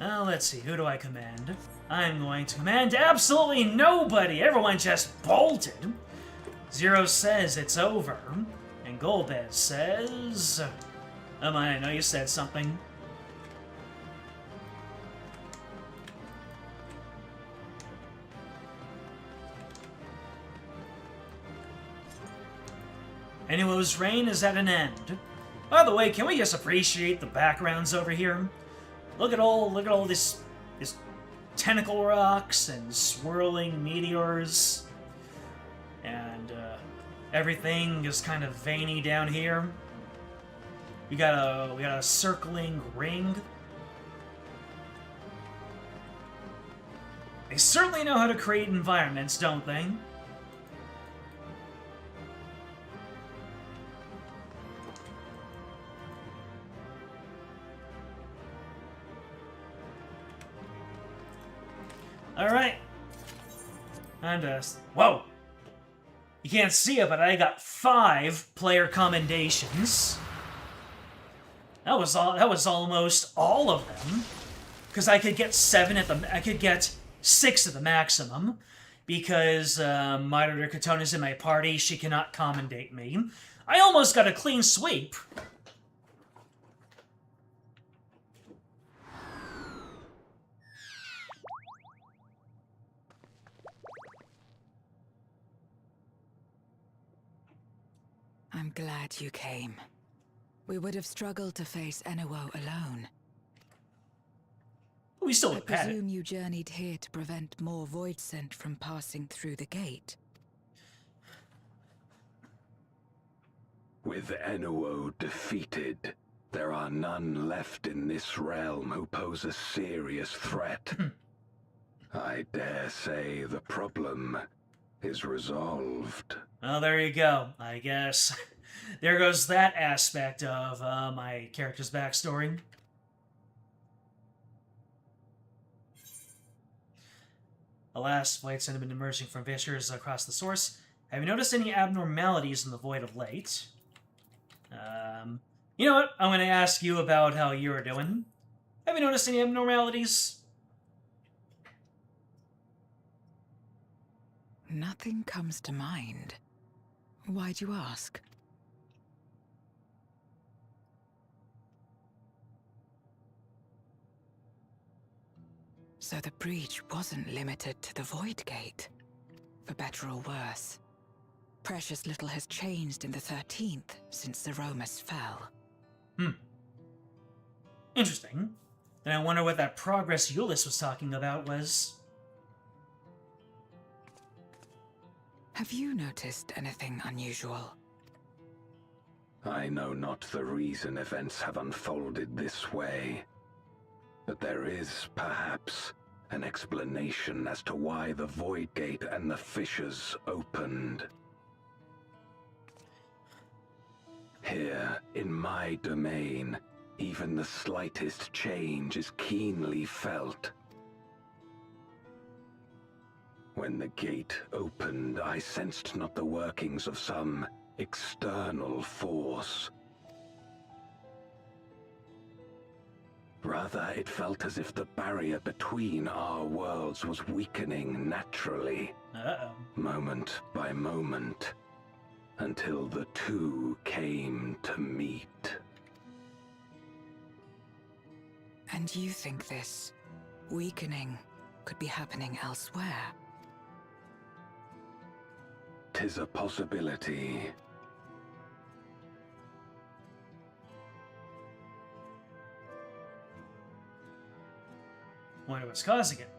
Now, let's see, who do I command? I'm going to command absolutely nobody! Everyone just bolted! Zero says it's over, and Golbez says... Oh my, I know you said something. Anyo's reign is at an end. By the way, can we just appreciate the backgrounds over here? Look at all this tentacle rocks and swirling meteors, and everything is kind of veiny down here. We got a circling ring. They certainly know how to create environments, don't they? Alright. And, whoa! You can't see it, but I got 5 player commendations. That was almost all of them. Because I could get 6 at the maximum. Because, Monitor Katona's in my party, she cannot commendate me. I almost got a clean sweep. I'm glad you came. We would have struggled to face Enuo alone. We still I have had it. presume you journeyed here to prevent more void scent from passing through the gate. With Enuo defeated, there are none left in this realm who pose a serious threat. I dare say the problem is resolved. Well, there you go, I guess. There goes that aspect of my character's backstory. Alas, Voids have been emerging from fissures across the source. Have you noticed any abnormalities in the Void of late? You know what? I'm going to ask you about how you're doing. Have you noticed any abnormalities? Nothing comes to mind. Why'd you ask? So the breach wasn't limited to the Void Gate. For better or worse. Precious little has changed in the 13th since the Romus fell. Interesting. Then I wonder what that progress Euless was talking about was. Have you noticed anything unusual? I know not the reason events have unfolded this way, but there is, perhaps, an explanation as to why the Void Gate and the fissures opened. Here, in my domain, even the slightest change is keenly felt. When the gate opened, I sensed not the workings of some external force. Rather, it felt as if the barrier between our worlds was weakening naturally, moment by moment, until the two came to meet. And you think this weakening could be happening elsewhere? 'Tis a possibility. Wonder what's causing it.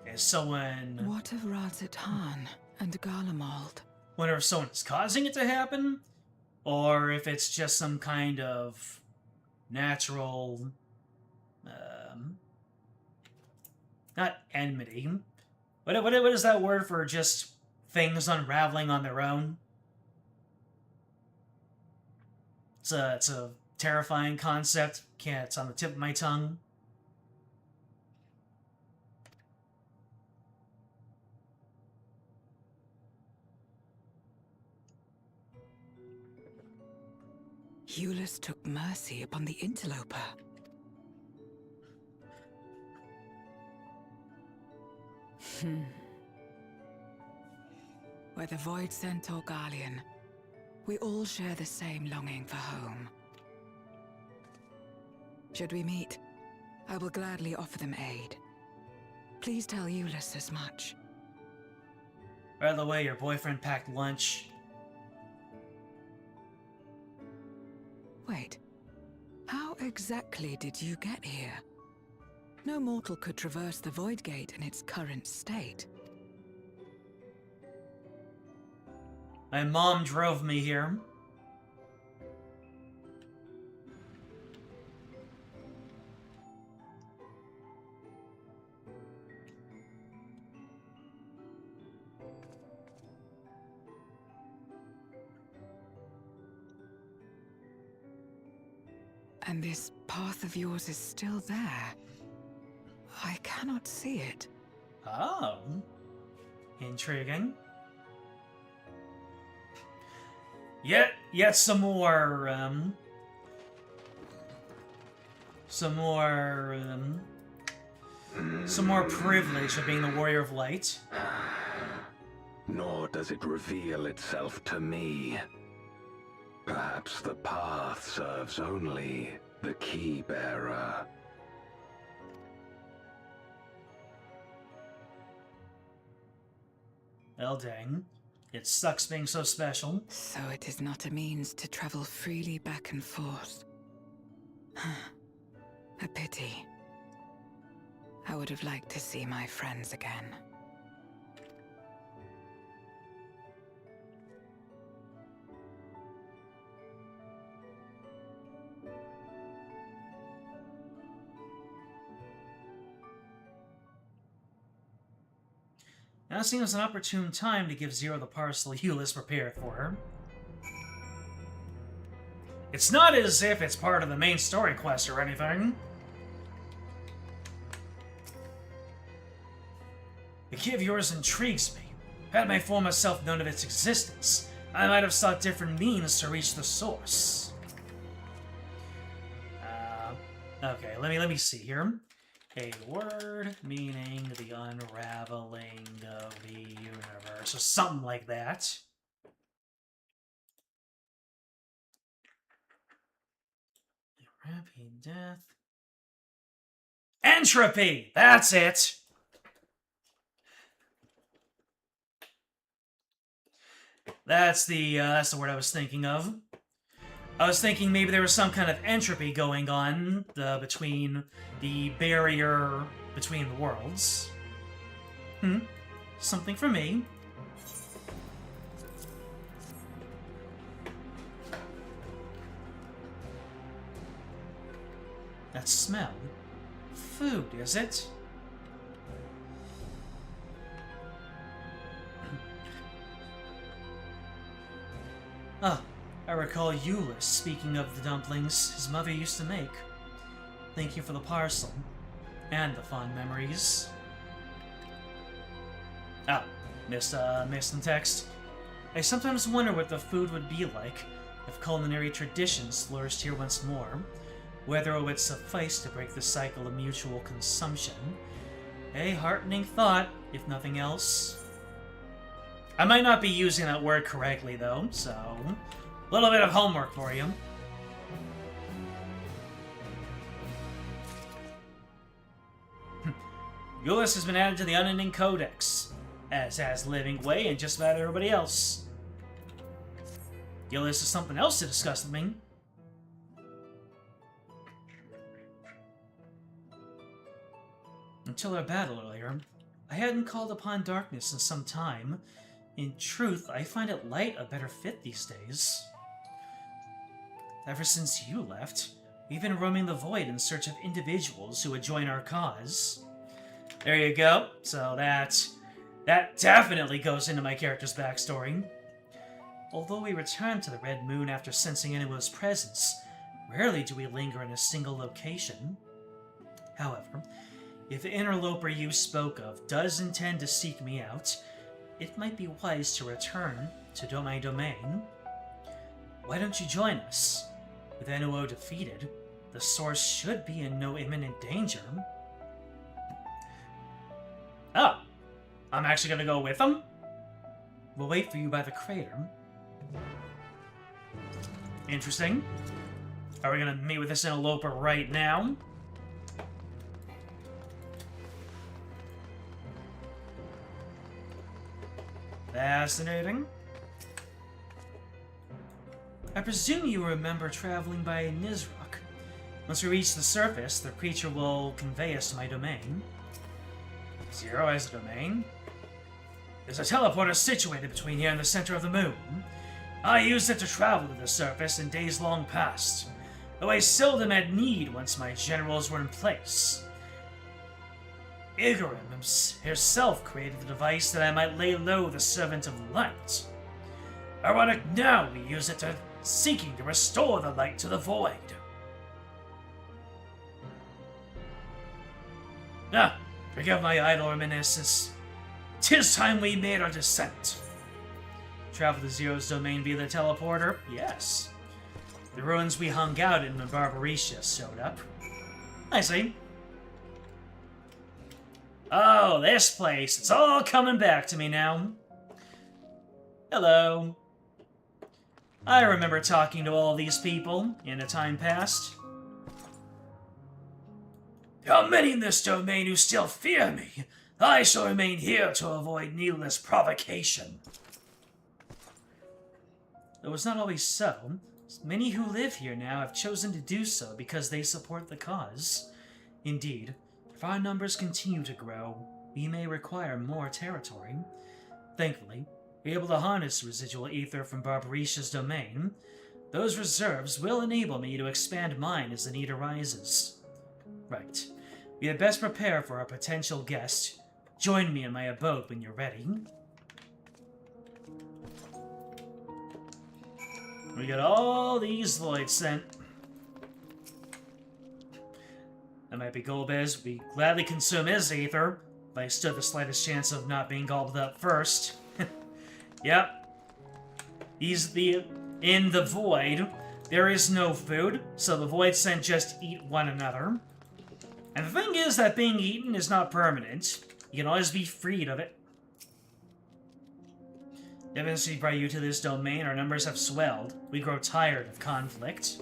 Is someone... What of Razatan and Garlemald? Wonder if someone is causing it to happen? Or if it's just some kind of natural... not enmity. What is that word for just things unraveling on their own? It's a terrifying concept. It's on the tip of my tongue. Eulus took mercy upon the interloper. Whether Void Sent or Garlean, we all share the same longing for home. Should we meet, I will gladly offer them aid. Please tell Eulus as much. By the way, your boyfriend packed lunch. Wait, how exactly did you get here? No mortal could traverse the Void Gate in its current state. My mom drove me here. And this path of yours is still there. I cannot see it. Oh. Intriguing. Yet some more privilege of being the Warrior of Light. Nor does it reveal itself to me. Perhaps the path serves only the key bearer. Well, dang. It sucks being so special. So it is not a means to travel freely back and forth. A pity. I would have liked to see my friends again. Now seems an opportune time to give Zero the parcel Eulus prepared for her. It's not as if it's part of the main story quest or anything. The key of yours intrigues me. Had my former self known of its existence, I might have sought different means to reach the source. Okay, let me see here. A word meaning the unraveling of the universe, or something like that. Rapid death. Entropy! That's it! That's the word I was thinking of. I was thinking maybe there was some kind of entropy going on between the barrier between the worlds. Something for me. That smell. Food, is it? Ah, I recall Eulis speaking of the dumplings his mother used to make. Thank you for the parcel. And the fond memories. Ah, missed some text. I sometimes wonder what the food would be like if culinary traditions flourished here once more. Whether it would suffice to break the cycle of mutual consumption. A heartening thought, if nothing else. I might not be using that word correctly, though, so... a little bit of homework for you. Eulis has been added to the Unending Codex, as has Living Way and just about everybody else. Eulis has something else to discuss with me. Until our battle earlier, I hadn't called upon darkness in some time. In truth, I find it light a better fit these days. Ever since you left, we've been roaming the void in search of individuals who would join our cause. There you go. So that definitely goes into my character's backstory. Although we return to the Red Moon after sensing anyone's presence, rarely do we linger in a single location. However, if the interloper you spoke of does intend to seek me out, it might be wise to return to my domain. Why don't you join us? With NOO defeated, the source should be in no imminent danger. Oh, I'm actually gonna go with them? We'll wait for you by the crater. Interesting. Are we gonna meet with this interloper right now? Fascinating. I presume you remember traveling by Nizrok. Once we reach the surface, the creature will convey us to my domain. Zero has a domain? There's a teleporter situated between here and the center of the moon. I used it to travel to the surface in days long past, though I seldom had need once my generals were in place. Igarim herself created the device that I might lay low the Servant of Light. Ironic now we use it to seeking to restore the light to the void. Ah, forgive my idle reminiscences. 'Tis time we made our descent. Travel to Zero's domain via the teleporter? Yes. The ruins we hung out in when Barbaricius showed up. I see. Oh, this place. It's all coming back to me now. Hello. I remember talking to all these people in a time past. There are many in this domain who still fear me. I shall remain here to avoid needless provocation. Though it's not always so. Many who live here now have chosen to do so because they support the cause. Indeed, if our numbers continue to grow, we may require more territory. Thankfully, we're able to harness residual ether from Barbaricia's domain. Those reserves will enable me to expand mine as the need arises. Right. We had best prepare for our potential guest. Join me in my abode when you're ready. We got all these voids sent. That might be Golbez. We gladly consume his ether, if I stood the slightest chance of not being gobbled up first. Yep. He's in the void. There is no food, so the void sent just eat one another. And the thing is that being eaten is not permanent. You can always be freed of it. Ever since we brought you to this domain, our numbers have swelled. We grow tired of conflict.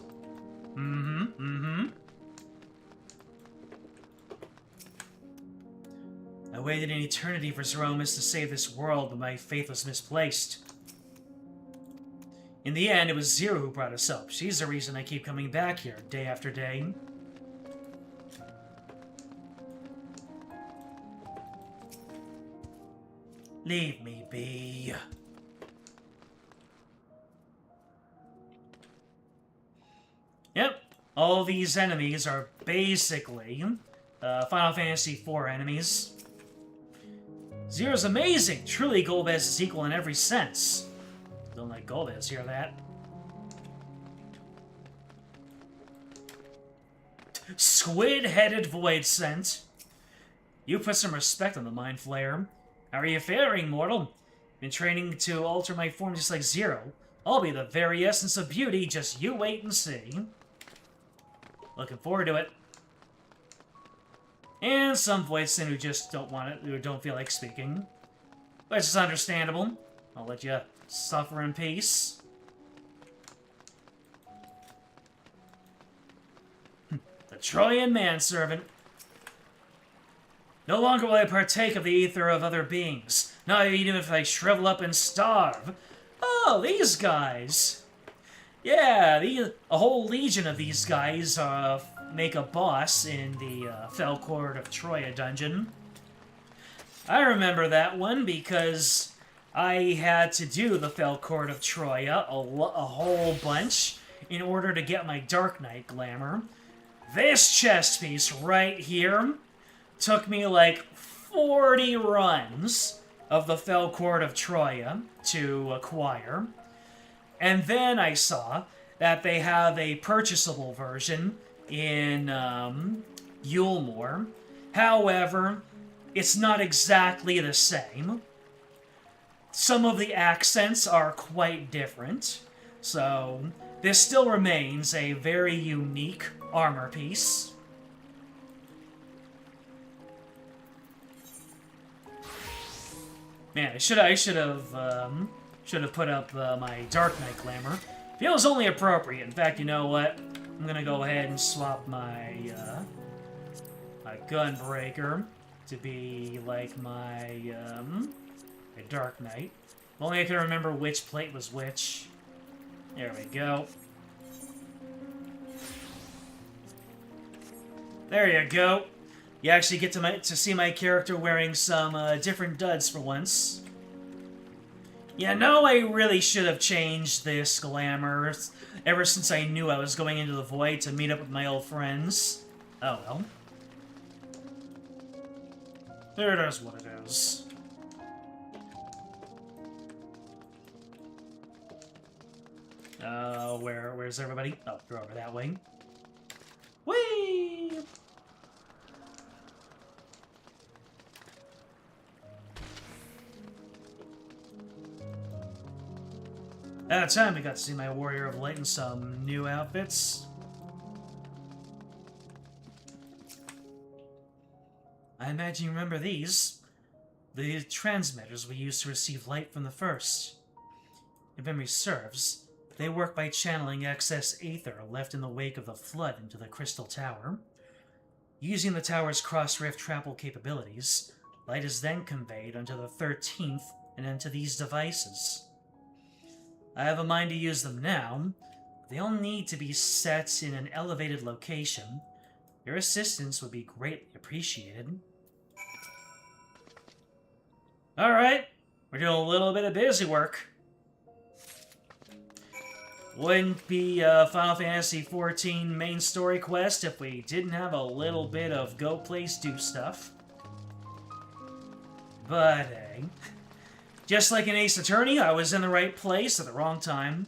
I waited an eternity for Zeromus to save this world, but my faith was misplaced. In the end, it was Zero who brought us up. She's the reason I keep coming back here, day after day. Leave me be. Yep, all these enemies are basically Final Fantasy IV enemies. Zero's amazing! Truly, Golbez is equal in every sense. Don't let Golbez hear that. Squid-headed void scent. You put some respect on the Mind Flayer. How are you faring, mortal? Been training to alter my form just like Zero. I'll be the very essence of beauty, just you wait and see. Looking forward to it. And some voicing who just don't want it, who don't feel like speaking. Which is understandable. I'll let you suffer in peace. The Trojan manservant. No longer will I partake of the ether of other beings. Not even if I shrivel up and starve. Oh, these guys. Yeah, a whole legion of these guys make a boss in the Fell Court of Troya dungeon. I remember that one because I had to do the Fell Court of Troya a whole bunch in order to get my Dark Knight glamour. This chest piece right here took me like 40 runs of the Fell Court of Troya to acquire. And then I saw that they have a purchasable version in Yulemore. However, it's not exactly the same. Some of the accents are quite different. So, this still remains a very unique armor piece. Man, I should have put up my Dark Knight glamour. Feels only appropriate. In fact, you know what? I'm gonna go ahead and swap my my Gunbreaker to be like my Dark Knight. If only I can remember which plate was which. There we go. There you go. You actually get to see my character wearing some different duds for once. Yeah, no, I really should have changed this glamour ever since I knew I was going into the void to meet up with my old friends. Oh well. It is what it is. Where's everybody? Oh, they're over that way. Whee! At the time, I got to see my Warrior of Light in some new outfits. I imagine you remember these. The transmitters we used to receive light from the First. If memory serves, they work by channeling excess aether left in the wake of the flood into the Crystal Tower. Using the tower's cross-rift travel capabilities, light is then conveyed onto the 13th and into these devices. I have a mind to use them now. They'll need to be set in an elevated location. Your assistance would be greatly appreciated. Alright, we're doing a little bit of busy work. Wouldn't be Final Fantasy XIV main story quest if we didn't have a little bit of go place do stuff. But hey, just like in Ace Attorney, I was in the right place at the wrong time.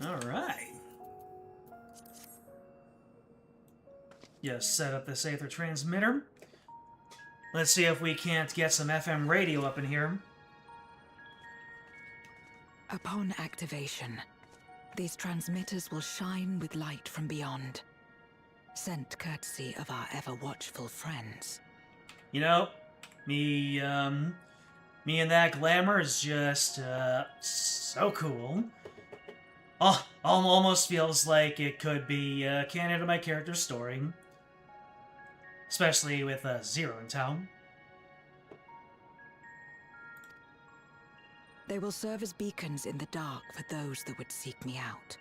Alright. Just set up this Aether transmitter. Let's see if we can't get some FM radio up in here. Upon activation, these transmitters will shine with light from beyond. Sent courtesy of our ever-watchful friends. You know, me and that glamour is just, so cool. Oh, almost feels like it could be canon to my character's story. Especially with Zero in town. They will serve as beacons in the dark for those that would seek me out.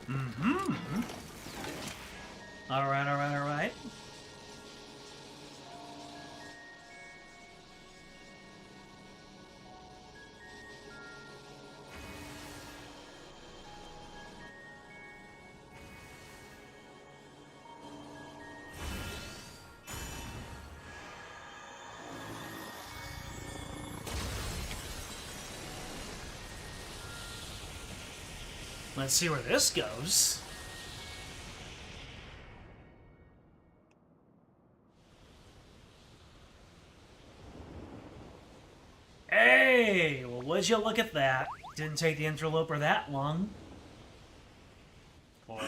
Mm-hmm. Alright, alright, alright. Let's see where this goes. Hey! Well, would you look at that? Didn't take the interloper that long. Or...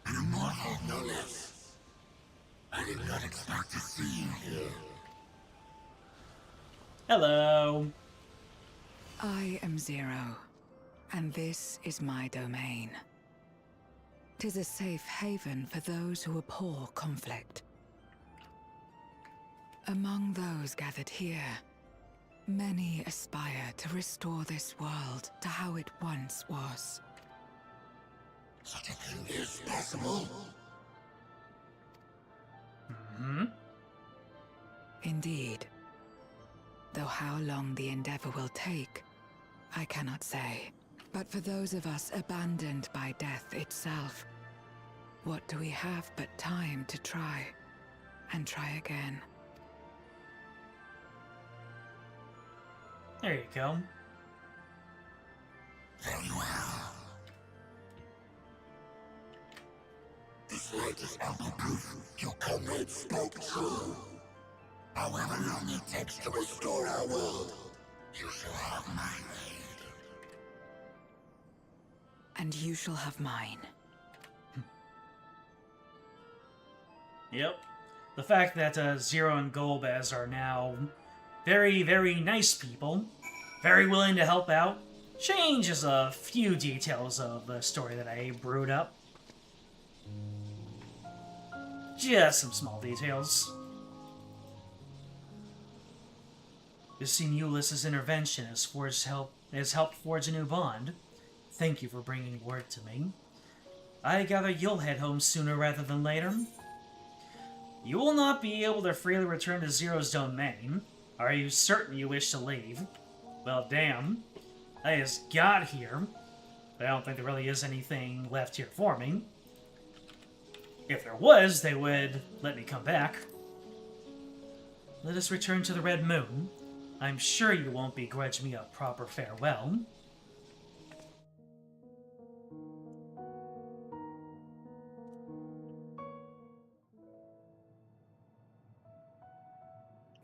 Immortal no less. I did not expect to see you here. Hello. I am Zero, and this is my domain. 'Tis a safe haven for those who abhor conflict. Among those gathered here, many aspire to restore this world to how it once was. Such a thing is possible. Mm-hmm. Indeed. Though how long the endeavor will take, I cannot say. But for those of us abandoned by death itself, what do we have but time to try, and try again? There you go. Very well. This latest ample proof your comrades spoke true. However long it takes to restore our world, you shall have my aid. And you shall have mine. Yep. The fact that Zero and Golbez are now very, very nice people, very willing to help out, changes a few details of the story that I brewed up. Just some small details. You've seen Ulysses' intervention has helped forge a new bond. Thank you for bringing word to me. I gather you'll head home sooner rather than later. You will not be able to freely return to Zero's domain. Are you certain you wish to leave? Well, damn. I just got here. But I don't think there really is anything left here for me. If there was, they would let me come back. Let us return to the Red Moon. I'm sure you won't begrudge me a proper farewell.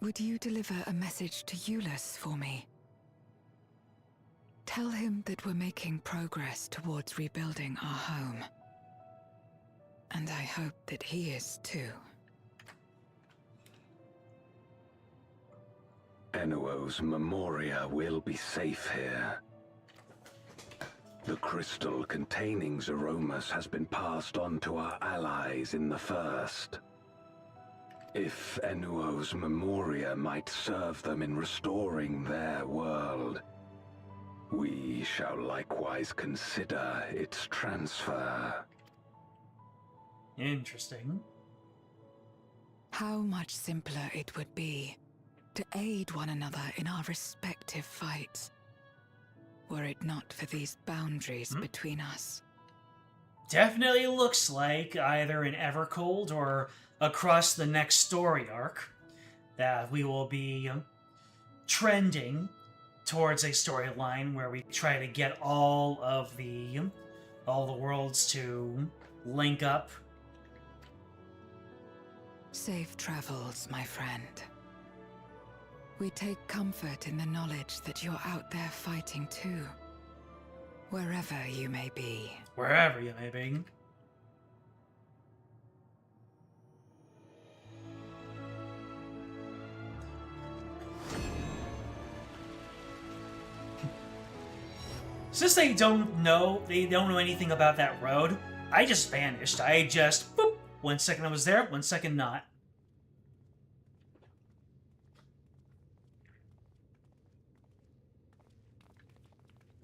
Would you deliver a message to Ulysses for me? Tell him that we're making progress towards rebuilding our home. And I hope that he is too. Enuo's Memoria will be safe here. The crystal containing Zeromus has been passed on to our allies in the First. If Enuo's Memoria might serve them in restoring their world, we shall likewise consider its transfer. Interesting. How much simpler it would be to aid one another in our respective fights, were it not for these boundaries between us. Definitely looks like either in Evercold or across the next story arc that we will be trending towards a storyline where we try to get all the worlds to link up. Safe travels, my friend. We take comfort in the knowledge that you're out there fighting too. Wherever you may be. Wherever you may be. Since they don't know anything about that road, I just vanished. I just, boop, 1 second I was there, 1 second not.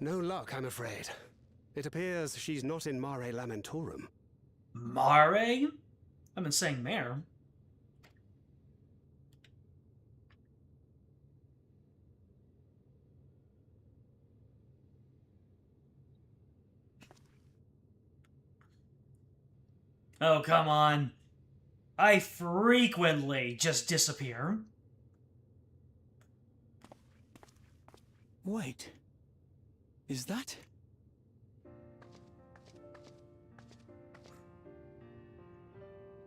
No luck, I'm afraid. It appears she's not in Mare Lamentorum. Mare? I've been saying Mare. Oh, come on. I frequently just disappear. Wait. Is that...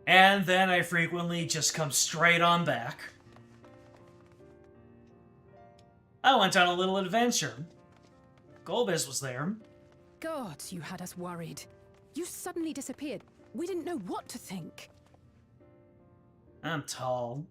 And then I frequently just come straight on back. I went on a little adventure. Golbez was there. God, you had us worried. You suddenly disappeared. We didn't know what to think. I'm tall.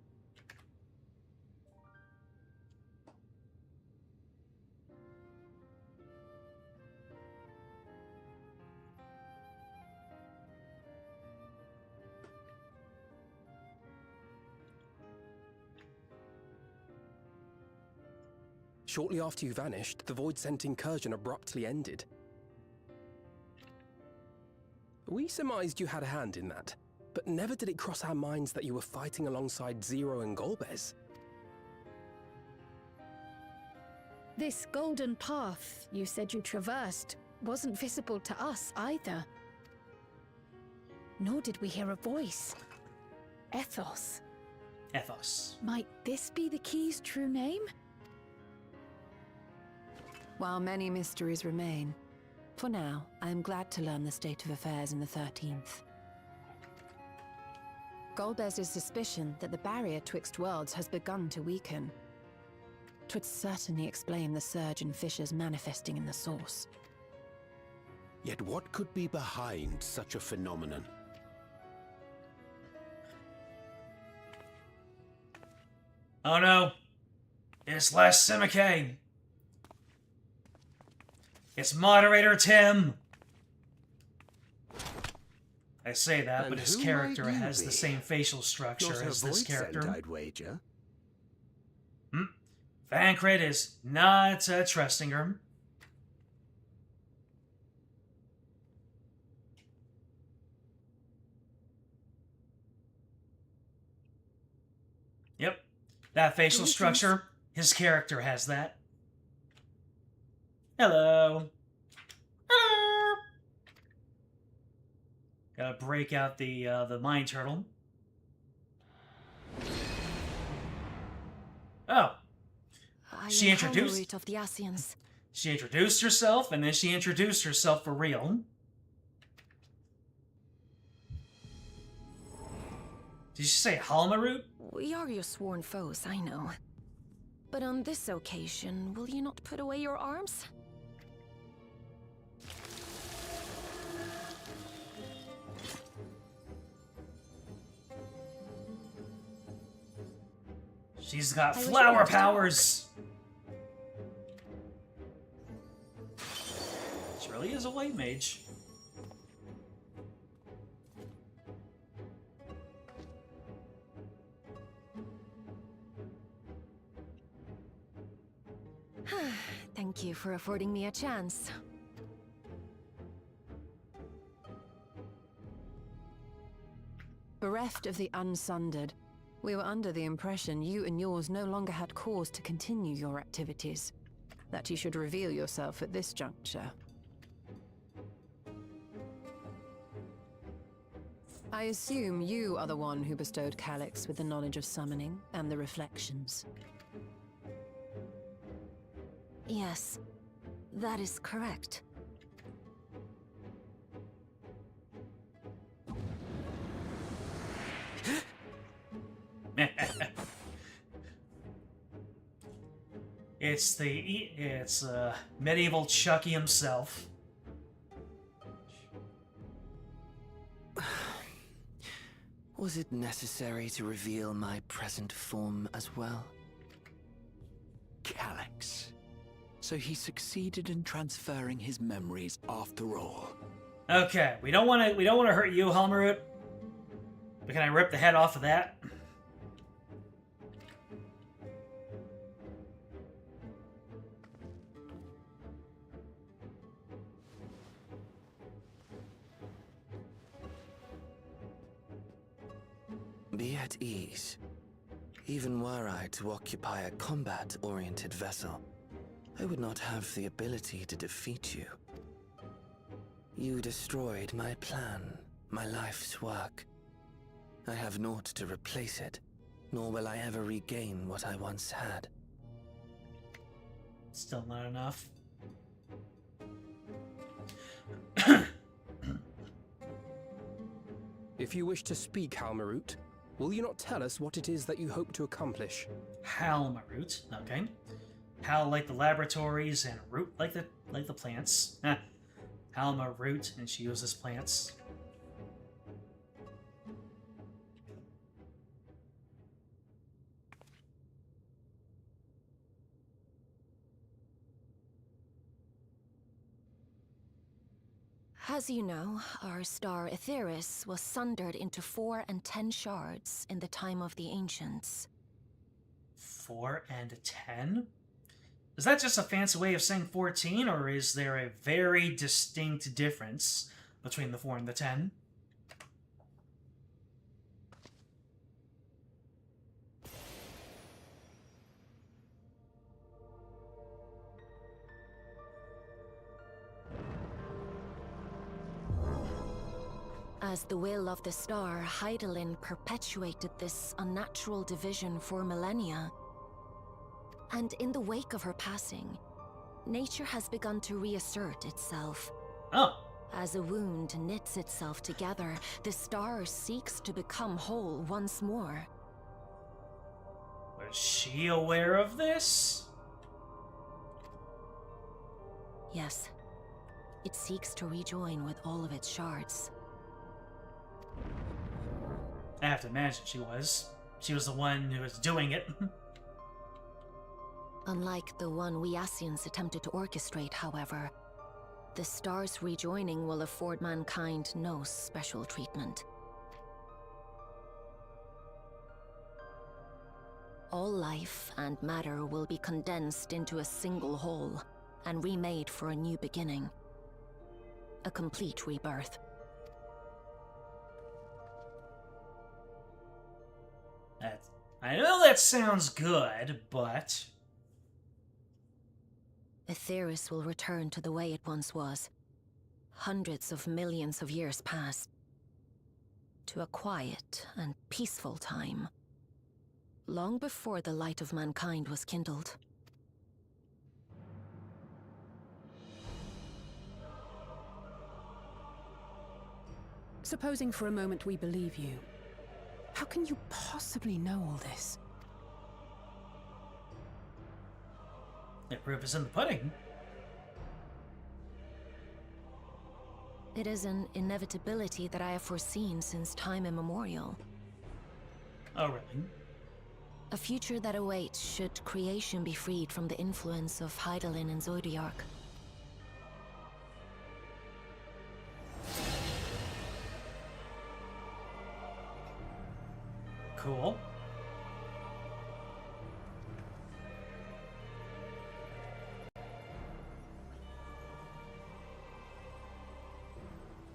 Shortly after you vanished, the Void-sent incursion abruptly ended. We surmised you had a hand in that, but never did it cross our minds that you were fighting alongside Zero and Golbez. This golden path you said you traversed wasn't visible to us either. Nor did we hear a voice. Ethos. Ethos. Might this be the key's true name? While many mysteries remain, for now, I am glad to learn the state of affairs in the 13th. Golbez's suspicion that the barrier twixt worlds has begun to weaken. 'Twould certainly explain the surge in fissures manifesting in the source. Yet what could be behind such a phenomenon? Oh no. It's Les Simicay. It's Moderator Tim! I say that, but his character has the same facial structure as this character. I'd wager. Vancrit is not trusting her. Yep. That facial structure, his character has that. Hello. Gotta break out the mine turtle. Oh. She introduced of the Asians. She introduced herself, and then she introduced herself for real. Did she say Halmarut? We are your sworn foes, I know. But on this occasion, will you not put away your arms? She's got flower powers! She really is a white mage. Thank you for affording me a chance. Bereft of the Unsundered, we were under the impression you and yours no longer had cause to continue your activities. That you should reveal yourself at this juncture. I assume you are the one who bestowed Calyx with the knowledge of summoning and the reflections. Yes, that is correct. It's medieval Chucky himself. Was it necessary to reveal my present form as well? Calyx. So he succeeded in transferring his memories after all. Okay, we don't want to hurt you, Halmarut. But can I rip the head off of that? Be at ease. Even were I to occupy a combat-oriented vessel, I would not have the ability to defeat you. You destroyed my plan, my life's work. I have naught to replace it, nor will I ever regain what I once had. Still not enough. If you wish to speak, Halmarut, will you not tell us what it is that you hope to accomplish? Halmarut, okay. Hal like the laboratories and root like the plants. Halmarut, and she uses plants. As you know, our star Aetheris was sundered into 4 and 10 shards in the time of the Ancients. 4 and 10? Is that just a fancy way of saying 14, or is there a very distinct difference between the 4 and the 10? As the will of the star, Hydaelyn perpetuated this unnatural division for millennia. And in the wake of her passing, nature has begun to reassert itself. Oh. As a wound knits itself together, the star seeks to become whole once more. Was she aware of this? Yes. It seeks to rejoin with all of its shards. I have to imagine she was. She was the one who was doing it. Unlike the one we Ascians attempted to orchestrate, however, the star's rejoining will afford mankind no special treatment. All life and matter will be condensed into a single whole and remade for a new beginning. A complete rebirth. I know that sounds good, but... Aetheris will return to the way it once was. Hundreds of millions of years past. To a quiet and peaceful time. Long before the light of mankind was kindled. Supposing for a moment we believe you. How can you possibly know all this? The proof is in the pudding. It is an inevitability that I have foreseen since time immemorial. Oh, really? A future that awaits should creation be freed from the influence of Hydaelyn and Zodiark. Cool.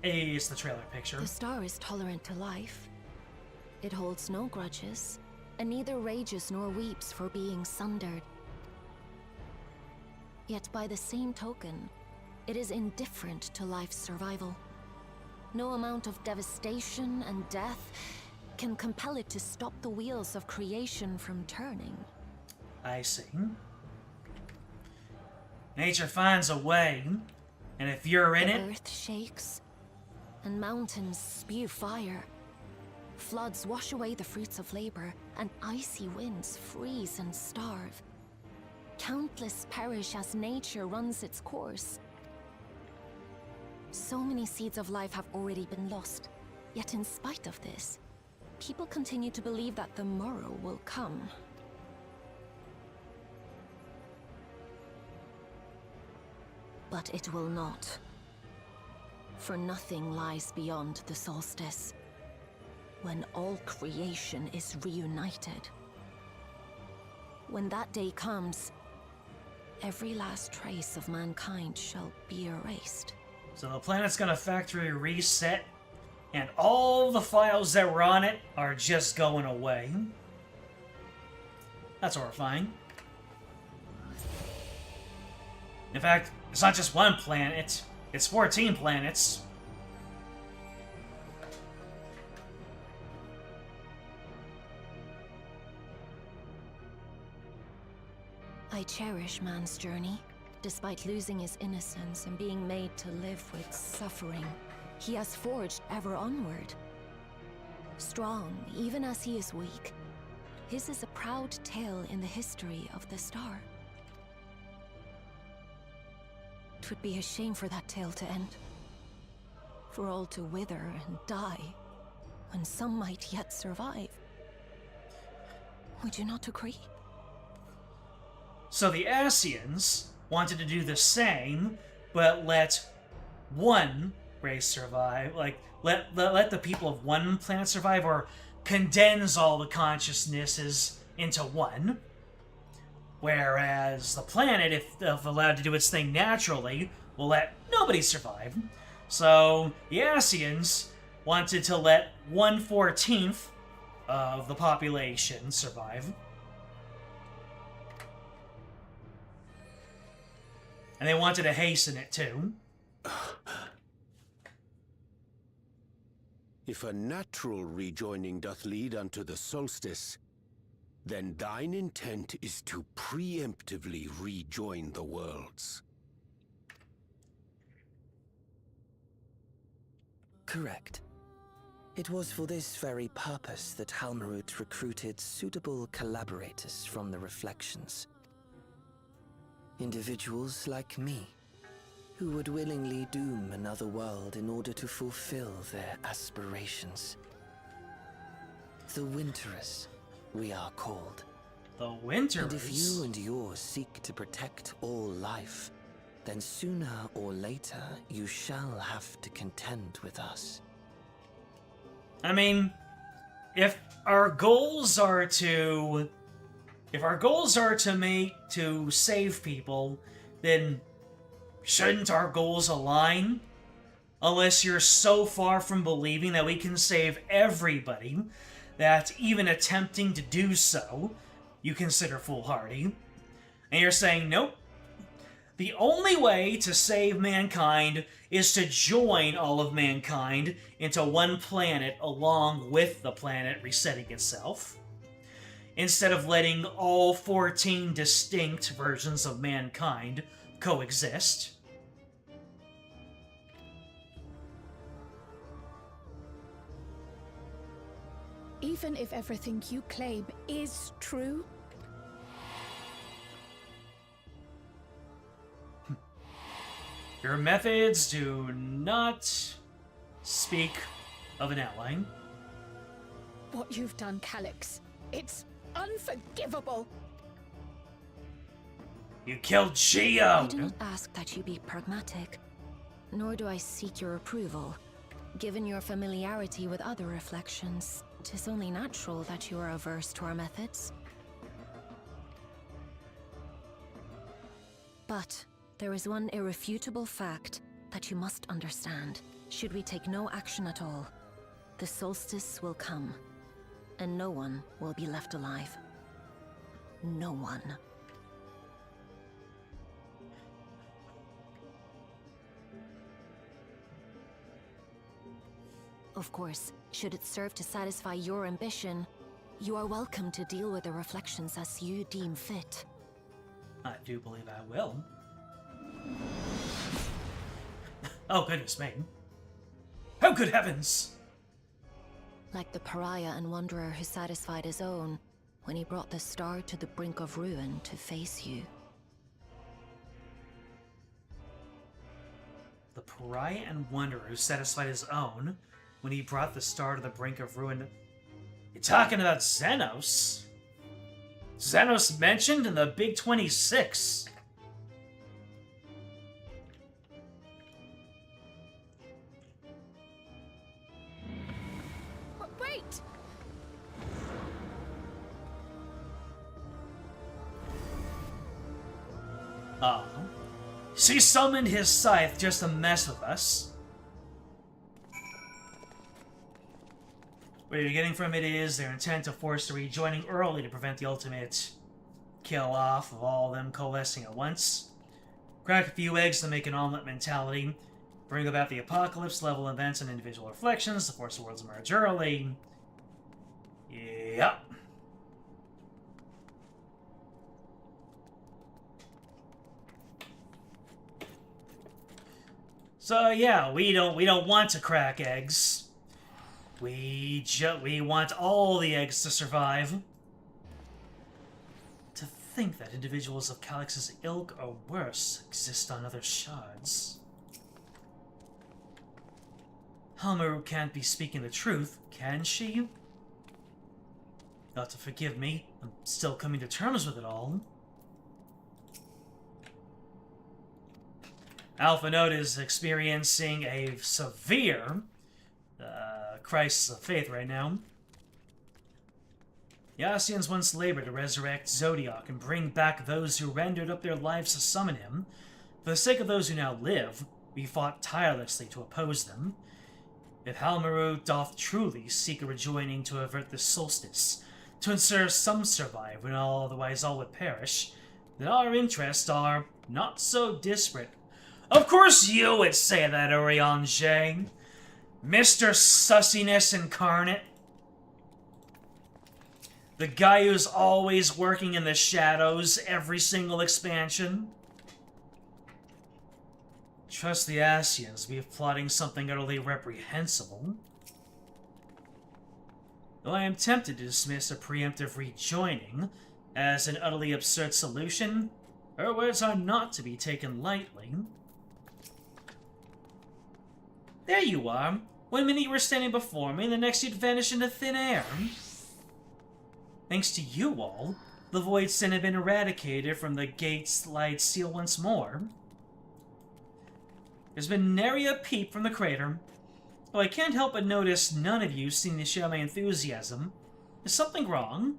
It's the trailer picture. The star is tolerant to life. It holds no grudges, and neither rages nor weeps for being sundered. Yet by the same token, it is indifferent to life's survival. No amount of devastation and death can compel it to stop the wheels of creation from turning. I see. Nature finds a way, and if you're in it... The earth shakes, and mountains spew fire. Floods wash away the fruits of labor, and icy winds freeze and starve. Countless perish as nature runs its course. So many seeds of life have already been lost, yet in spite of this, people continue to believe that the morrow will come. But it will not. For nothing lies beyond the solstice, when all creation is reunited. When that day comes, every last trace of mankind shall be erased. So the planet's gonna factory reset, and all the files that were on it are just going away. That's horrifying. In fact, it's not just one planet, it's 14 planets. I cherish man's journey. Despite losing his innocence and being made to live with suffering, he has forged ever onward. Strong, even as he is weak, his is a proud tale in the history of the star. 'Twould be a shame for that tale to end. For all to wither and die, when some might yet survive. Would you not agree? So the Asians wanted to do the same, but let one race survive. Like, let the people of one planet survive, or condense all the consciousnesses into one. Whereas the planet, if allowed to do its thing naturally, will let nobody survive. So the Asians wanted to let 1/14 of the population survive. And they wanted to hasten it too. If a natural rejoining doth lead unto the solstice, then thine intent is to preemptively rejoin the worlds. Correct. It was for this very purpose that Halmarut recruited suitable collaborators from the Reflections. Individuals like me, who would willingly doom another world in order to fulfill their aspirations. The Winterers, we are called. The Winterers? And if you and yours seek to protect all life, then sooner or later you shall have to contend with us. I mean, if our goals are to save people, then shouldn't our goals align? Unless you're so far from believing that we can save everybody that even attempting to do so you consider foolhardy. And you're saying, nope. The only way to save mankind is to join all of mankind into one planet along with the planet resetting itself, instead of letting all 14 distinct versions of mankind coexist. Even if everything you claim is true, your methods do not speak of an ally. what you've done, Calyx, it's unforgivable. You killed Geo! I do not ask that you be pragmatic, nor do I seek your approval. Given your familiarity with other reflections, 'tis only natural that you are averse to our methods. But there is one irrefutable fact that you must understand. Should we take no action at all, the solstice will come, and no one will be left alive. No one. Of course, should it serve to satisfy your ambition, you are welcome to deal with the reflections as you deem fit. I do believe I will. Oh, goodness me. Oh, good heavens! Like the pariah and wanderer who satisfied his own when he brought the star to the brink of ruin to face you. The pariah and wanderer who satisfied his own when he brought the star to the brink of ruin. You're talking about Xenos? Xenos mentioned in the Big 26. Wait! She summoned his scythe just to mess with us. What you're getting from it is their intent to force the rejoining early to prevent the ultimate kill-off of all of them coalescing at once. Crack a few eggs to make an omelet mentality. Bring about the apocalypse level events and individual reflections to force the worlds to merge early. Yep. So yeah, we don't want to crack eggs. We want all the eggs to survive. To think that individuals of Calyx's ilk or worse exist on other shards. Halmaru can't be speaking the truth, can she? Not to forgive me, I'm still coming to terms with it all. Alpha Note is experiencing a severe crisis of faith right now. The Ascians once labored to resurrect Zodiac and bring back those who rendered up their lives to summon him. For the sake of those who now live, we fought tirelessly to oppose them. If Halmaru doth truly seek a rejoining to avert the solstice, to ensure some survive when otherwise all would perish, then our interests are not so disparate. Of course you would say that, Oriange. Mr. Sussiness incarnate. The guy who's always working in the shadows every single expansion. Trust the Ascians, we are plotting something utterly reprehensible. Though I am tempted to dismiss a preemptive rejoining as an utterly absurd solution, her words are not to be taken lightly. There you are. 1 minute you were standing before me, and the next you'd vanish into thin air. Thanks to you all, the Void Sin had been eradicated from the gate's light seal once more. There's been nary a peep from the crater. Though I can't help but notice none of you seem to share my enthusiasm. Is something wrong?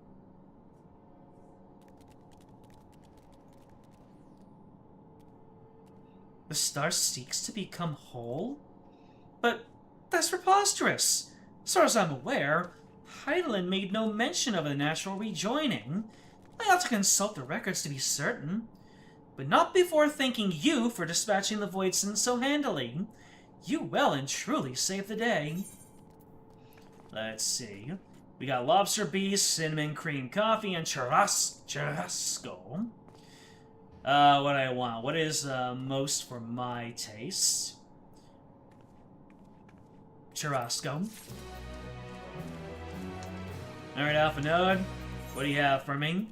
The star seeks to become whole? But that's preposterous. As far as I'm aware, Heidelin made no mention of a natural rejoining. I ought to consult the records to be certain. But not before thanking you for dispatching the Voidson so handily. You well and truly saved the day. Let's see. We got lobster beef, cinnamon cream coffee, and churrasco. What I want. What is most for my taste? Churrasco. Alright, Alpha Node. What do you have for me?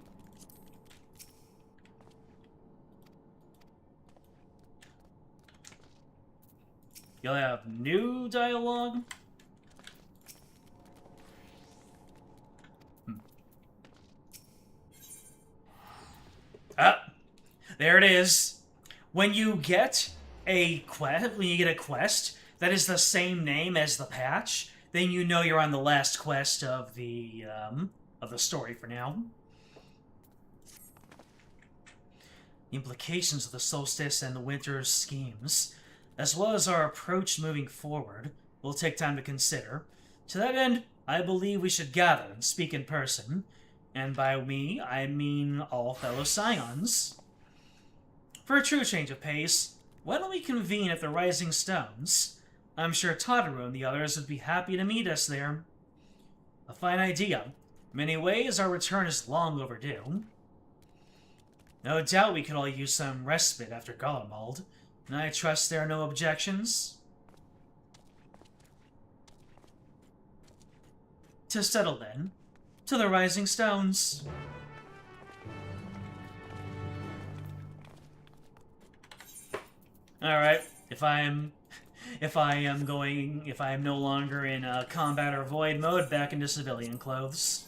You'll have new dialogue? Ah! There it is. When you get a quest, that is the same name as the patch, then you know you're on the last quest of the story for now. The implications of the solstice and the winter's schemes, as well as our approach moving forward, will take time to consider. To that end, I believe we should gather and speak in person, and by we, I mean all fellow Scions. For a true change of pace, why don't we convene at the Rising Stones? I'm sure Tataru and the others would be happy to meet us there. A fine idea. In many ways, our return is long overdue. No doubt we could all use some respite after Garlemald, and I trust there are no objections. To settle then, to the Rising Stones. Alright, if I am no longer in combat or void mode, back into civilian clothes.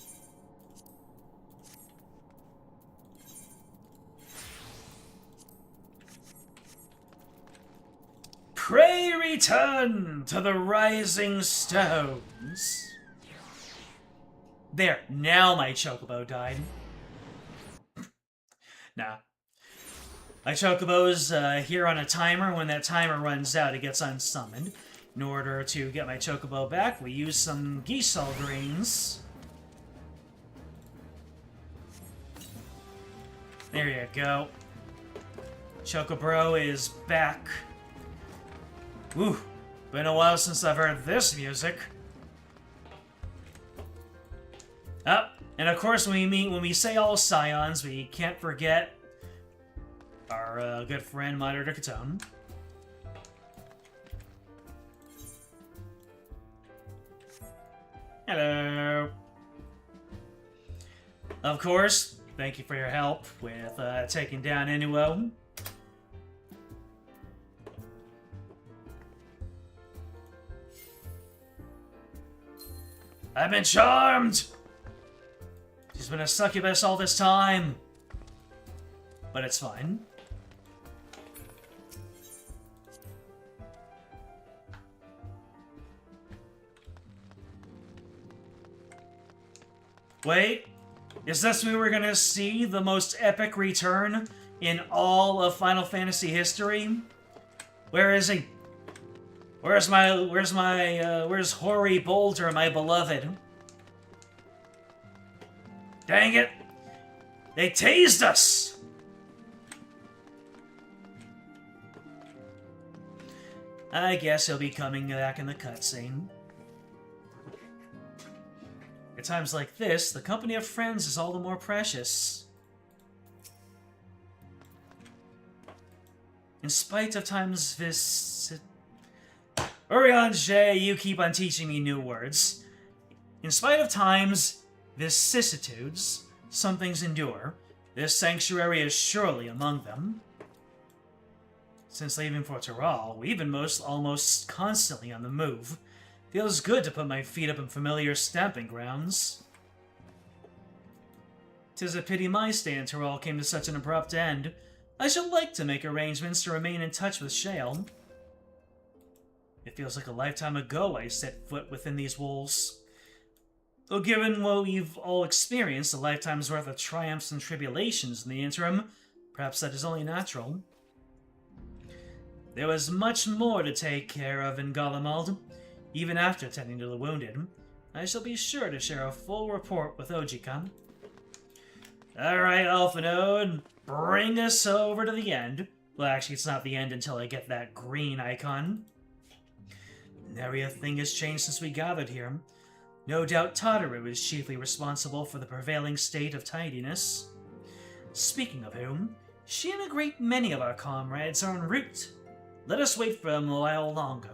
Pray return to the Rising Stones. There, now my chocobo died. Nah. My chocobo's here on a timer. When that timer runs out, it gets unsummoned. In order to get my chocobo back, we use some geesal greens. There you go. Chocobro is back. Woo, been a while since I've heard this music. And of course, when we say all scions, we can't forget our good friend Mater de Catone. Hello. Of course, thank you for your help with taking down Inuo. I've been charmed! She's been a succubus all this time. But it's fine. Wait, is this when we're gonna see the most epic return in all of Final Fantasy history? Where is he? Where's Hoary Boulder, my beloved? Dang it! They tased us! I guess he'll be coming back in the cutscene. At times like this, the company of friends is all the more precious. In spite of times Urian J, you keep on teaching me new words. In spite of times vicissitudes, some things endure. This sanctuary is surely among them. Since leaving for Taral, we've been almost constantly on the move. Feels good to put my feet up in familiar stamping grounds. 'Tis a pity my stay in Taral came to such an abrupt end. I should like to make arrangements to remain in touch with Shale. It feels like a lifetime ago I set foot within these walls. Though given what we've all experienced, a lifetime's worth of triumphs and tribulations in the interim, perhaps that is only natural. There was much more to take care of in Garlemald. Even after tending to the wounded, I shall be sure to share a full report with Ojika. Alright, Alphanode, bring us over to the end. Well, actually, it's not the end until I get that green icon. Nary a thing has changed since we gathered here. No doubt Tataru is chiefly responsible for the prevailing state of tidiness. Speaking of whom, she and a great many of our comrades are en route. Let us wait for them a while longer.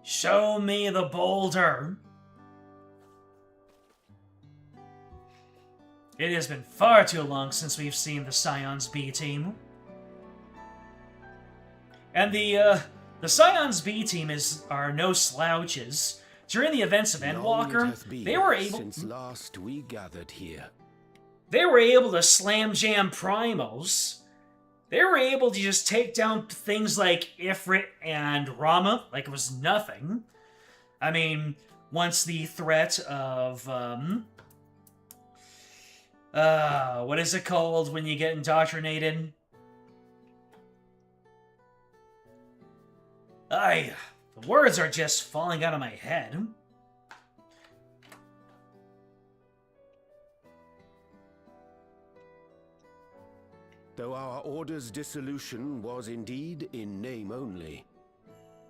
Show me the boulder. It has been far too long since we've seen the Scion's B team. And the Scion's B team are no slouches. During the events of Endwalker, they were able since last we gathered here. They were able to slam jam primals. They were able to just take down things like Ifrit and Rama like it was nothing. I mean, once the threat of what is it called when you get indoctrinated? The words are just falling out of my head. Though our order's dissolution was indeed in name only.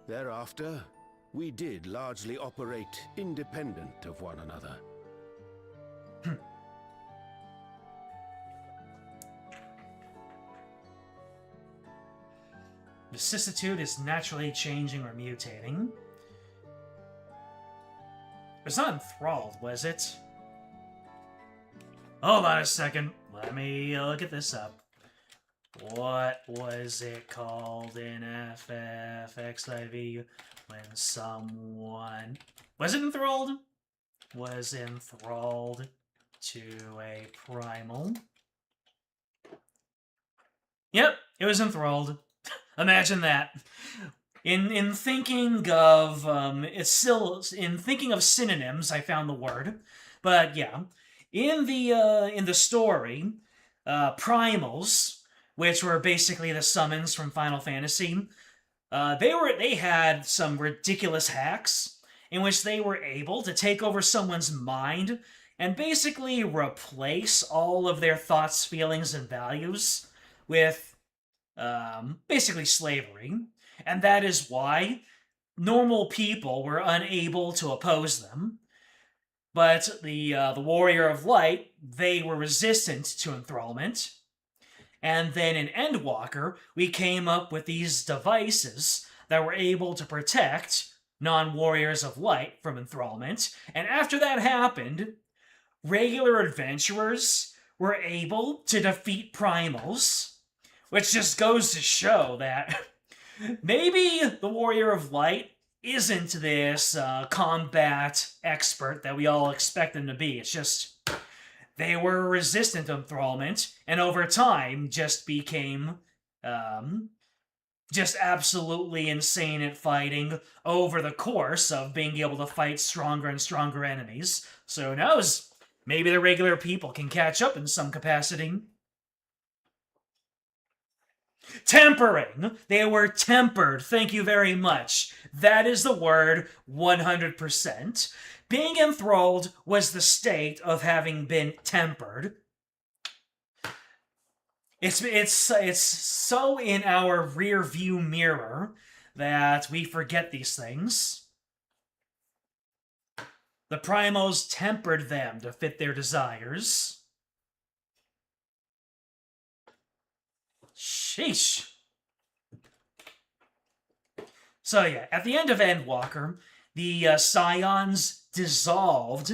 Thereafter, we did largely operate independent of one another. Vicissitude is naturally changing or mutating. It was not enthralled, was it? Hold on a second. Let me look at this up. What was it called in XIV when someone... Was it enthralled? Was enthralled to a primal. Yep, it was enthralled. Imagine that. In thinking of in thinking of synonyms, I found the word. But yeah, in the story, primals, which were basically the summons from Final Fantasy. They had some ridiculous hacks in which they were able to take over someone's mind and basically replace all of their thoughts, feelings, and values with basically slavery. And that is why normal people were unable to oppose them. But the Warrior of Light, they were resistant to enthrallment. And then in Endwalker, we came up with these devices that were able to protect non-Warriors of Light from enthrallment. And after that happened, regular adventurers were able to defeat primals, which just goes to show that maybe the Warrior of Light isn't this combat expert that we all expect them to be. It's just they were resistant to enthrallment, and over time just became just absolutely insane at fighting over the course of being able to fight stronger and stronger enemies. So who knows? Maybe the regular people can catch up in some capacity. Tempering. They were tempered. Thank you very much. That is the word 100%. Being enthralled was the state of having been tempered. It's so in our rear view mirror that we forget these things. The primals tempered them to fit their desires. Sheesh. So yeah, at the end of Endwalker, the Scions dissolved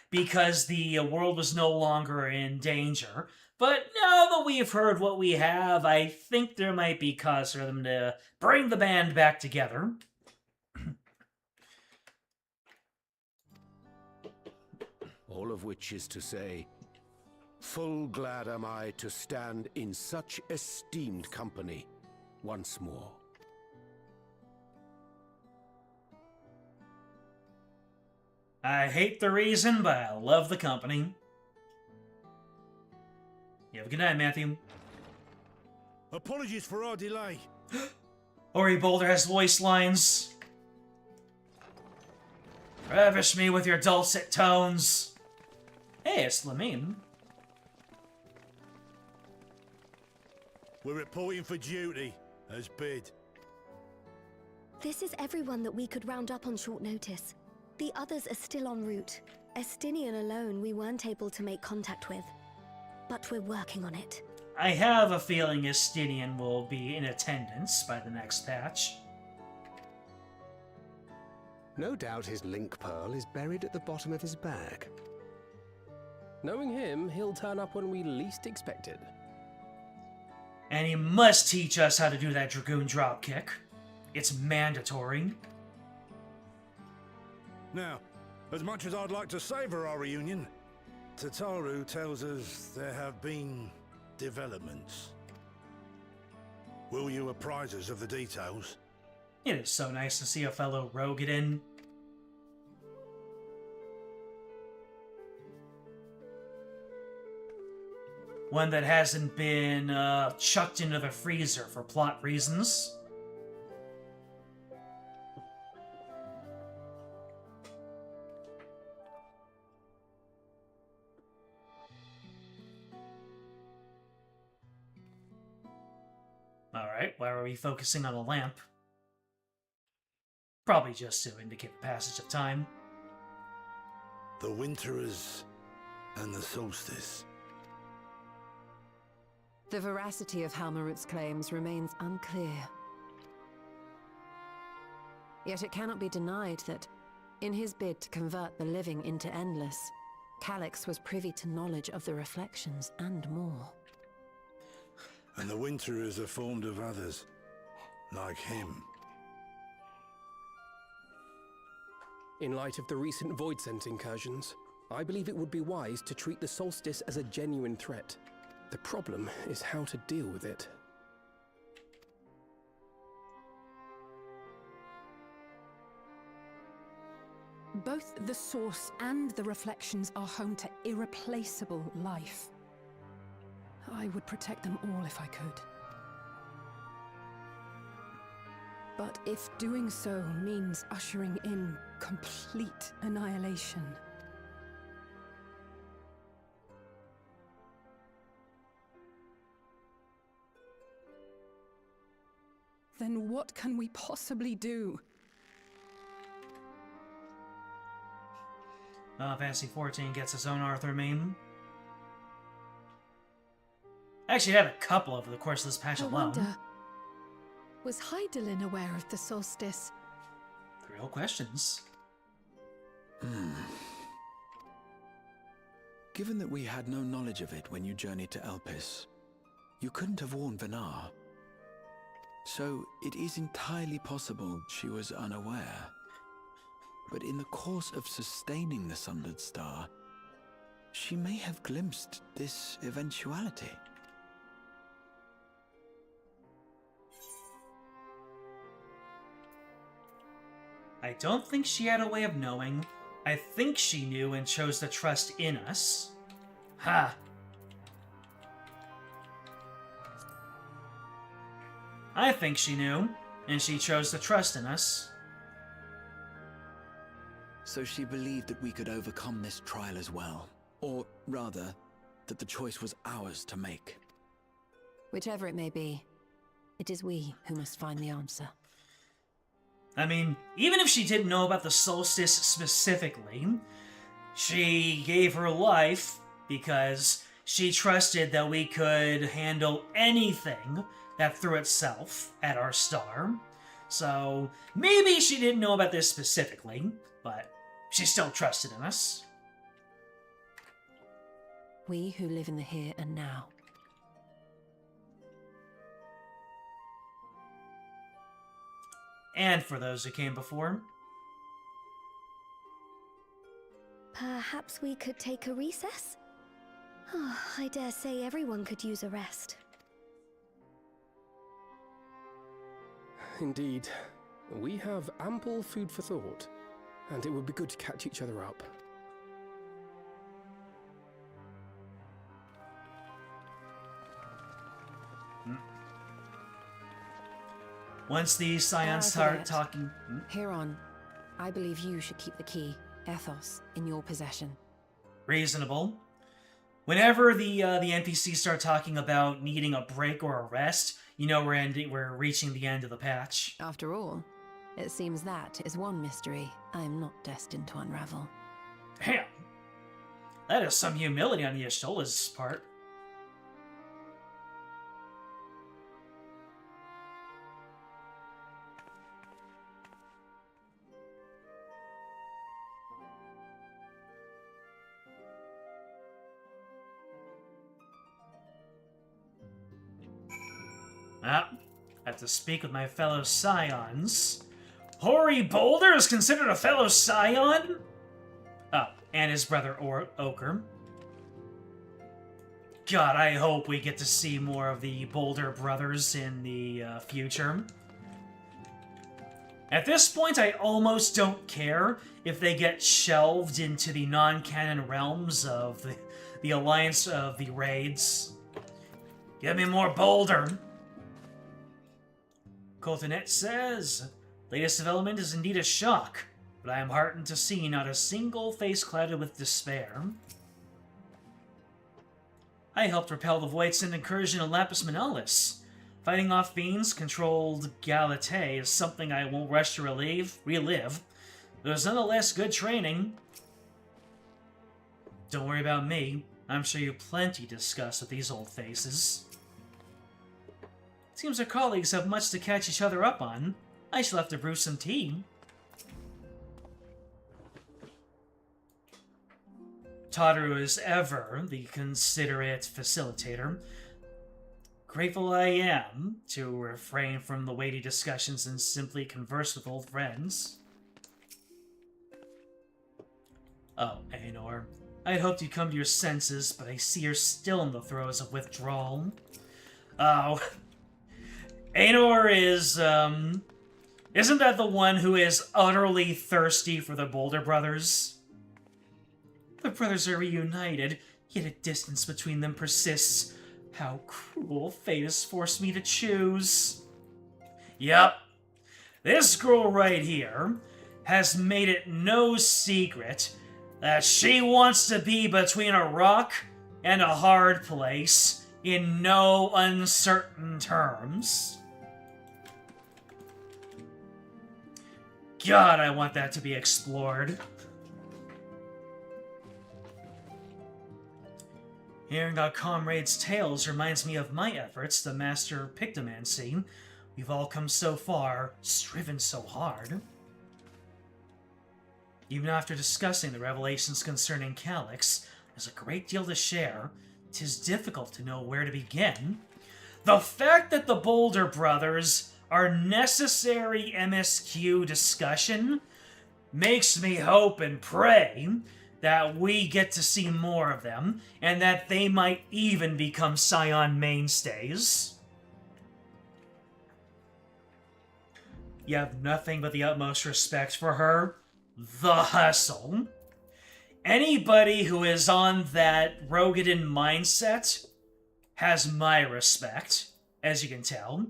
because the world was no longer in danger. But now that we've heard what we have, I think there might be cause for them to bring the band back together. All of which is to say, full glad am I to stand in such esteemed company once more. I hate the reason, but I love the company. You have a good night, Matthew. Apologies for our delay. Ori Boulder has voice lines. Ravish me with your dulcet tones. Hey, it's Lamine. We're reporting for duty, as bid. This is everyone that we could round up on short notice. The others are still en route. Estinian alone we weren't able to make contact with. But we're working on it. I have a feeling Estinian will be in attendance by the next patch. No doubt his link pearl is buried at the bottom of his bag. Knowing him, he'll turn up when we least expect it. And he must teach us how to do that Dragoon dropkick. It's mandatory. Now, as much as I'd like to savor our reunion, Tataru tells us there have been developments. Will you apprise us of the details? It is so nice to see a fellow rogue get in. One that hasn't been chucked into the freezer for plot reasons. Alright, why are we focusing on a lamp? Probably just to indicate the passage of time. The Winterers and the Solstice. The veracity of Halmarut's claims remains unclear. Yet it cannot be denied that, in his bid to convert the living into endless, Calyx was privy to knowledge of the reflections and more. And the Winterers are formed of others, like him. In light of the recent Voidsent incursions, I believe it would be wise to treat the Solstice as a genuine threat. The problem is how to deal with it. Both the source and the reflections are home to irreplaceable life. I would protect them all if I could. But if doing so means ushering in complete annihilation, then what can we possibly do? Fantasy 14 gets its own Arthur meme. Actually, I had a couple over the course of this patch I alone. wonder, was Hydaelyn aware of the solstice? Real questions. Given that we had no knowledge of it when you journeyed to Elpis, you couldn't have warned Venar. So it is entirely possible she was unaware. But in the course of sustaining the Sundered Star, she may have glimpsed this eventuality. I don't think she had a way of knowing. I think she knew and chose to trust in us. Ha! I think she knew, and she chose to trust in us. So she believed that we could overcome this trial as well. Or rather, that the choice was ours to make. Whichever it may be, it is we who must find the answer. I mean, even if she didn't know about the solstice specifically, she gave her life because she trusted that we could handle anything that threw itself at our star. So maybe she didn't know about this specifically, but she still trusted in us. We who live in the here and now. And for those who came before. Perhaps we could take a recess? Oh, I dare say everyone could use a rest. Indeed. We have ample food for thought, and it would be good to catch each other up. Once these scions start talking... Hereon, I believe you should keep the key, Ethos, in your possession. Reasonable. Whenever the NPCs start talking about needing a break or a rest, you know we're reaching the end of the patch. After all, it seems that is one mystery I am not destined to unravel. Damn. That is some humility on Y'shtola's part. Ah, I have to speak with my fellow scions. Hoary Boulder is considered a fellow scion? Oh, and his brother Ochre. God, I hope we get to see more of the Boulder brothers in the future. At this point, I almost don't care if they get shelved into the non-canon realms of the Alliance of the Raids. Give me more Boulder! Coltonet says, latest development is indeed a shock, but I am heartened to see not a single face clouded with despair. I helped repel the Void Send incursion in Lapis Manalis. Fighting off beings-controlled Galate is something I won't rush to relive, but it was nonetheless good training. Don't worry about me. I'm sure you plenty to discuss with these old faces. Seems our colleagues have much to catch each other up on. I shall have to brew some tea. Tataru is ever the considerate facilitator. Grateful I am to refrain from the weighty discussions and simply converse with old friends. Oh, Aenor. I had hoped you'd come to your senses, but I see you're still in the throes of withdrawal. Oh. Aenor is, isn't that the one who is utterly thirsty for the Boulder brothers? The brothers are reunited, yet a distance between them persists. How cruel fate has forced me to choose. Yep. This girl right here has made it no secret that she wants to be between a rock and a hard place in no uncertain terms. God, I want that to be explored. Hearing our comrades' tales reminds me of my efforts to master pictomancy. We've all come so far, striven so hard. Even after discussing the revelations concerning Calyx, there's a great deal to share. 'Tis difficult to know where to begin. The fact that the Boulder brothers are necessary MSQ discussion makes me hope and pray that we get to see more of them, and that they might even become Scion mainstays. You have nothing but the utmost respect for her. The hustle. Anybody who is on that Rogadin mindset has my respect, as you can tell.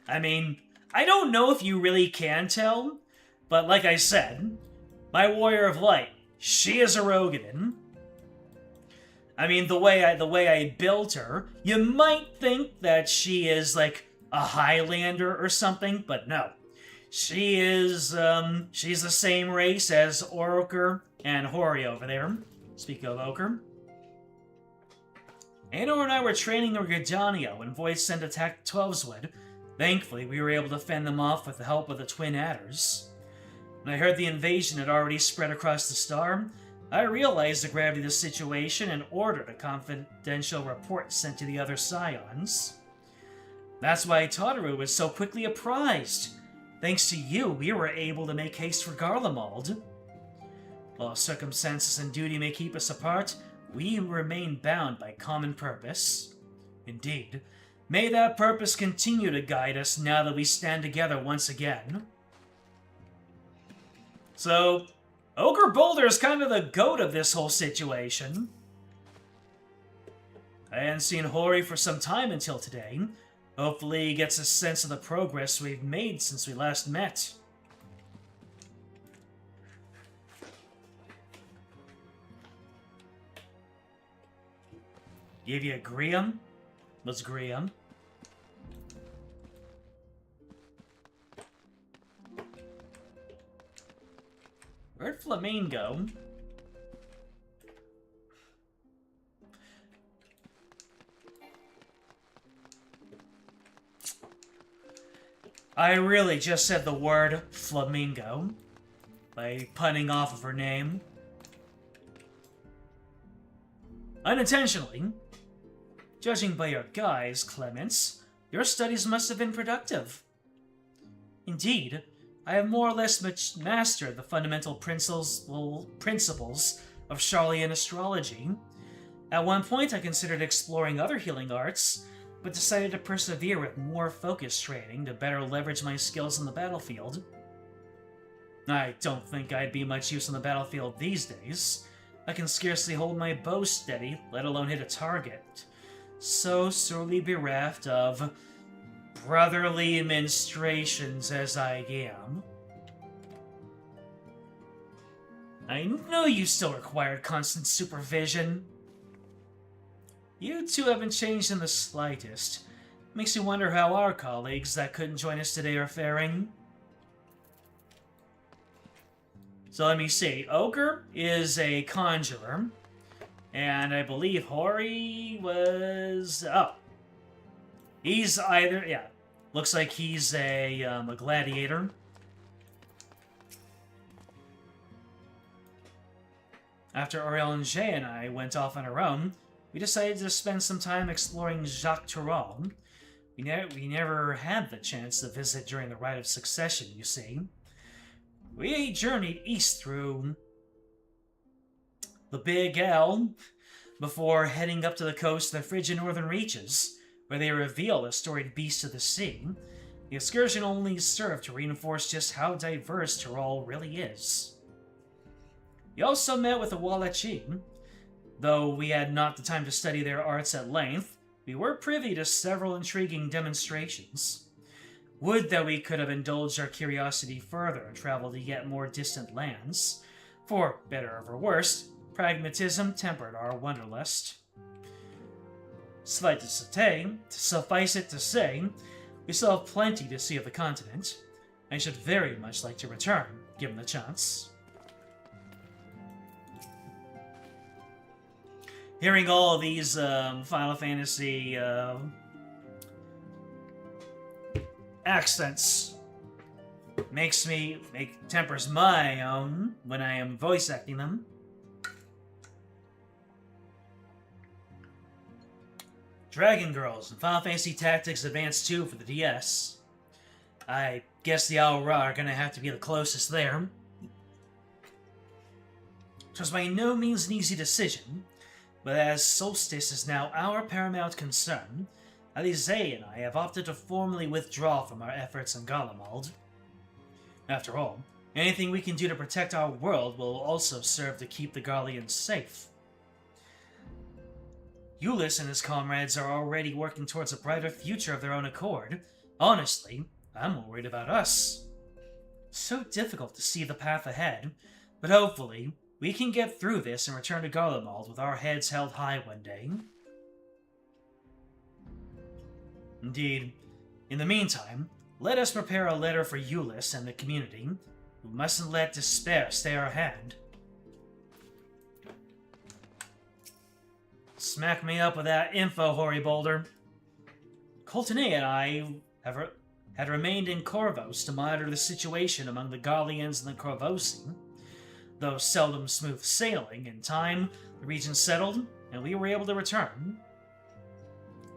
I mean, I don't know if you really can tell, but like I said, my Warrior of Light, she is a Rogadin. I mean, the way I built her, you might think that she is like a Highlander or something, but no. She is, she's the same race as Orker and Hori over there. Speaking of Ochre. Anor and I were training in Gridania when Void Sent attacked Twelveswood. Thankfully, we were able to fend them off with the help of the Twin Adders. When I heard the invasion had already spread across the star, I realized the gravity of the situation and ordered a confidential report sent to the other Scions. That's why Tataru was so quickly apprised. Thanks to you, we were able to make haste for Garlemald. While circumstances and duty may keep us apart, we remain bound by common purpose. Indeed, may that purpose continue to guide us now that we stand together once again. So, Ogre Boulder is kind of the goat of this whole situation. I hadn't seen Hori for some time until today. Hopefully he gets a sense of the progress we've made since we last met. Give you a Grium? Let's Grium. Where'd Flamine go? I really just said the word flamingo by punning off of her name. Unintentionally. Judging by your guise, Clements, your studies must have been productive. Indeed, I have more or less mastered the fundamental principles of Charlian astrology. At one point, I considered exploring other healing arts, but decided to persevere with more focused training to better leverage my skills on the battlefield. I don't think I'd be much use on the battlefield these days. I can scarcely hold my bow steady, let alone hit a target. So sorely bereft of brotherly menstruations as I am. I know you still require constant supervision. You two haven't changed in the slightest. Makes you wonder how our colleagues that couldn't join us today are faring. So let me see. Ochre is a conjurer. And I believe Hori was... oh. He's either... yeah. Looks like he's a gladiator. After Aurelian and I went off on our own, we decided to spend some time exploring Jacques Tarot. We never had the chance to visit during the Rite of Succession, you see. We journeyed east through the Big L before heading up to the coast of the frigid northern reaches, where they reveal the storied beasts of the sea. The excursion only served to reinforce just how diverse Tyrol really is. We also met with the Walachi. Though we had not the time to study their arts at length, we were privy to several intriguing demonstrations. Would that we could have indulged our curiosity further and traveled to yet more distant lands. For, better or for worse, pragmatism tempered our wanderlust. Suffice it to say, we still have plenty to see of the continent, and should very much like to return, given the chance. Hearing all these Final Fantasy accents tempers my own when I am voice acting them. Dragon Girls and Final Fantasy Tactics Advance 2 for the DS. I guess the Aura are gonna have to be the closest there. It was by no means an easy decision, but as Solstice is now our paramount concern, Alize and I have opted to formally withdraw from our efforts in Garlemald. After all, anything we can do to protect our world will also serve to keep the Garleans safe. Eulis and his comrades are already working towards a brighter future of their own accord. Honestly, I'm more worried about us. So difficult to see the path ahead, but hopefully, we can get through this and return to Garlemald with our heads held high one day. Indeed. In the meantime, let us prepare a letter for Eulis and the community. We mustn't let despair stay our hand. Smack me up with that info, Hoary Boulder. Coltene and I had remained in Corvos to monitor the situation among the Garleans and the Corvosi. Though seldom smooth sailing, in time the region settled, and we were able to return.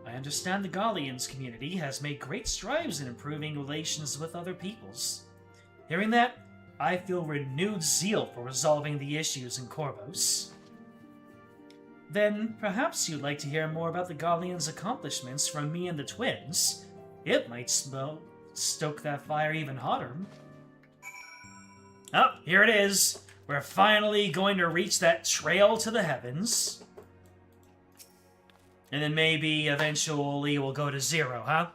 I understand the Garleans community has made great strides in improving relations with other peoples. Hearing that, I feel renewed zeal for resolving the issues in Corvos. Then, perhaps you'd like to hear more about the Garleans' accomplishments from me and the twins. It might stoke that fire even hotter. Oh, here it is. We're finally going to reach that trail to the heavens. And then maybe eventually we'll go to 0, huh?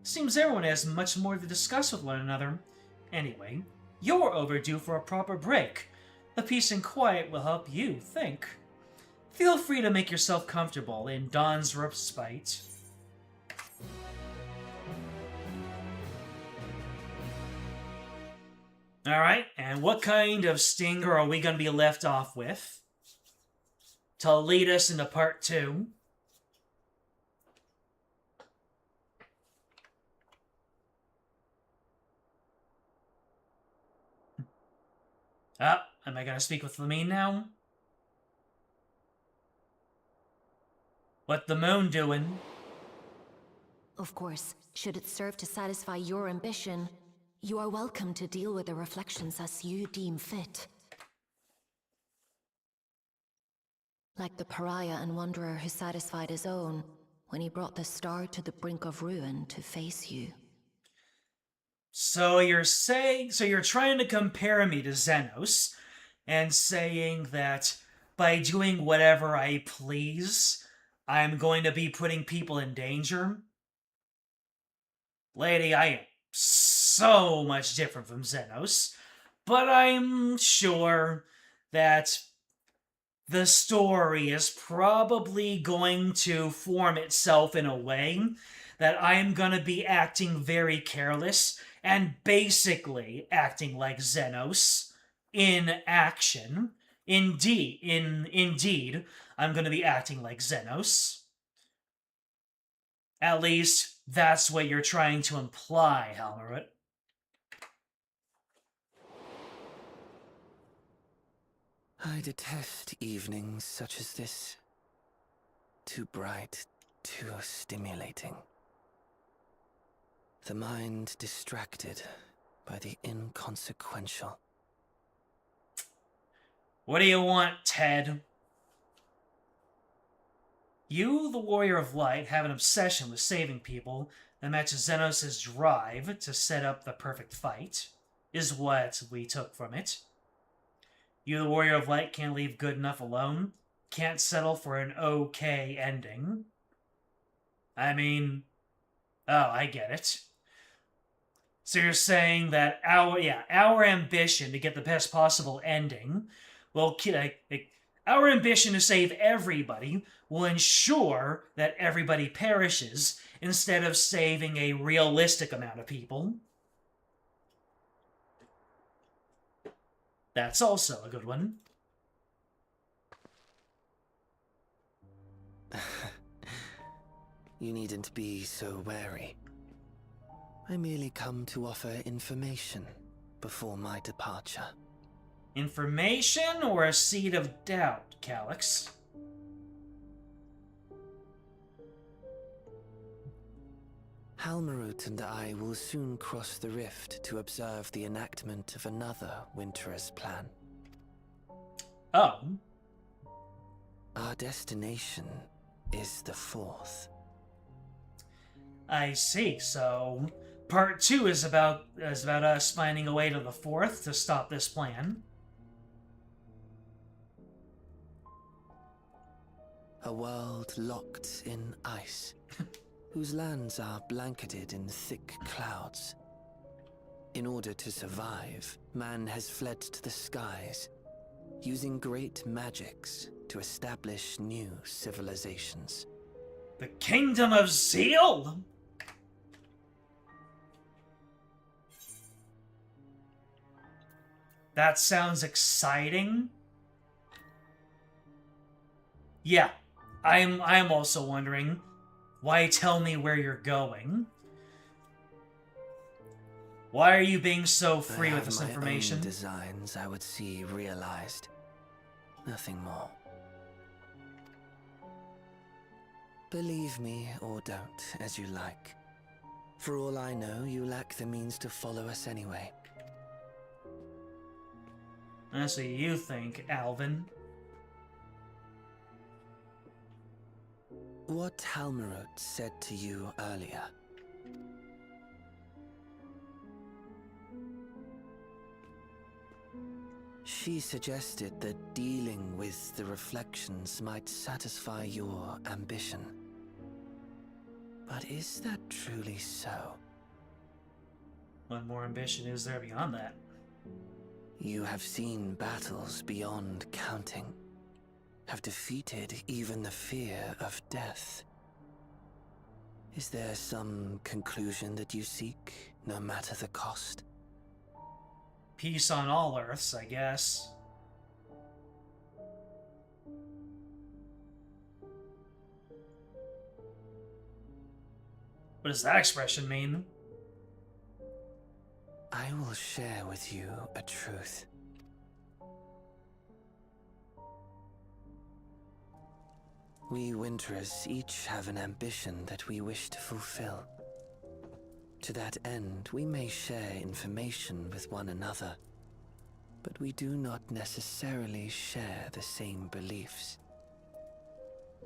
Seems everyone has much more to discuss with one another. Anyway, you're overdue for a proper break. The peace and quiet will help you think. Feel free to make yourself comfortable in Dawn's respite. Alright, and what kind of stinger are we going to be left off with? To lead us into part 2. Am I going to speak with Lamine now? What the moon doing? Of course, should it serve to satisfy your ambition, you are welcome to deal with the reflections as you deem fit. Like the pariah and wanderer who satisfied his own when he brought the star to the brink of ruin to face you. So you're trying to compare me to Xenos, and saying that by doing whatever I please, I'm going to be putting people in danger? Lady, I am so much different from Xenos, but I'm sure that the story is probably going to form itself in a way that I'm gonna be acting very careless and basically acting like Xenos in action. Indeed, I'm gonna be acting like Xenos. At least, that's what you're trying to imply, Halmerut. I detest evenings such as this. Too bright, too stimulating. The mind distracted by the inconsequential. What do you want, Ted? You, the Warrior of Light, have an obsession with saving people that matches Xenos' drive to set up the perfect fight, is what we took from it. You, the Warrior of Light, can't leave good enough alone. Can't settle for an okay ending. I mean, oh, I get it. So you're saying that our ambition to get the best possible ending will, our ambition to save everybody will ensure that everybody perishes instead of saving a realistic amount of people. That's also a good one. You needn't be so wary. I merely come to offer information before my departure. Information or a seed of doubt, Calyx? Halmarut and I will soon cross the rift to observe the enactment of another Winter's plan. Oh. Our destination is the 4th. I see, so part 2 is about us finding a way to the 4th to stop this plan. A world locked in ice, whose lands are blanketed in thick clouds. In order to survive, man has fled to the skies, using great magics to establish new civilizations. The Kingdom of Zeal? That sounds exciting. Yeah, I'm also wondering, why tell me where you're going? Why are you being so free with this information? I have my own designs I would see realized. Nothing more. Believe me or don't, as you like. For all I know, you lack the means to follow us anyway. That's what you think, Alvin. What Halmarut said to you earlier. She suggested that dealing with the reflections might satisfy your ambition. But is that truly so? What more ambition is there beyond that? You have seen battles beyond counting, have defeated even the fear of death. Is there some conclusion that you seek, no matter the cost? Peace on all Earths, I guess. What does that expression mean? I will share with you a truth. We Winterers each have an ambition that we wish to fulfill. To that end, we may share information with one another, but we do not necessarily share the same beliefs.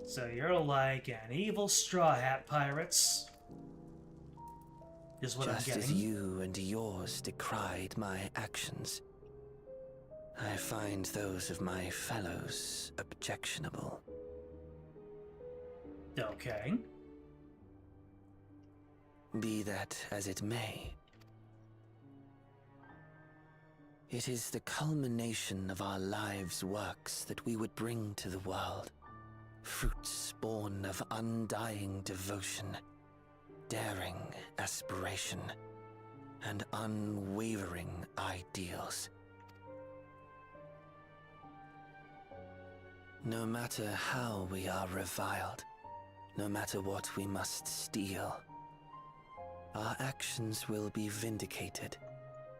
So you're like an evil straw hat pirates, is what I'm getting. Just as you and yours decried my actions, I find those of my fellows objectionable. Okay. Be that as it may, it is the culmination of our lives' works that we would bring to the world. Fruits born of undying devotion, daring aspiration, and unwavering ideals. No matter how we are reviled, no matter what we must steal, our actions will be vindicated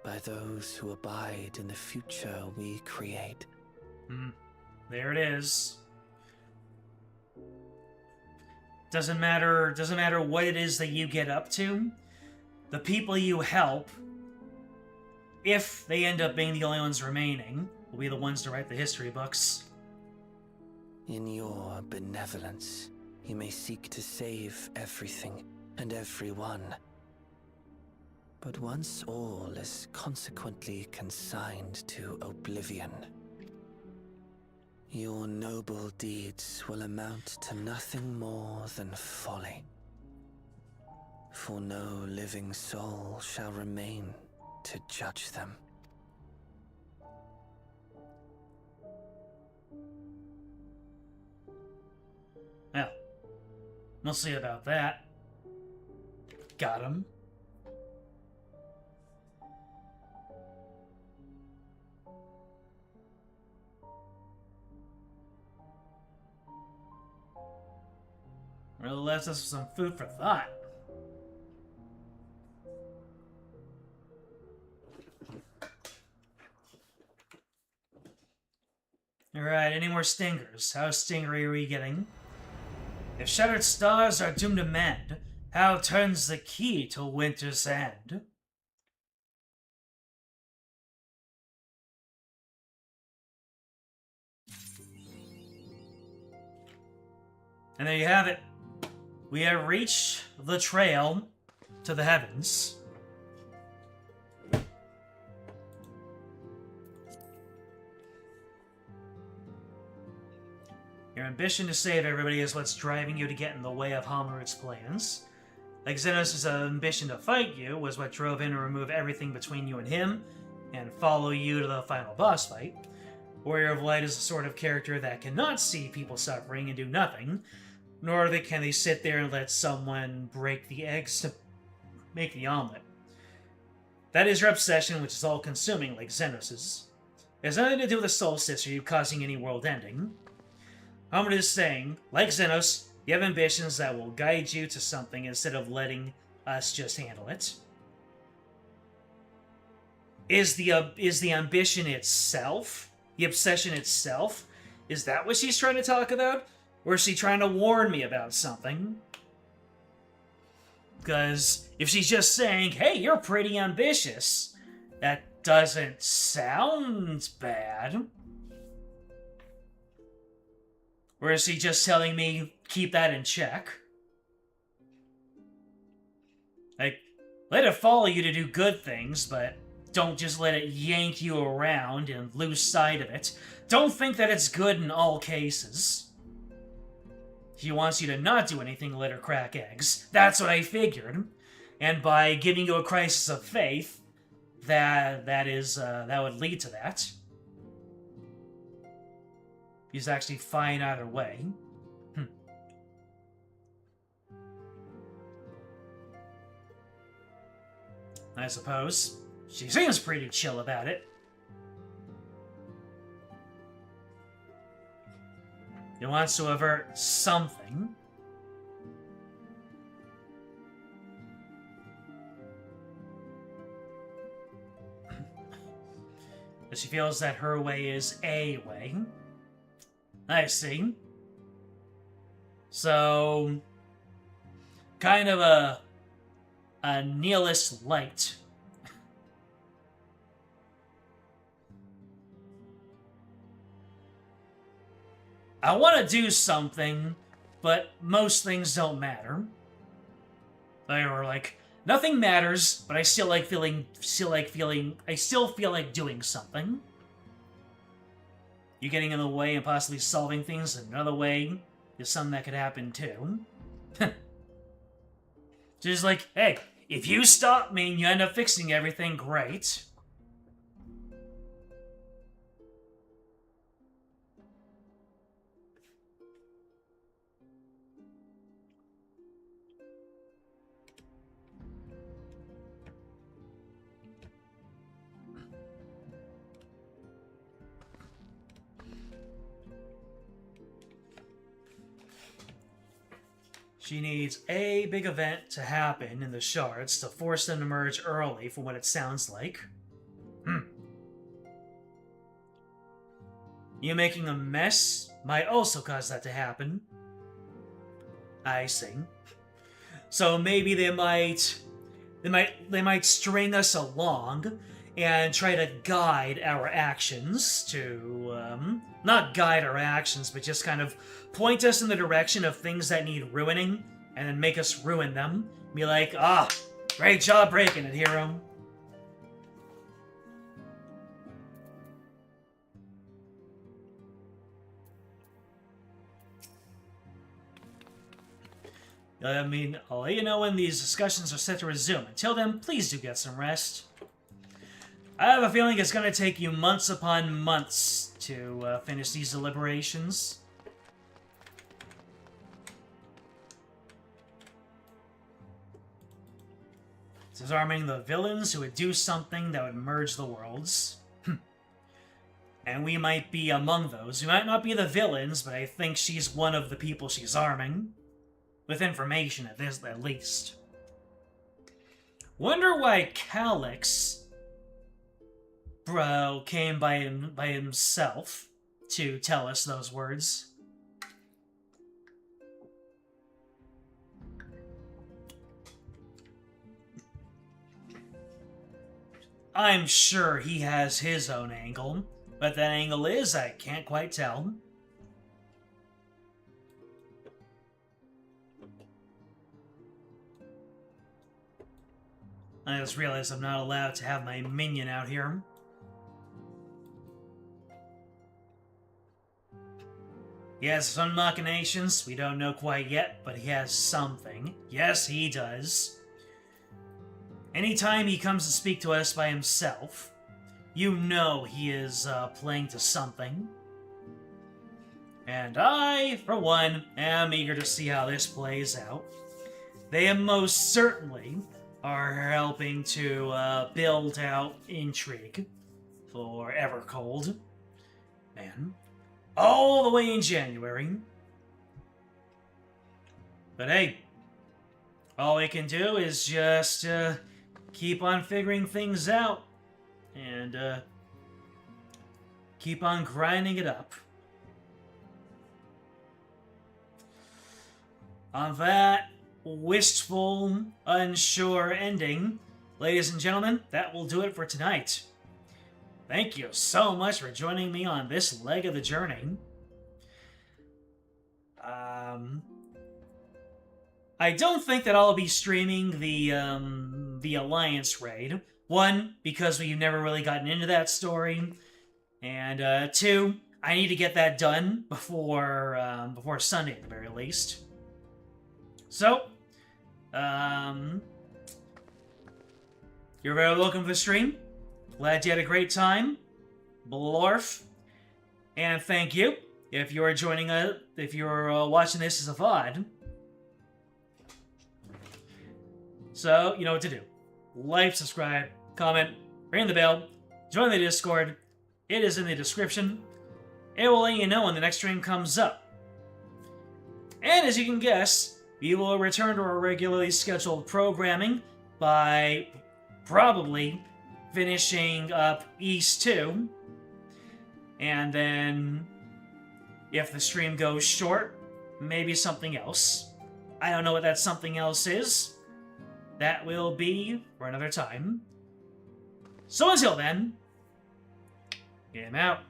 by those who abide in the future we create. There it is. Doesn't matter what it is that you get up to. The people you help, if they end up being the only ones remaining, will be the ones to write the history books. In your benevolence, you may seek to save everything and everyone. But once all is consequently consigned to oblivion, Your noble deeds will amount to nothing more than folly. For no living soul shall remain to judge them. Well, we'll see about that. Got him. Really left us with some food for thought. Alright, any more stingers? How stingery are we getting? If shattered stars are doomed to mend, how turns the key till winter's end? And there you have it. We have reached the trail to the heavens. Your ambition to save everybody is what's driving you to get in the way of Harmless' plans. Like Xenos' ambition to fight you was what drove him to remove everything between you and him, and follow you to the final boss fight. Warrior of Light is the sort of character that cannot see people suffering and do nothing, nor can they sit there and let someone break the eggs to make the omelet. That is your obsession, which is all-consuming, like Xenos's. It has nothing to do with the solstice or you causing any world ending. Harmless is saying, like Xenos, you have ambitions that will guide you to something instead of letting us just handle it. Is the ambition itself, the obsession itself, is that what she's trying to talk about? Or is she trying to warn me about something? Because if she's just saying, hey, you're pretty ambitious, that doesn't sound bad. Or is she just telling me, keep that in check? Like, let it follow you to do good things, but don't just let it yank you around and lose sight of it. Don't think that it's good in all cases. She wants you to not do anything, let her crack eggs. That's what I figured. And by giving you a crisis of faith, that would lead to that. He's actually fine either way. I suppose. She seems pretty chill about it. He wants to avert something. But she feels that her way is a way. I see. So, kind of a nihilist light. I want to do something, but most things don't matter. They were like, nothing matters, but I still feel like doing something. You getting in the way and possibly solving things another way is something that could happen too. Just like, hey, if you stop me and you end up fixing everything, great. She needs a big event to happen in the shards to force them to merge early, from what it sounds like. You making a mess might also cause that to happen. I see. So maybe they might string us along and try to guide our actions to, not guide our actions, but just kind of point us in the direction of things that need ruining, and then make us ruin them. Be like, great job breaking it, hero. I mean, I'll let you know when these discussions are set to resume. Until then, please do get some rest. I have a feeling it's going to take you months upon months to finish these deliberations. Disarming the villains who would do something that would merge the worlds. And we might be among those. We might not be the villains, but I think she's one of the people she's arming. With information, at least. Wonder why Calyx, bro, came by himself to tell us those words. I'm sure he has his own angle. What that angle is, I can't quite tell. I just realized I'm not allowed to have my minion out here. He has some machinations, we don't know quite yet, but he has something. Yes, he does. Anytime he comes to speak to us by himself, you know he is playing to something. And I, for one, am eager to see how this plays out. They most certainly are helping to build out intrigue for Evercold. And all the way in January. But hey, all we can do is just keep on figuring things out and keep on grinding it up. On that wistful, unsure ending, ladies and gentlemen, that will do it for tonight. Thank you so much for joining me on this leg of the journey. I don't think that I'll be streaming the Alliance raid. One, because we've never really gotten into that story, and two, I need to get that done before Sunday at the very least. So, you're very welcome to the stream. Glad you had a great time. Blorf. And thank you if you're watching this as a VOD. So, you know what to do. Like, subscribe, comment, ring the bell, join the Discord. It is in the description. It will let you know when the next stream comes up. And as you can guess, we will return to our regularly scheduled programming by probably finishing up East 2. And then, if the stream goes short, maybe something else. I don't know what that something else is. That will be for another time. So until then, game out.